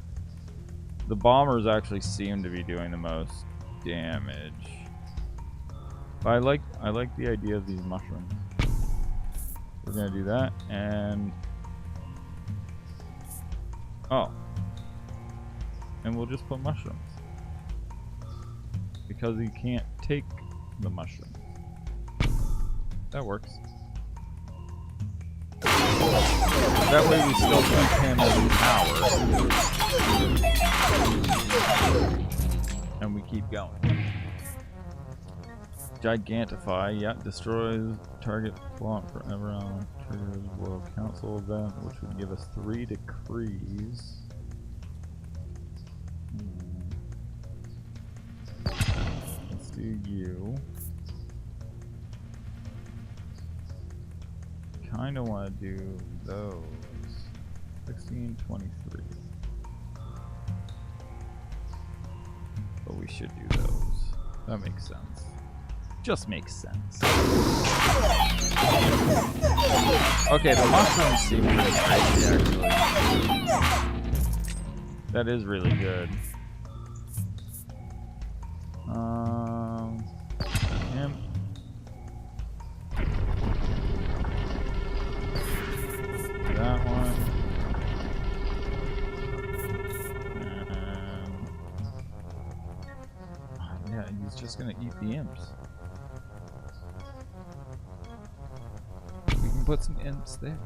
The bombers actually seem to be doing the most damage. But I like the idea of these mushrooms. We're gonna do that and and we'll just put mushrooms because he can't take the mushroom. That works. That way we still keep him in power. And we keep going. Gigantify, yeah, destroys target plot forever on triggers World Council event, which would give us 3 decrees. Let's do you. Kinda wanna do those. 16, 23. But we should do those. That makes sense. Just makes sense. Okay, the mushrooms seem really crazy, actually. That is really good. Him. That one. Yeah, he's just gonna eat the imps. We can put some imps there.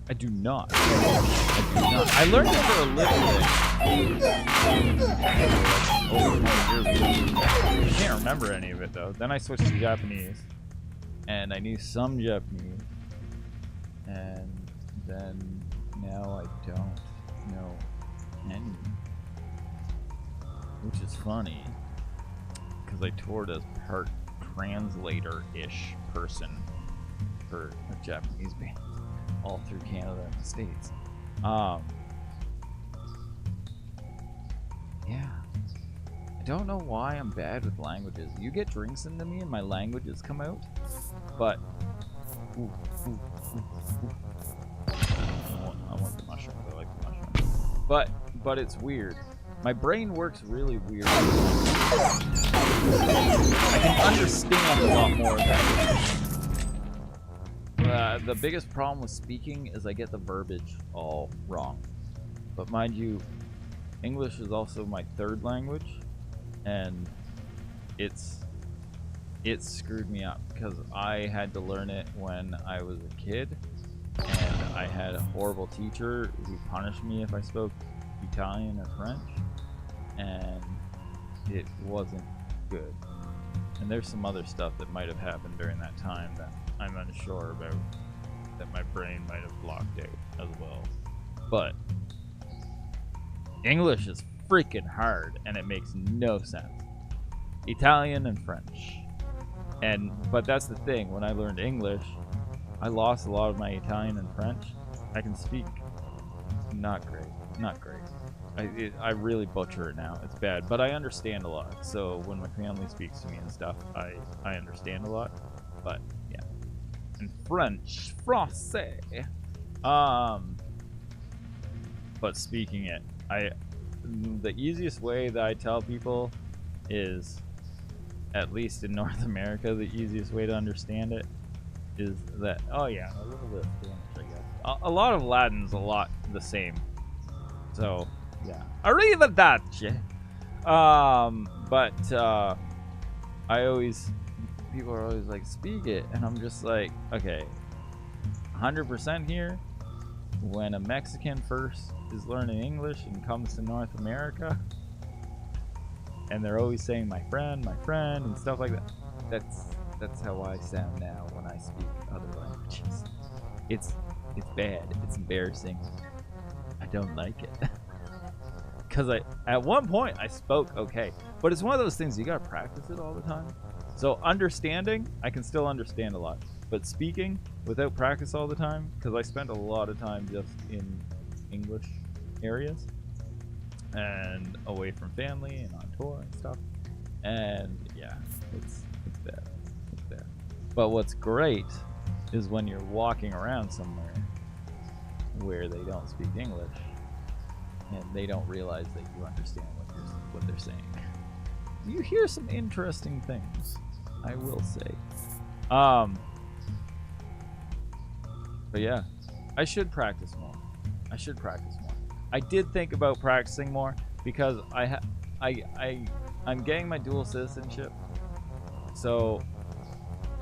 I do not. I learned it for a little bit. Over 20 years ago. I can't remember any of it though. Then I switched to Japanese. And I knew some Japanese. And then now I don't know any. Which is funny, because I toured as part translator-ish person for a Japanese band all through Canada and the States. Yeah. I don't know why I'm bad with languages. You get drinks into me and my languages come out. But I want the mushrooms. I like the mushrooms. But it's weird. My brain works really weird. I can understand a lot more than the biggest problem with speaking is I get the verbiage all wrong. But mind you, English is also my third language, and it screwed me up because I had to learn it when I was a kid, and I had a horrible teacher who punished me if I spoke Italian or French, and it wasn't good. And there's some other stuff that might have happened during that time that I'm unsure about, that my brain might have blocked out as well. But English is freaking hard, and it makes no sense. Italian and French. But that's the thing, when I learned English, I lost a lot of my Italian and French. I can speak not great. I really butcher it now. It's bad, but I understand a lot. So when my family speaks to me and stuff, I understand a lot. But yeah, and French, français. But speaking it, the easiest way that I tell people is, at least in North America, the easiest way to understand it is that, oh yeah, a little bit of Spanish, I guess. A lot of Latin's a lot the same. So, yeah. Arrivederci! People are always like, speak it. And I'm just like, okay, 100% here, when a Mexican first is learning English and comes to North America, and they're always saying my friend, and stuff like that. That's how I sound now when I speak other languages. It's bad. It's embarrassing. I don't like it. Because at one point I spoke okay, but it's one of those things you gotta practice it all the time. So understanding, I can still understand a lot, but speaking without practice all the time, because I spent a lot of time just in English areas and away from family and on tour and stuff, and yeah, it's bad. It's bad. But what's great is when you're walking around somewhere where they don't speak English and they don't realize that you understand what they're saying. You hear some interesting things, I will say. But yeah, I should practice more. I did think about practicing more because I'm getting my dual citizenship, so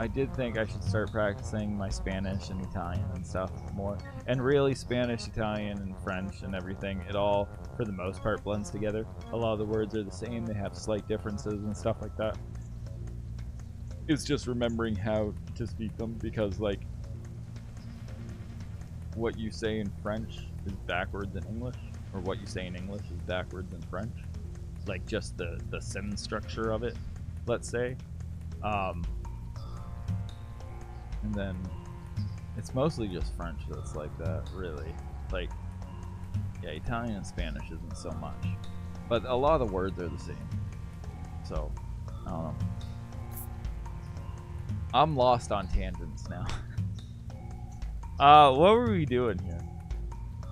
I did think I should start practicing my Spanish and Italian and stuff more. And really, Spanish, Italian, and French and everything, it all, for the most part, blends together. A lot of the words are the same. They have slight differences and stuff like that. It's just remembering how to speak them, because, like, what you say in French is backwards in English, or what you say in English is backwards in French. Like, just the sentence structure of it, let's say. And then it's mostly just French that's like that, really. Like, yeah, Italian and Spanish isn't so much, but a lot of the words are the same. So, I don't know. I'm lost on tangents now. What were we doing here?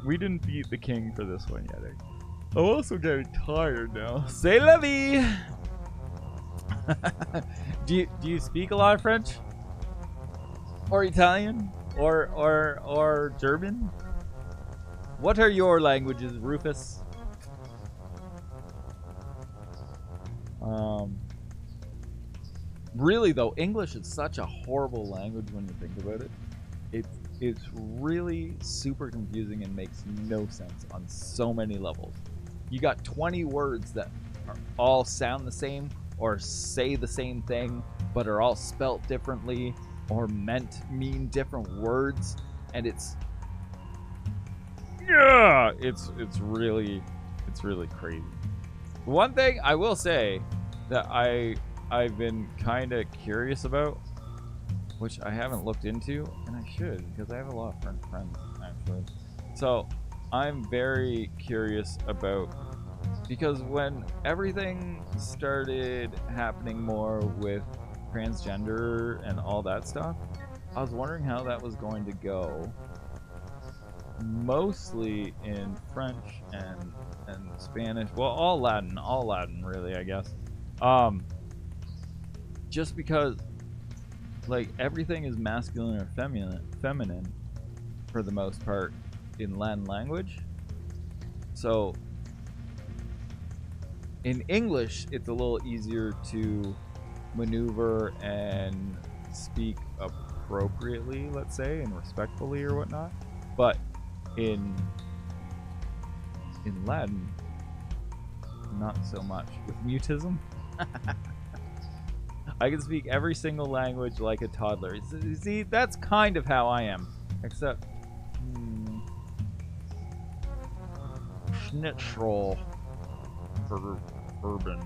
We didn't beat the king for this one yet. I'm also getting tired now. C'est la vie! Do you speak a lot of French? Or Italian? Or German? What are your languages, Rufus? Really though, English is such a horrible language when you think about it. It's really super confusing and makes no sense on so many levels. You got 20 words that all sound the same or say the same thing, but are all spelt differently or mean different words, and it's really crazy. One thing I will say that I've been kind of curious about, which I haven't looked into, and I should, because I have a lot of French friends, actually. So I'm very curious about, because when everything started happening more with transgender and all that stuff. I was wondering how that was going to go. Mostly in French and Spanish. Well, all Latin really, I guess. Just because like everything is masculine or feminine for the most part in Latin language. So in English, it's a little easier to maneuver and speak appropriately, let's say, and respectfully or whatnot. But in Latin, not so much. With mutism, I can speak every single language like a toddler. See, that's kind of how I am, except schnitzel for urban.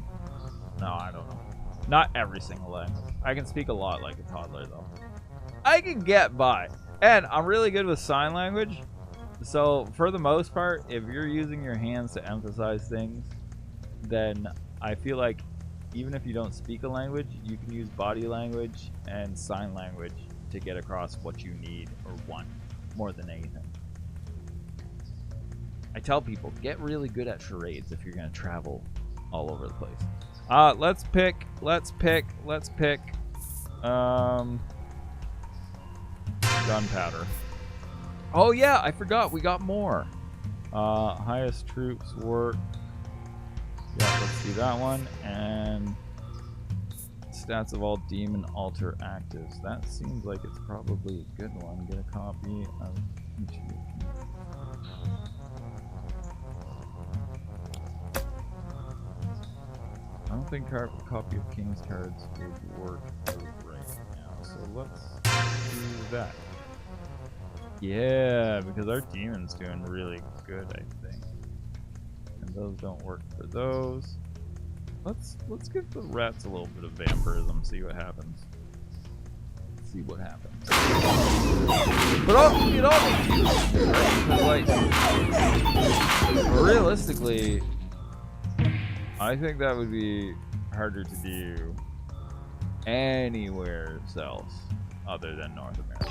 No, I don't know. Not every single language. I can speak a lot like a toddler, though. I can get by. And I'm really good with sign language. So, for the most part, if you're using your hands to emphasize things, then I feel like even if you don't speak a language, you can use body language and sign language to get across what you need or want more than anything. I tell people, get really good at charades if you're going to travel all over the place. Let's pick gunpowder. Oh yeah, I forgot, we got more. Highest troops work. Yeah, let's do that one. And stats of all demon altar actives. That seems like it's probably a good one. Get a copy of each. I don't think a copy of King's cards would work right now. So let's do that. Yeah, because our demon's doing really good, I think. And those don't work for those. Let's give the rats a little bit of vampirism, see what happens. See what happens. But it all makes you, right? Because, like, realistically, I think that would be harder to do anywhere else other than North America.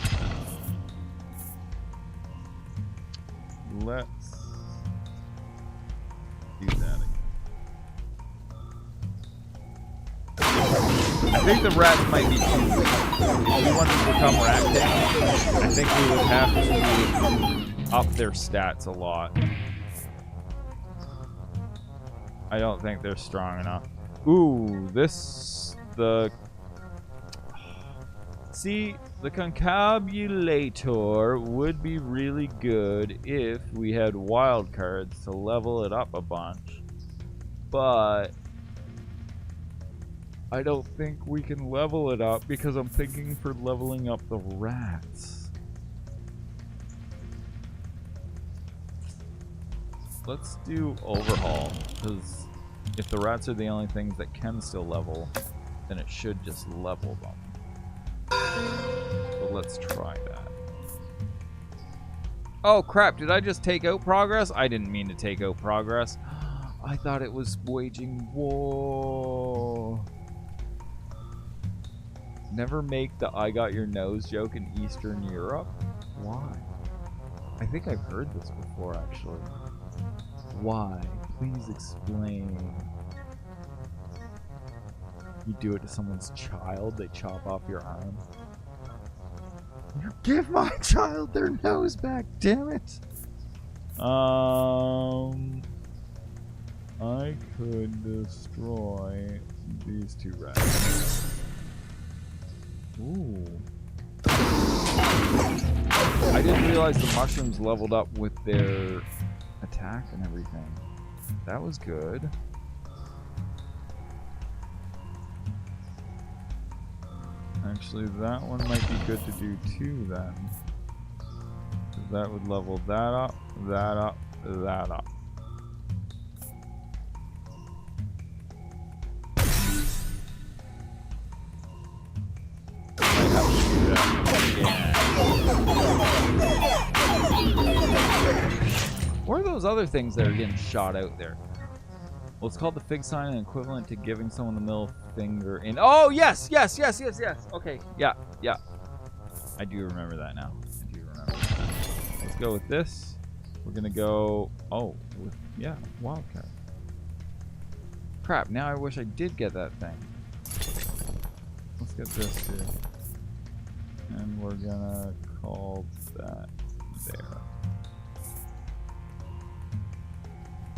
Let's do that again. I think the rats might be too weak. If we wanted to become rat tanks, I think we would have to up their stats a lot. I don't think they're strong enough. Ooh, See, the concabulator would be really good if we had wild cards to level it up a bunch. But I don't think we can level it up because I'm thinking for leveling up the rats. Let's do overhaul, because if the rats are the only things that can still level, then it should just level them. So let's try that. Oh crap, did I just take out progress? I didn't mean to take out progress. I thought it was waging war. Never make the I got your nose joke in Eastern Europe? Why? I think I've heard this before, actually. Why? Please explain. You do it to someone's child, they chop off your arm. You give my child their nose back, damn it! I could destroy these two rats. Ooh. I didn't realize the mushrooms leveled up with their attack and everything. That was good. Actually, that one might be good to do too then. That would level that up, that up, that up. Might have to do that again. What are those other things that are getting shot out there? Well, it's called the fig sign and equivalent to giving someone the middle finger in. Oh, yes, yes, yes, yes, yes. Okay, yeah, yeah. I do remember that now. I do remember that. Let's go with this. We're going to go, oh, with, yeah, wildcat. Crap, now I wish I did get that thing. Let's get this too. And we're going to call that there.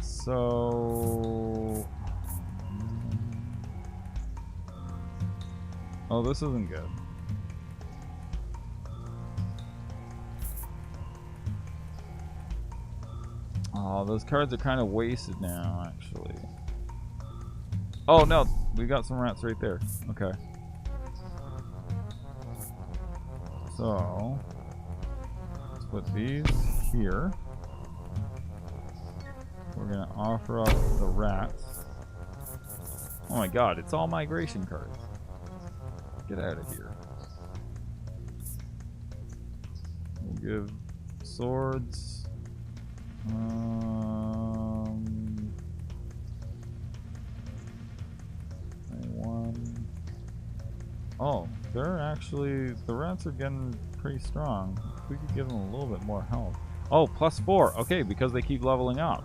So, oh, this isn't good. Oh, those cards are kind of wasted now, actually. Oh, no, we got some rats right there. Okay. So, let's put these here. We're going to offer up the rats. Oh my god, it's all migration cards. Get out of here. We'll give swords. One. Oh, they're actually, the rats are getting pretty strong. If we could give them a little bit more health. Oh, +4. Okay, because they keep leveling up.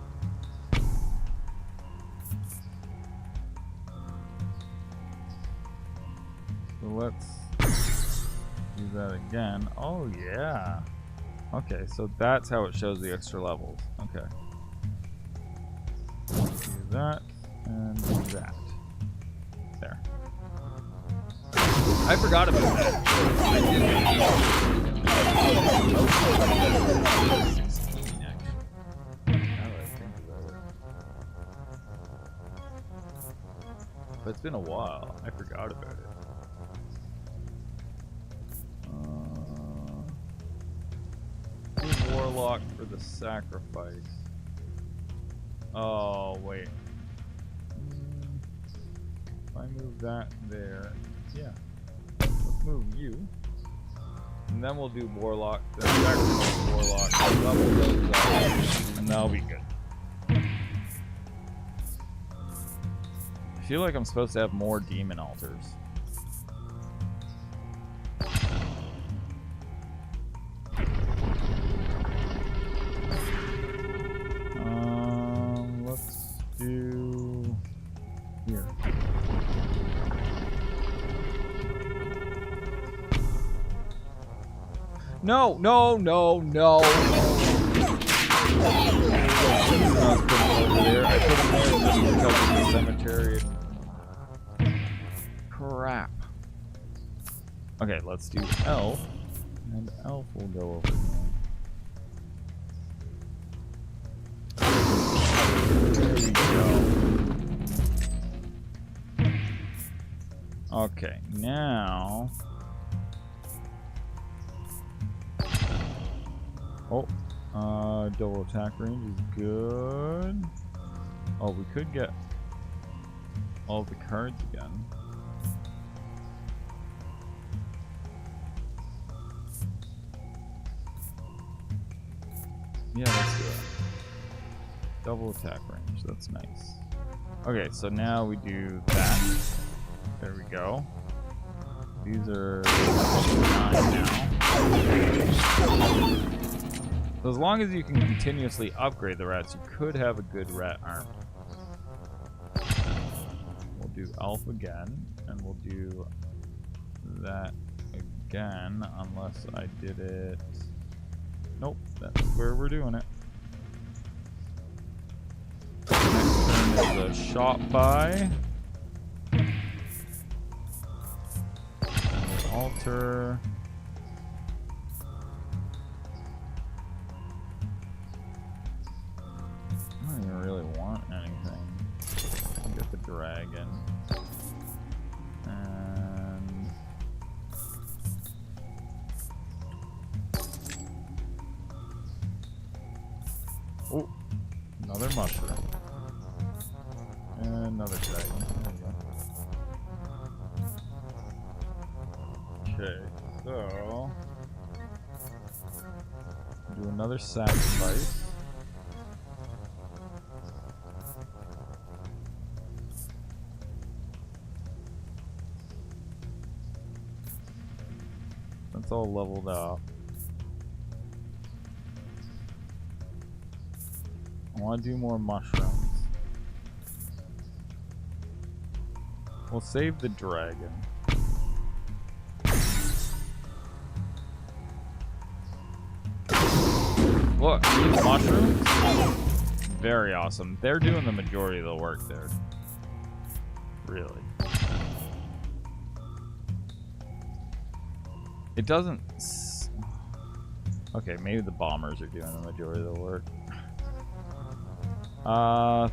So let's do that again. Oh, yeah. Okay, so that's how it shows the extra levels. Okay. Do that and do that. There. I forgot about that. I did. 16, actually. Now that I think about it. But it's been a while. I forgot about it. Warlock for the sacrifice. Oh, wait. If I move that there, yeah. Let's move you. And then we'll do Warlock, then sacrifice Warlock, level those up, and that'll be good. I feel like I'm supposed to have more demon altars. Let's do here. No, no, no, no. I put them there just because of the cemetery. Crap. Okay, let's do elf, and elf will go over here. There we go. Okay, now. Oh, double attack range is good. Oh, we could get all the cards again. Yeah, let's do it. Double attack range, that's nice. Okay, so now we do that. There we go. These are 9 now. So as long as you can continuously upgrade the rats, you could have a good rat army. We'll do elf again, and we'll do that again, unless I did it. Nope, that's where we're doing it. Next thing is a shop buy. Altar. I don't even really want anything. I'll get the dragon. And oh, another mushroom. And another dragon. Okay, so do another sacrifice. That's all leveled up. I want to do more mushrooms. We'll save the dragon. Look, these mushrooms. Very awesome. They're doing the majority of the work there. Really. It doesn't... Okay, maybe the bombers are doing the majority of the work.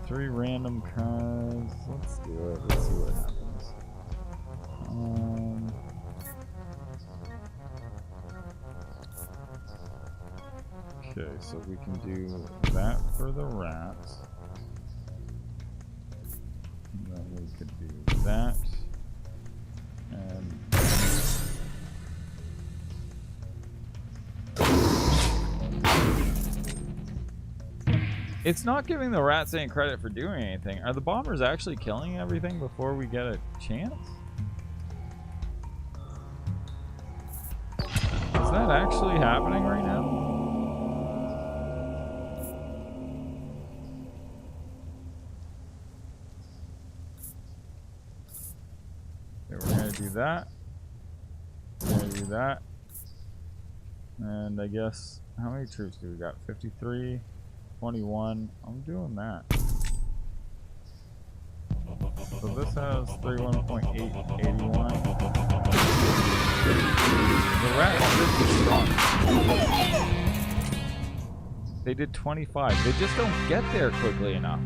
3 random cards. Let's do it. Let's see what happens. Okay, so we can do that for the rats. And then we could do that. And it's not giving the rats any credit for doing anything. Are the bombers actually killing everything before we get a chance? Is that actually happening right now? Okay, we're gonna do that. We're gonna do that. And I guess, how many troops do we got? 53. 21. I'm doing that. So this has 31.881. The rats should be strong. They did 25. They just don't get there quickly enough.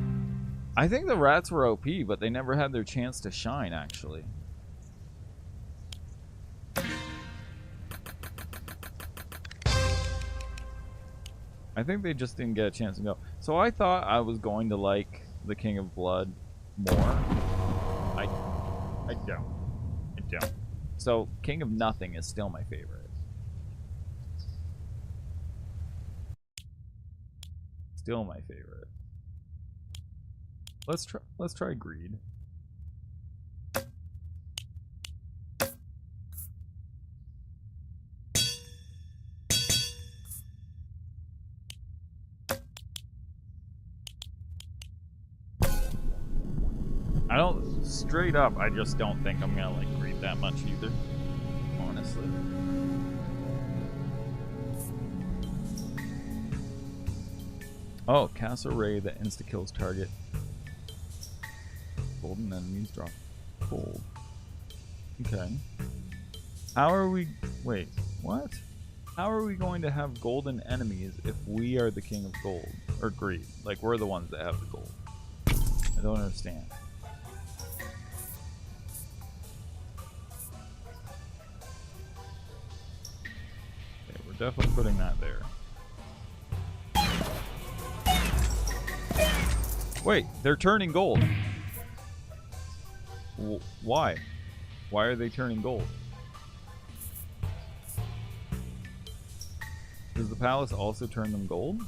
I think the rats were OP, but they never had their chance to shine, actually. I think they just didn't get a chance to go. So I thought I was going to like the King of Blood more. I don't. I don't. So King of Nothing is still my favorite. Still my favorite. Let's try Greed. I don't, straight up, I just don't think I'm gonna like Greed that much either, honestly. Oh, cast a ray that insta-kills target. Golden enemies drop gold. Okay. How are we, wait, what? How are we going to have golden enemies if we are the king of gold? Or greed, like we're the ones that have the gold. I don't understand. Definitely putting that there. Wait, they're turning gold. Why? Why are they turning gold? Does the palace also turn them gold?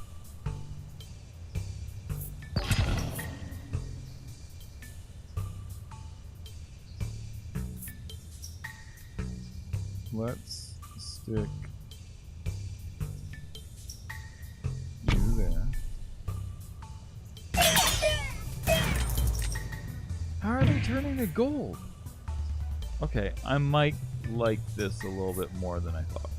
Let's stick there. How are they turning to gold? Okay, I might like this a little bit more than I thought.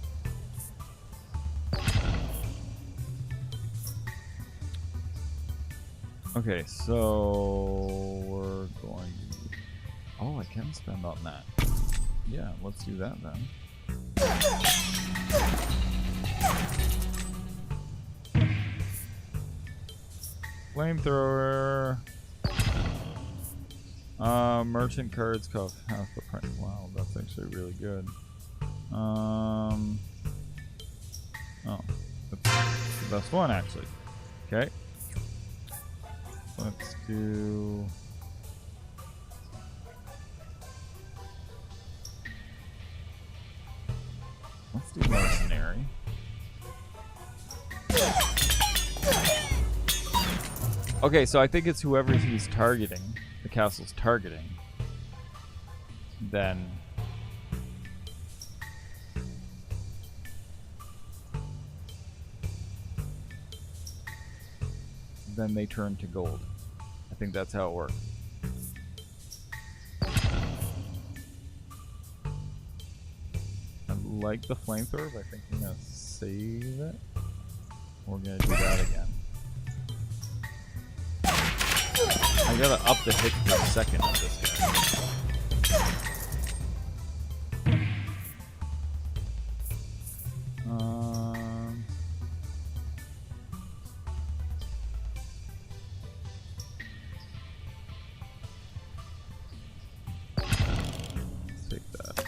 Okay, so we're going to... Oh, I can spend on that. Yeah, let's do that then. Flamethrower. Merchant cards cost half the price. Wow, that's actually really good. Oh, that's the best one actually. Okay. Let's do. Let's do mercenary. Okay, so I think it's whoever he's targeting, the castle's targeting, then then they turn to gold. I think that's how it works. I like the flamethrower, but I think I'm gonna save it. We're gonna do that again. I gotta up the hit per second on this guy. Let's take that.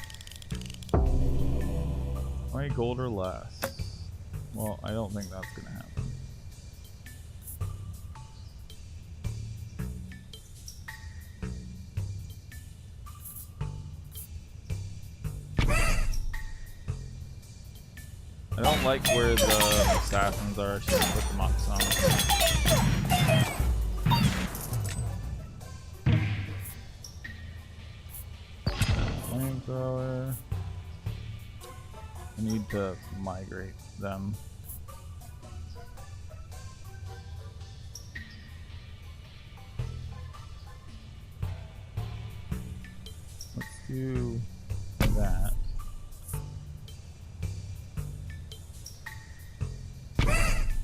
20 gold or less. Well, I don't think that's gonna happen. I don't like where the assassins are. I should put them up some. Flamethrower. I need to migrate them. Let's do that.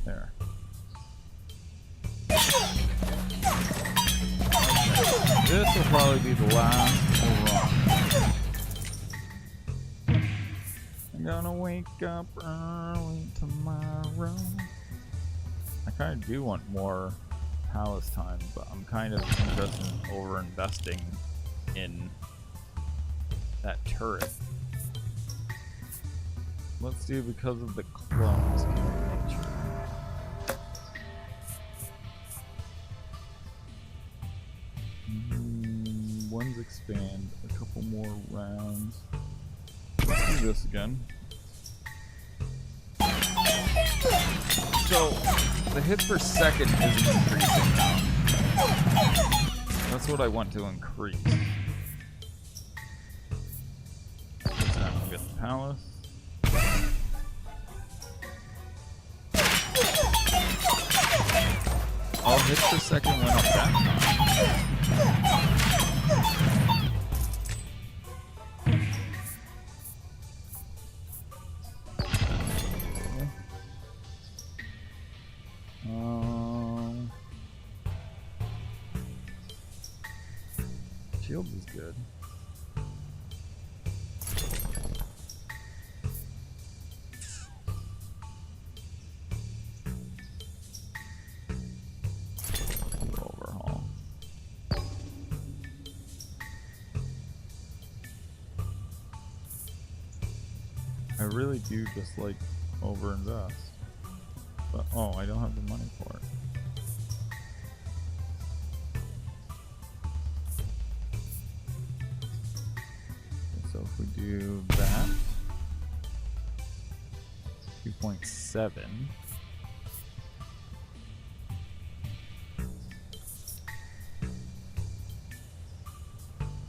There. This will probably be the last run. I'm gonna wake up early tomorrow. I kind of do want more palace time, but I'm kind of interested in over-investing in that turret. Let's do because of the clones in nature. Ones expand, a couple more rounds. Let's do this again. So, the hits per second isn't increasing now. That's what I want to increase. This time we'll get the palace. All hits per second went up that time. Shield is good. Overhaul. I really do just like overinvest. But oh, I don't have the money for it. So if we do that, 2.7.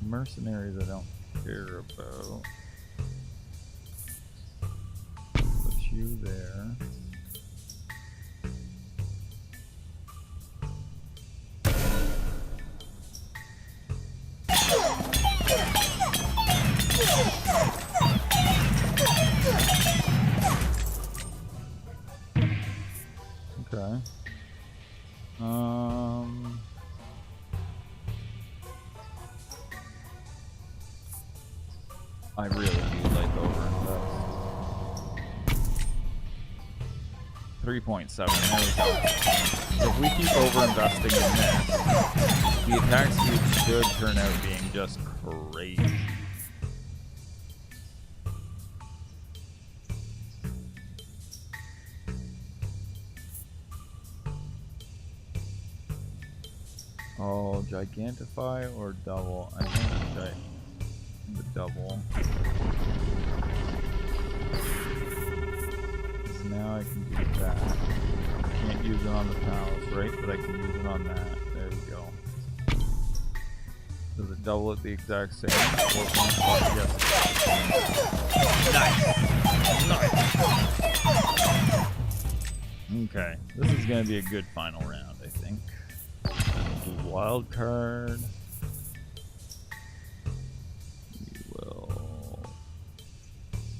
Mercenaries I don't care about. Put you there. Okay. I really do like overinvest. 3.7. There we go. So if we keep overinvesting in this, the attack speed should turn out being just crazy. Oh, gigantify or double? I think the double. So now I can do that. I can't use it on the palace, right? But I can use it on that. There we go. Does it double at the exact same? Yes. Nice! Nice! Okay, this is gonna be a good final round, I think. Do wild card. We will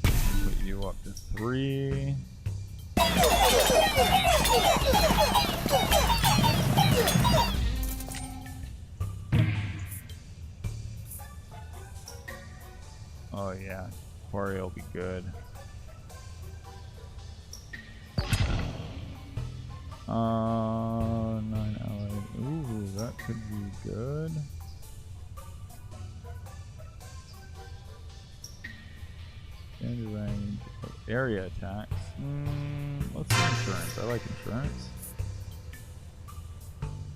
put you up to 3. Oh yeah, Quarry will be good. 9 allies. Ooh, that could be good. Standard range. Area attacks. Let's do insurance. I like insurance.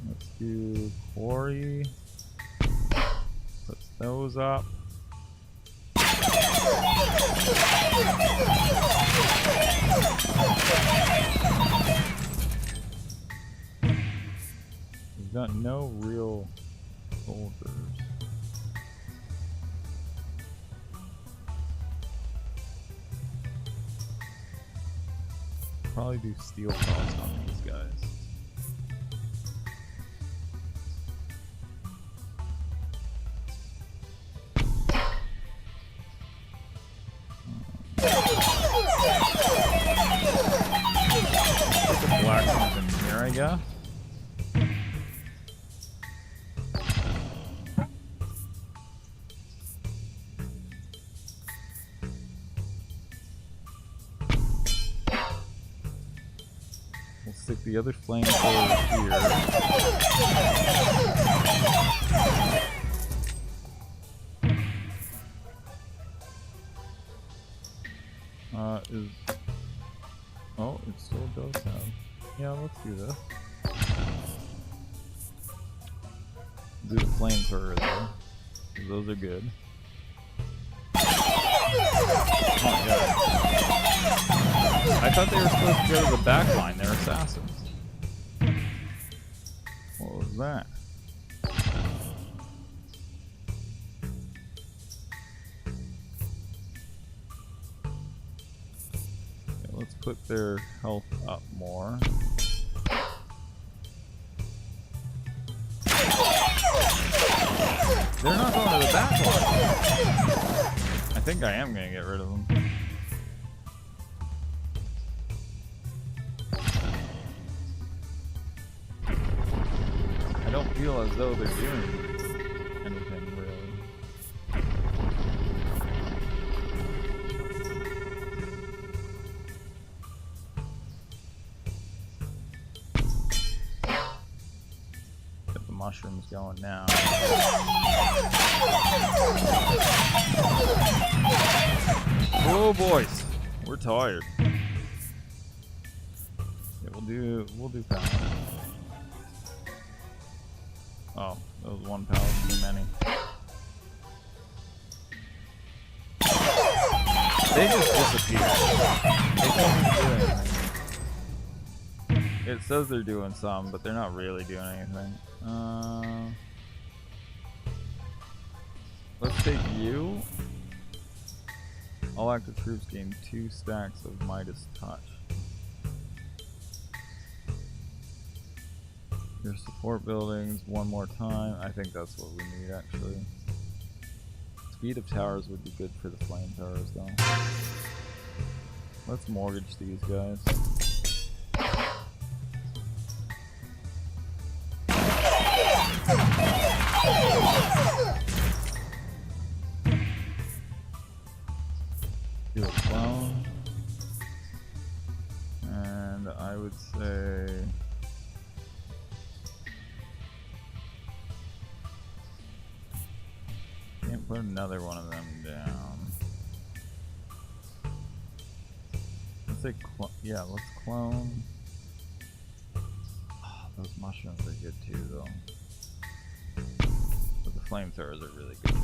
Let's do Quarry. Puts those up. We've got no real soldiers. Probably do steel cross on these guys. Put the black ones in here, I guess. We'll stick the other flamethrower here. Oh, it still does have. Yeah, let's do this. Do the flamethrower there. Those are good. Oh, yeah. I thought they were supposed to go to the back line. They're assassins. What was that? Okay, let's put their health up more. They're not going to the back line. I think I am going to get rid of them. I don't feel as though they're doing anything really. Get the mushrooms going now. Oh boys, we're tired. Yeah, we'll do power. Oh, that was one power too many. They just disappeared. They can't even do anything. It says they're doing some, but they're not really doing anything. Let's take you. All active troops gain 2 stacks of Midas Touch. Your support buildings one more time. I think that's what we need actually. Speed of towers would be good for the flame towers though. Let's mortgage these guys. Do a clone. And I would say can't put another one of them down. Let's say yeah, let's clone. Oh, those mushrooms are good too though. But the flamethrowers are really good too.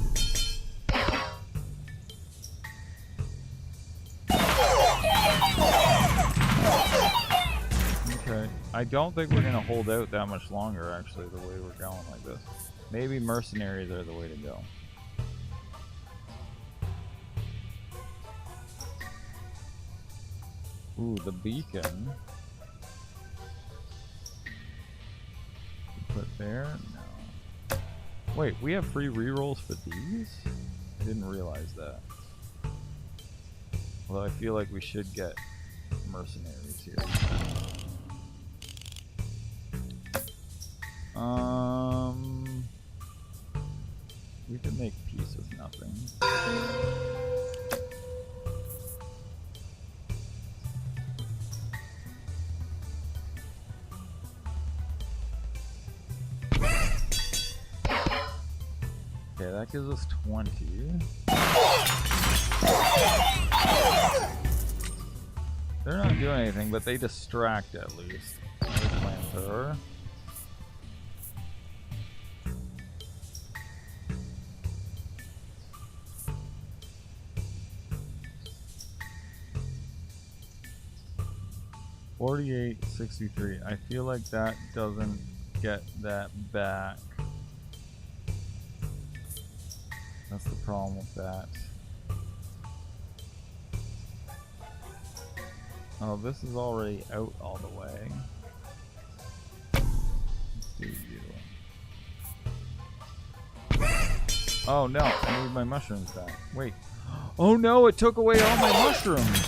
Okay, I don't think we're gonna hold out that much longer actually the way we're going like this. Maybe mercenaries are the way to go. Ooh, the beacon. put there? No. Wait, we have free rerolls for these? I didn't realize that. Although I feel like we should get mercenaries here. We can make peace with nothing. Okay, that gives us 20. They're not doing anything, but they distract at least. Another flamethrower. $48.63. I feel like that doesn't get that back. That's the problem with that. Oh, this is already out all the way. Let's do you. Oh no, I need my mushrooms back. Wait. Oh no, it took away all my mushrooms!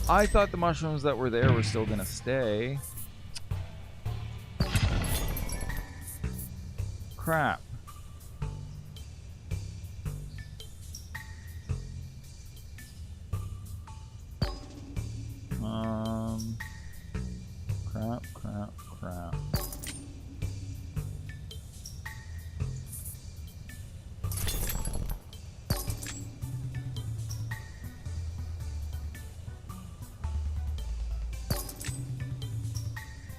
I thought the mushrooms that were there were still gonna stay. Crap. Crap.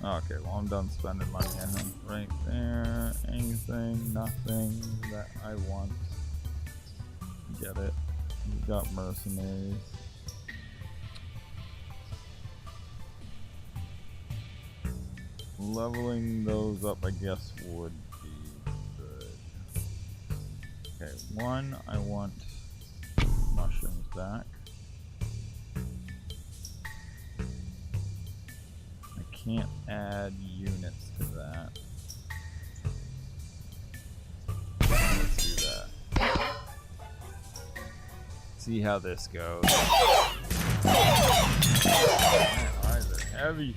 Okay, well I'm done spending money on him. Right there. Anything, nothing that I want. Get it. We've got mercenaries. Leveling those up, I guess, would be good. Okay, one, I want mushrooms back. I can't add units to that. Let's do that. See how this goes. My eyes are heavy.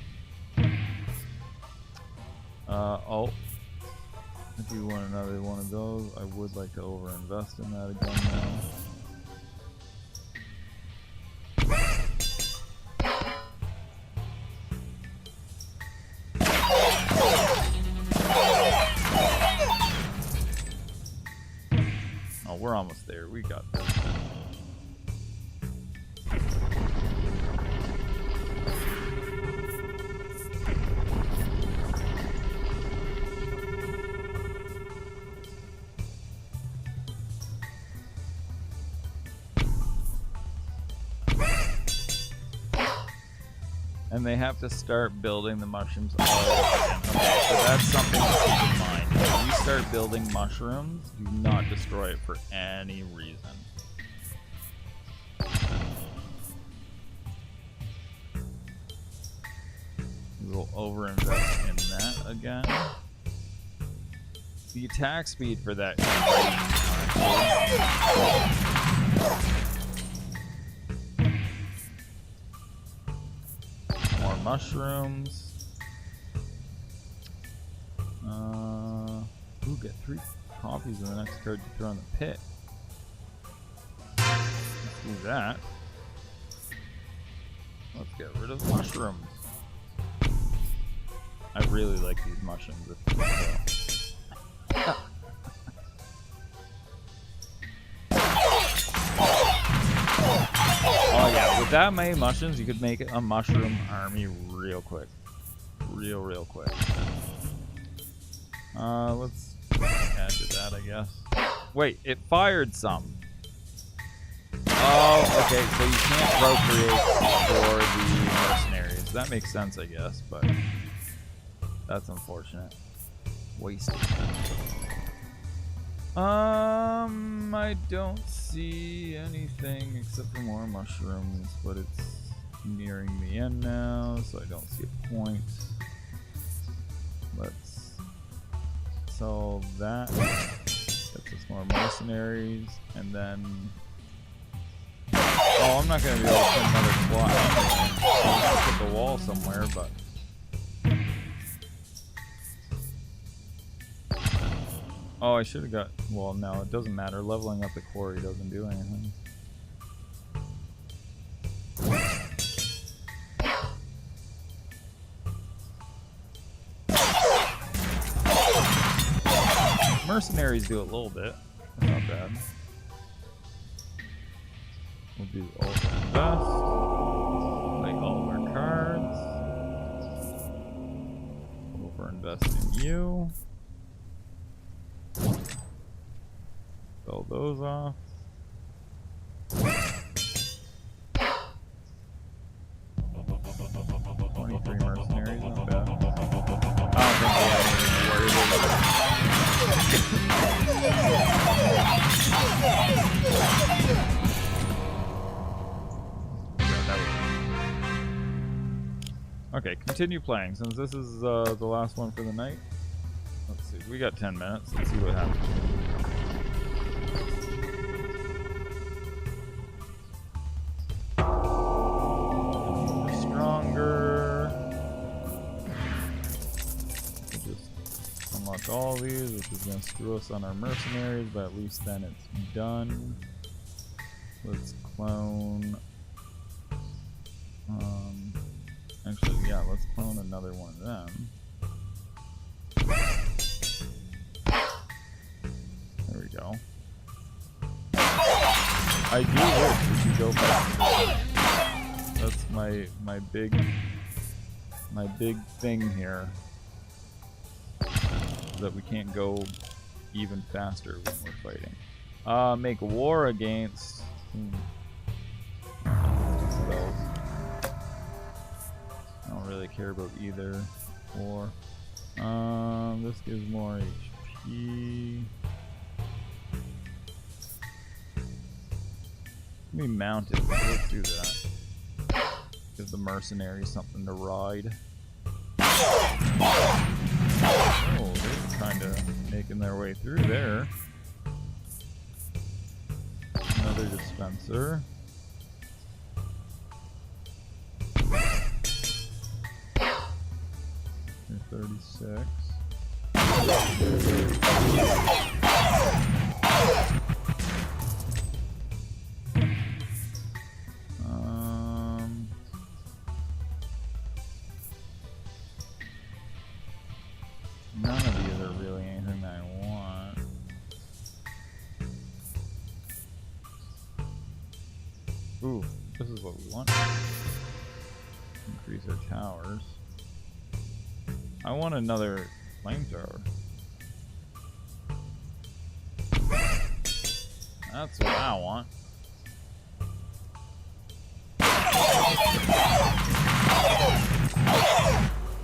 Oh. I do want another one of those. I would like to overinvest in that again now. Oh, we're almost there. We got this. And they have to start building the mushrooms all over again. Okay, so that's something to keep in mind. When you start building mushrooms, do not destroy it for any reason. We'll overinvest in that again. The attack speed for that is more mushrooms. Ooh, get 3 copies of the next card to throw in the pit. Let's do that. Let's get rid of mushrooms. I really like these mushrooms. Oh yeah, with that many mushrooms, you could make a mushroom army real quick. Real quick. Let's add to that, I guess. Wait, it fired some. Oh, okay, so you can't procreate for the mercenaries. That makes sense, I guess, but that's unfortunate. Wasted. I don't see anything except for more mushrooms, but it's nearing the end now, so I don't see a point. Let's sell that. Gets us more mercenaries, and then. Oh, I'm not gonna be able to put another plot anyway. I'll put the wall somewhere, but. Oh, I should have got. Well, no, it doesn't matter. Leveling up the quarry doesn't do anything. Mercenaries do a little bit. That's not bad. We'll do overinvest. Like all of our cards. Overinvest in you. Sell those off. Mercenaries, not bad. I don't think we have anything to worry about. Okay, continue playing. Since this is the last one for the night. Let's see, we got 10 minutes. Let's see what happens. All these, which is going to screw us on our mercenaries, but at least then it's done. Let's clone. Actually, yeah, let's clone another one of them. There we go. I do wish we could go faster. That's my big thing here. That we can't go even faster when we're fighting. Make war against spells. I don't really care about either. Or this gives more HP. Let me mount it. Let's do that. Give the mercenaries something to ride. Oh, they're kind of making their way through there. Another dispenser. You're 36. None of these are really anything that I want. Ooh, this is what we want. Increase our towers. I want another flamethrower. That's what I want.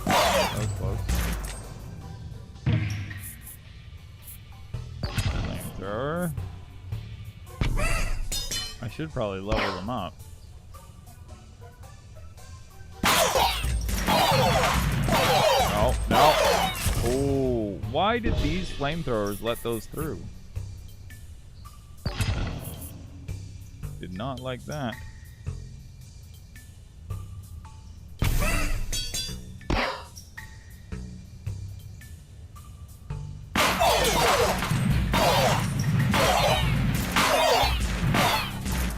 That was close. Flamethrower. I should probably level them up. No, no. Oh, why did these flamethrowers let those through? Did not like that.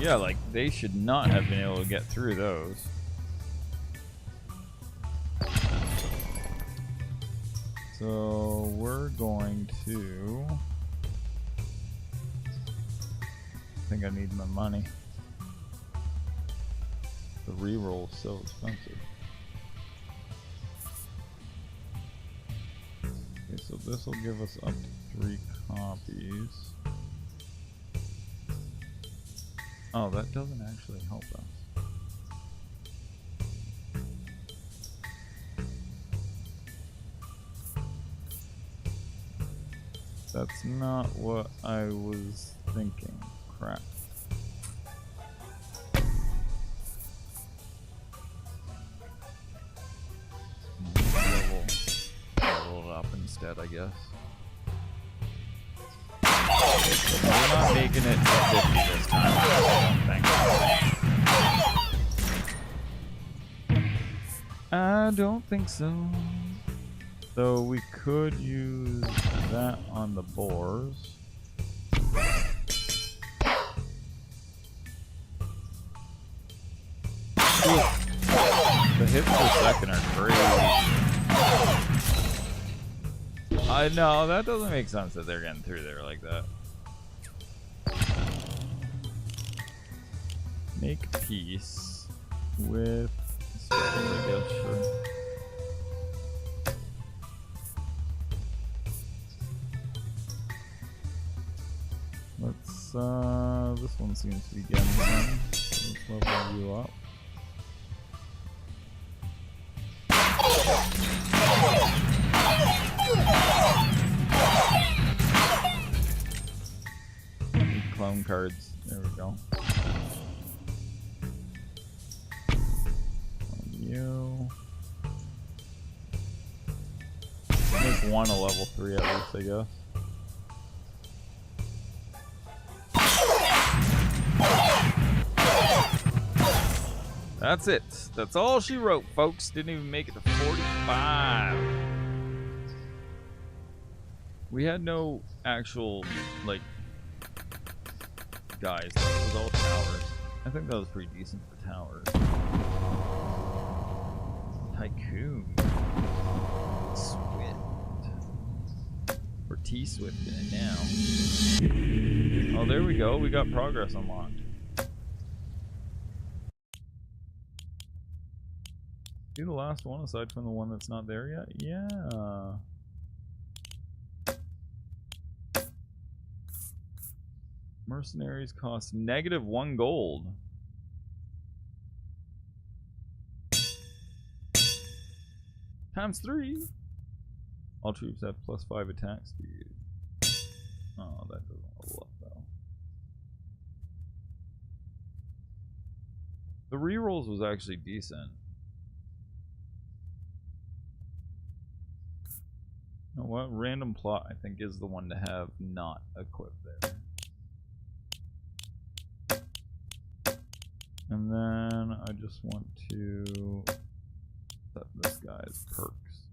Yeah, like, they should not have been able to get through those. So, we're going to... I think I need my money. The reroll is so expensive. Okay, so this will give us up to 3 copies. Oh, that doesn't actually help us. That's not what I was thinking. Crap. Level instead, I guess. We're not making it to 50 this time, I don't think so. So we could use that on the boars. The hits per second are crazy. I know, that doesn't make sense that they're getting through there like that. Make peace with spells, I guess, sure. Let's, this one seems to be getting some. Let's level you up. Clone cards. There we go. On you. Make one a level 3 at least, I guess. That's it. That's all she wrote, folks. Didn't even make it to 45. We had no actual, like, guys. That was all towers. I think that was pretty decent for towers. Tycoon. Swift. We're T-Swift in it now. Oh, there we go. We got progress unlocked. See the last one aside from the one that's not there yet? Yeah. Mercenaries cost -1 gold. ×3. All troops have +5 attack speed. Oh, that doesn't level up though. The rerolls was actually decent. You know what? Random plot, I think, is the one to have not equipped there. And then I just want to set this guy's perks.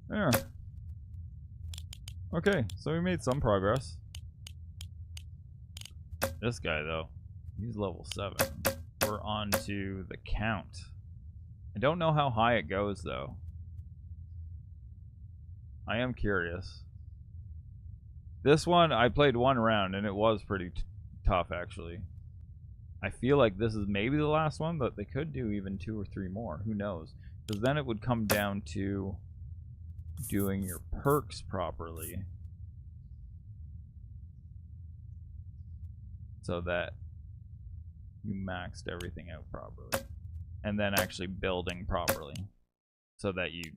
There. Okay, so we made some progress. This guy, though, he's level 7. We're on to the count. I don't know how high it goes, though. I am curious. This one, I played one round, and it was pretty tough, actually. I feel like this is maybe the last one, but they could do even 2 or 3 more. Who knows? Because then it would come down to doing your perks properly, so that you maxed everything out properly, and then actually building properly so that you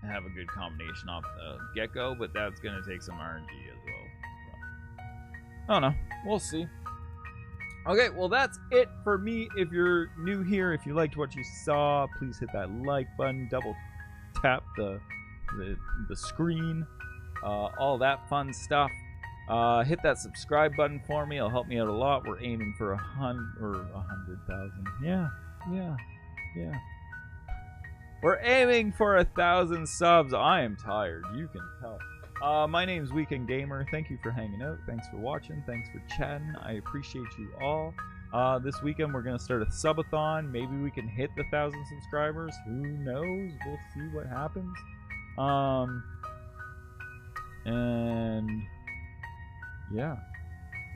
have a good combination off the get-go, but that's going to take some RNG as well. So, I don't know. We'll see. Okay, well, that's it for me. If you're new here, if you liked what you saw, please hit that like button, double tap the screen, all that fun stuff. Hit that subscribe button for me. It'll help me out a lot. We're aiming for 100,000. Yeah. We're aiming for 1,000 subs. I am tired. You can tell. My name's Weekend Gamer. Thank you for hanging out. Thanks for watching. Thanks for chatting. I appreciate you all. This weekend we're gonna start a subathon. Maybe we can hit the 1,000 subscribers. Who knows? We'll see what happens. And yeah,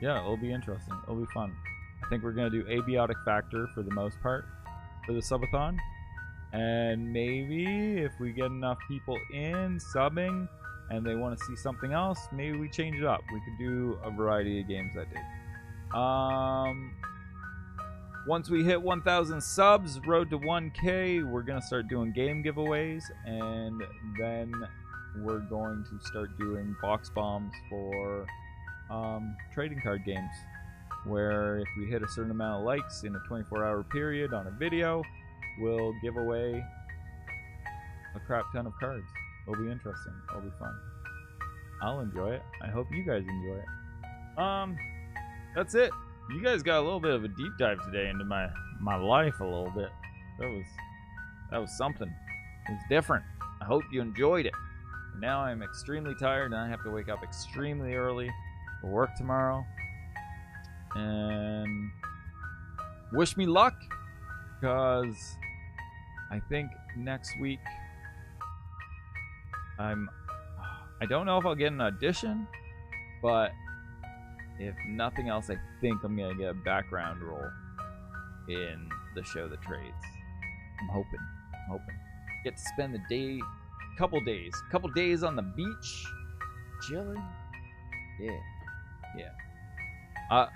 it'll be interesting. It'll be fun. I think we're gonna do abiotic factor for the most part for the subathon, and maybe if we get enough people in subbing and they want to see something else, maybe we change it up. We could do a variety of games that day. Once we hit 1,000 subs, road to 1K, we're gonna start doing game giveaways, and then we're going to start doing box bombs for trading card games, where if we hit a certain amount of likes in a 24-hour period on a video, we'll give away a crap ton of cards. It'll be interesting. It'll be fun. I'll enjoy it. I hope you guys enjoy it. That's it. You guys got a little bit of a deep dive today into my life a little bit. That was something. It was different. I hope you enjoyed it. Now I'm extremely tired and I have to wake up extremely early for work tomorrow. And wish me luck, because I think next week I don't know if I'll get an audition, but if nothing else, I think I'm gonna get a background role in the show that trades. I'm hoping. Get to spend the day, couple days on the beach, chilling. Yeah. I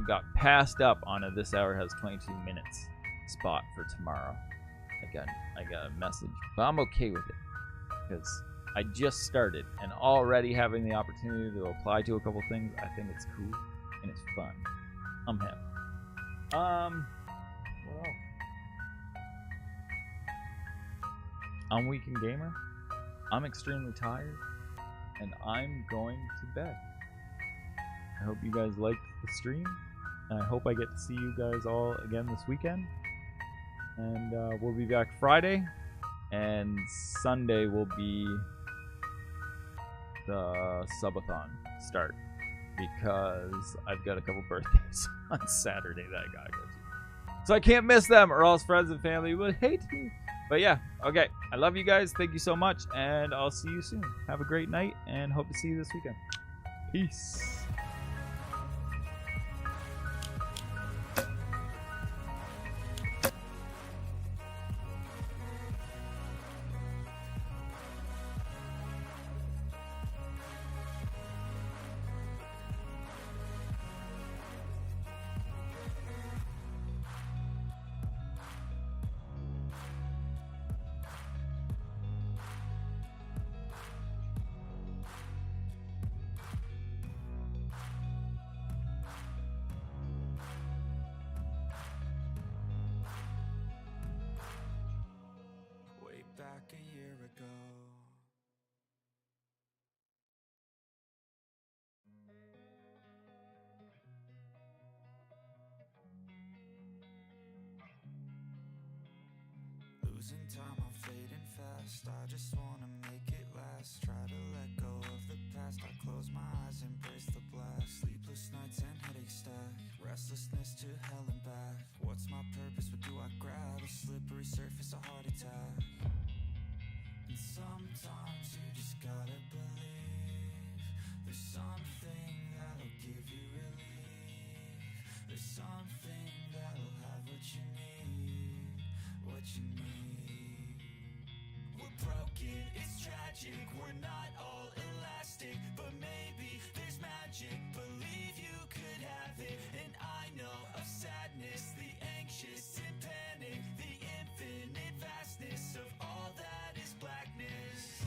got passed up on a This Hour Has 22 Minutes spot for tomorrow. I got a message, but I'm okay with it because I just started, and already having the opportunity to apply to a couple things, I think it's cool and it's fun. I'm happy. What else? I'm Weekend Gamer. I'm extremely tired, and I'm going to bed. I hope you guys liked the stream, and I hope I get to see you guys all again this weekend. And we'll be back Friday, and Sunday will be the subathon start, because I've got a couple birthdays on Saturday that I gotta go to. So I can't miss them, or else friends and family would hate me. But yeah, okay. I love you guys. Thank you so much, and I'll see you soon. Have a great night, and hope to see you this weekend. Peace. Back a year ago, losing time, I'm fading fast. I just wanna make it last. Try to let go of the past. I close my eyes, embrace the blast. Sleepless nights and headaches stack. Restlessness to hell and back. What's my purpose? What do I grab? A slippery surface, a heart attack. And sometimes you just gotta believe there's something that'll give you relief. There's something that'll have what you need, what you need. We're broken, it's tragic, we're not all elastic, but maybe there's magic. Believe you could have it, and I know of sadness, the anxious and panic, the infinite vastness of all that is blackness.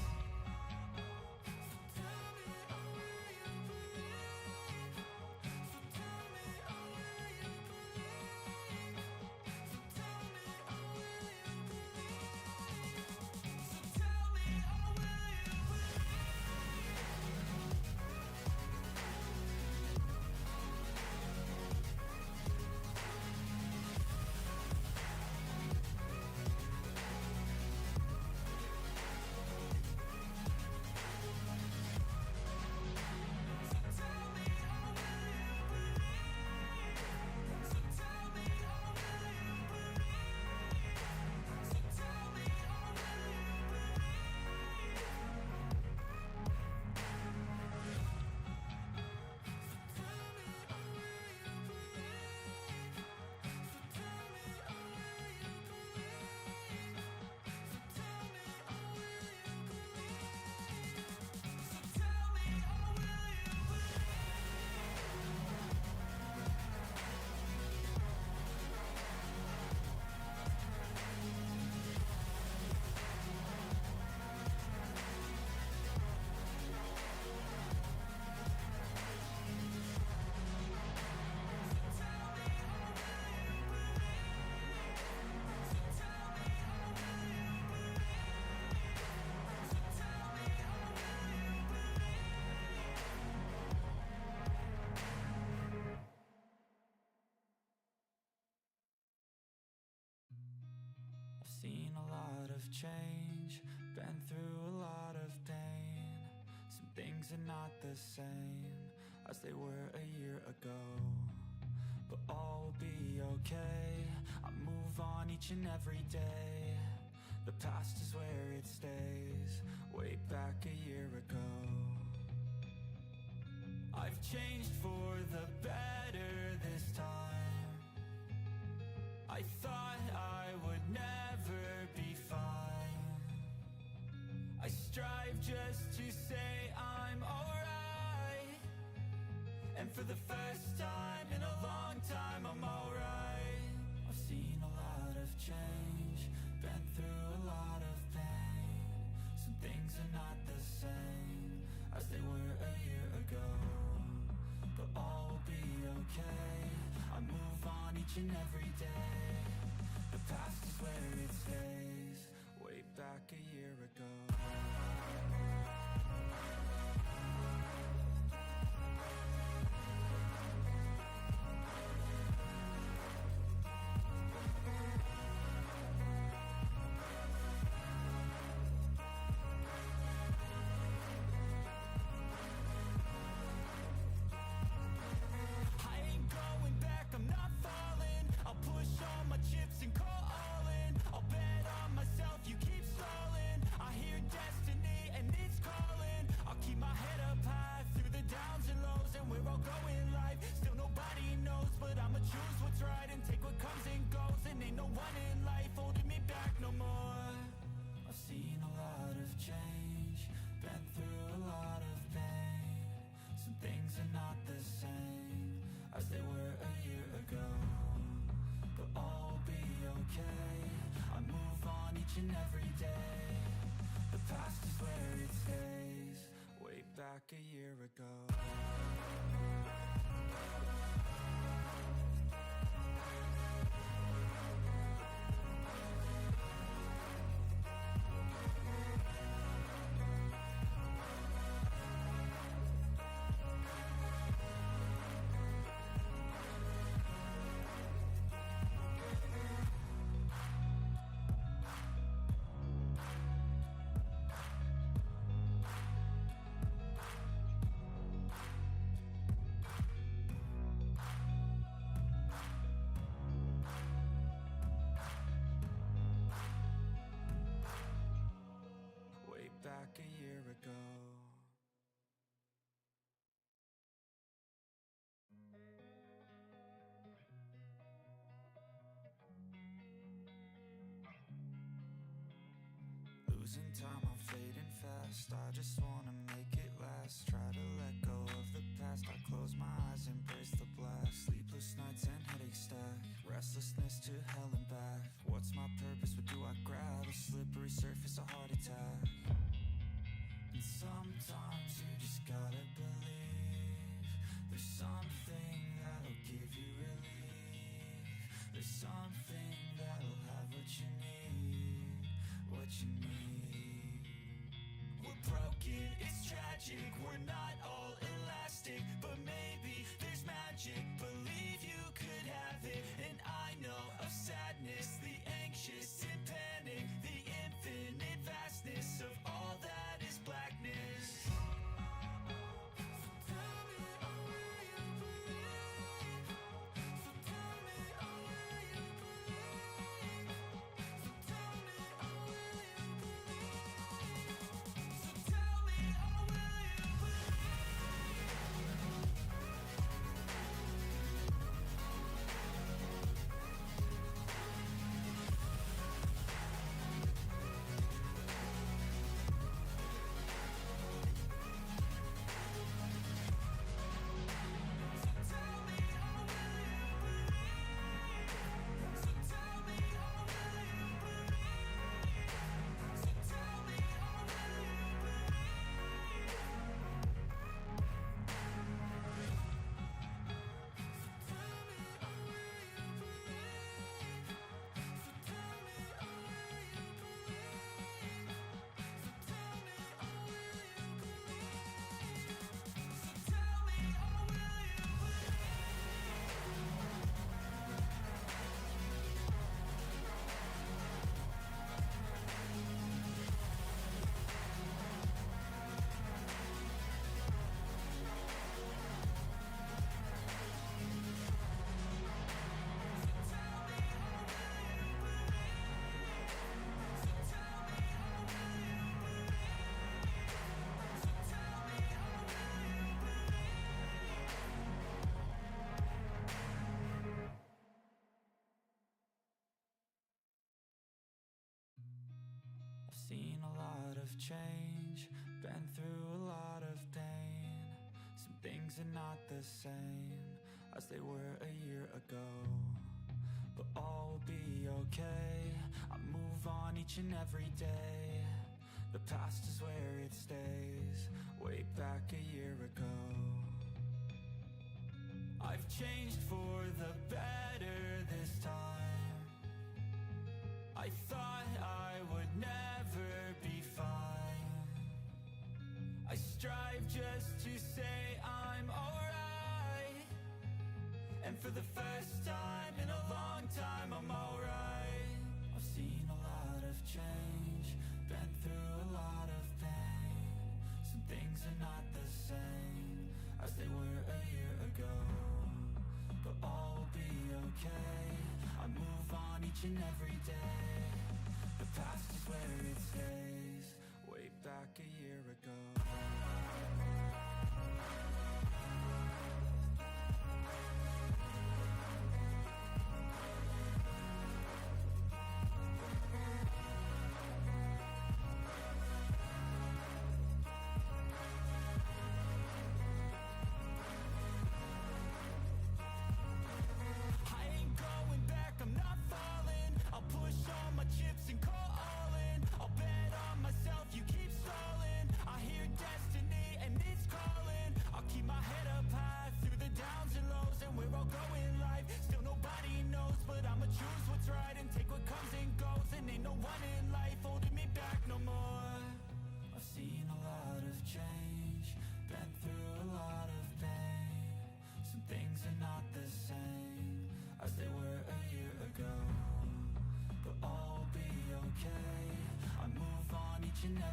seen a lot of change, been through a lot of pain. Some things are not the same as they were a year ago, but all will be okay. I move on each and every day. The past is where it stays, way back a year ago. I've changed for the better this time. I thought I would never be fine. I strive just to say I'm alright, and for the first time in a long time I'm alright. I've seen a lot of change, been through a lot of pain. Some things are not the same as they were a year ago, but all will be okay. I move on each and every day. The past is where it stays, way back a year ago. Every day, the past is where it stays, way back a year ago. Back a year ago. Losing time, I'm fading fast. I just wanna make it last. Try to let go of the past. I close my eyes, embrace the blast. Sleepless nights and headaches stack. Restlessness to hell and back. What's my purpose? What do I grab? A slippery surface, a heart attack. And sometimes you just gotta believe there's something that'll give you relief. There's something that'll have what you need, what you need. We're broken, it's tragic, we're not all elastic, but maybe there's magic. Believe you could have it, and I know of sadness, the anxious and panic, the infinite vastness of all that is blackness. seen a lot of change, been through a lot of pain. Some things are not the same as they were a year ago, but all will be okay. I move on each and every day. The past is where it stays, way back a year ago. I've changed for the better this time. I thought I would never be fine. I strive just to say I'm alright, and for the first time in a long time I'm alright. I've seen a lot of change, been through a lot of pain. Some things are not the same as they were a year ago, but all will be okay. I move on each and every day. The past is where it stays, way back a year ago.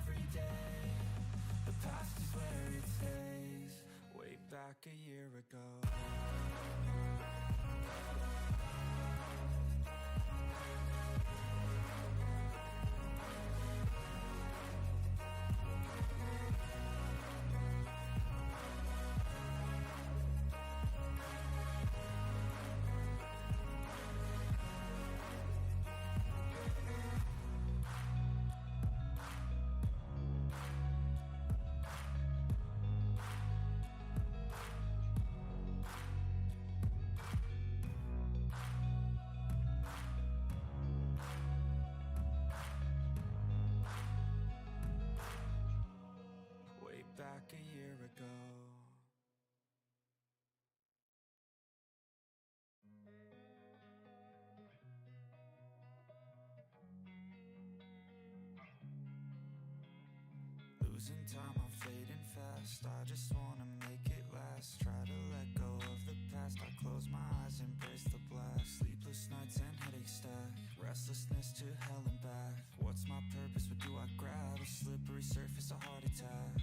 Every day, the past is where it stays, way back a year ago. Back a year ago. Losing time, I'm fading fast. I just wanna make it last. Try to let go of the past. I close my eyes, embrace the blast. Sleepless nights and headaches stack. Restlessness to hell and back. What's my purpose? What do I grab? A slippery surface, a heart attack.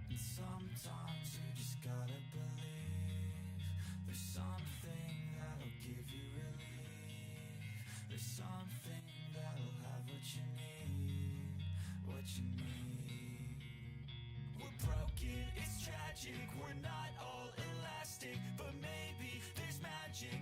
And sometimes you just gotta believe there's something that'll give you relief. There's something that'll have what you need, what you need. We're broken, it's tragic, we're not all elastic, but maybe there's magic.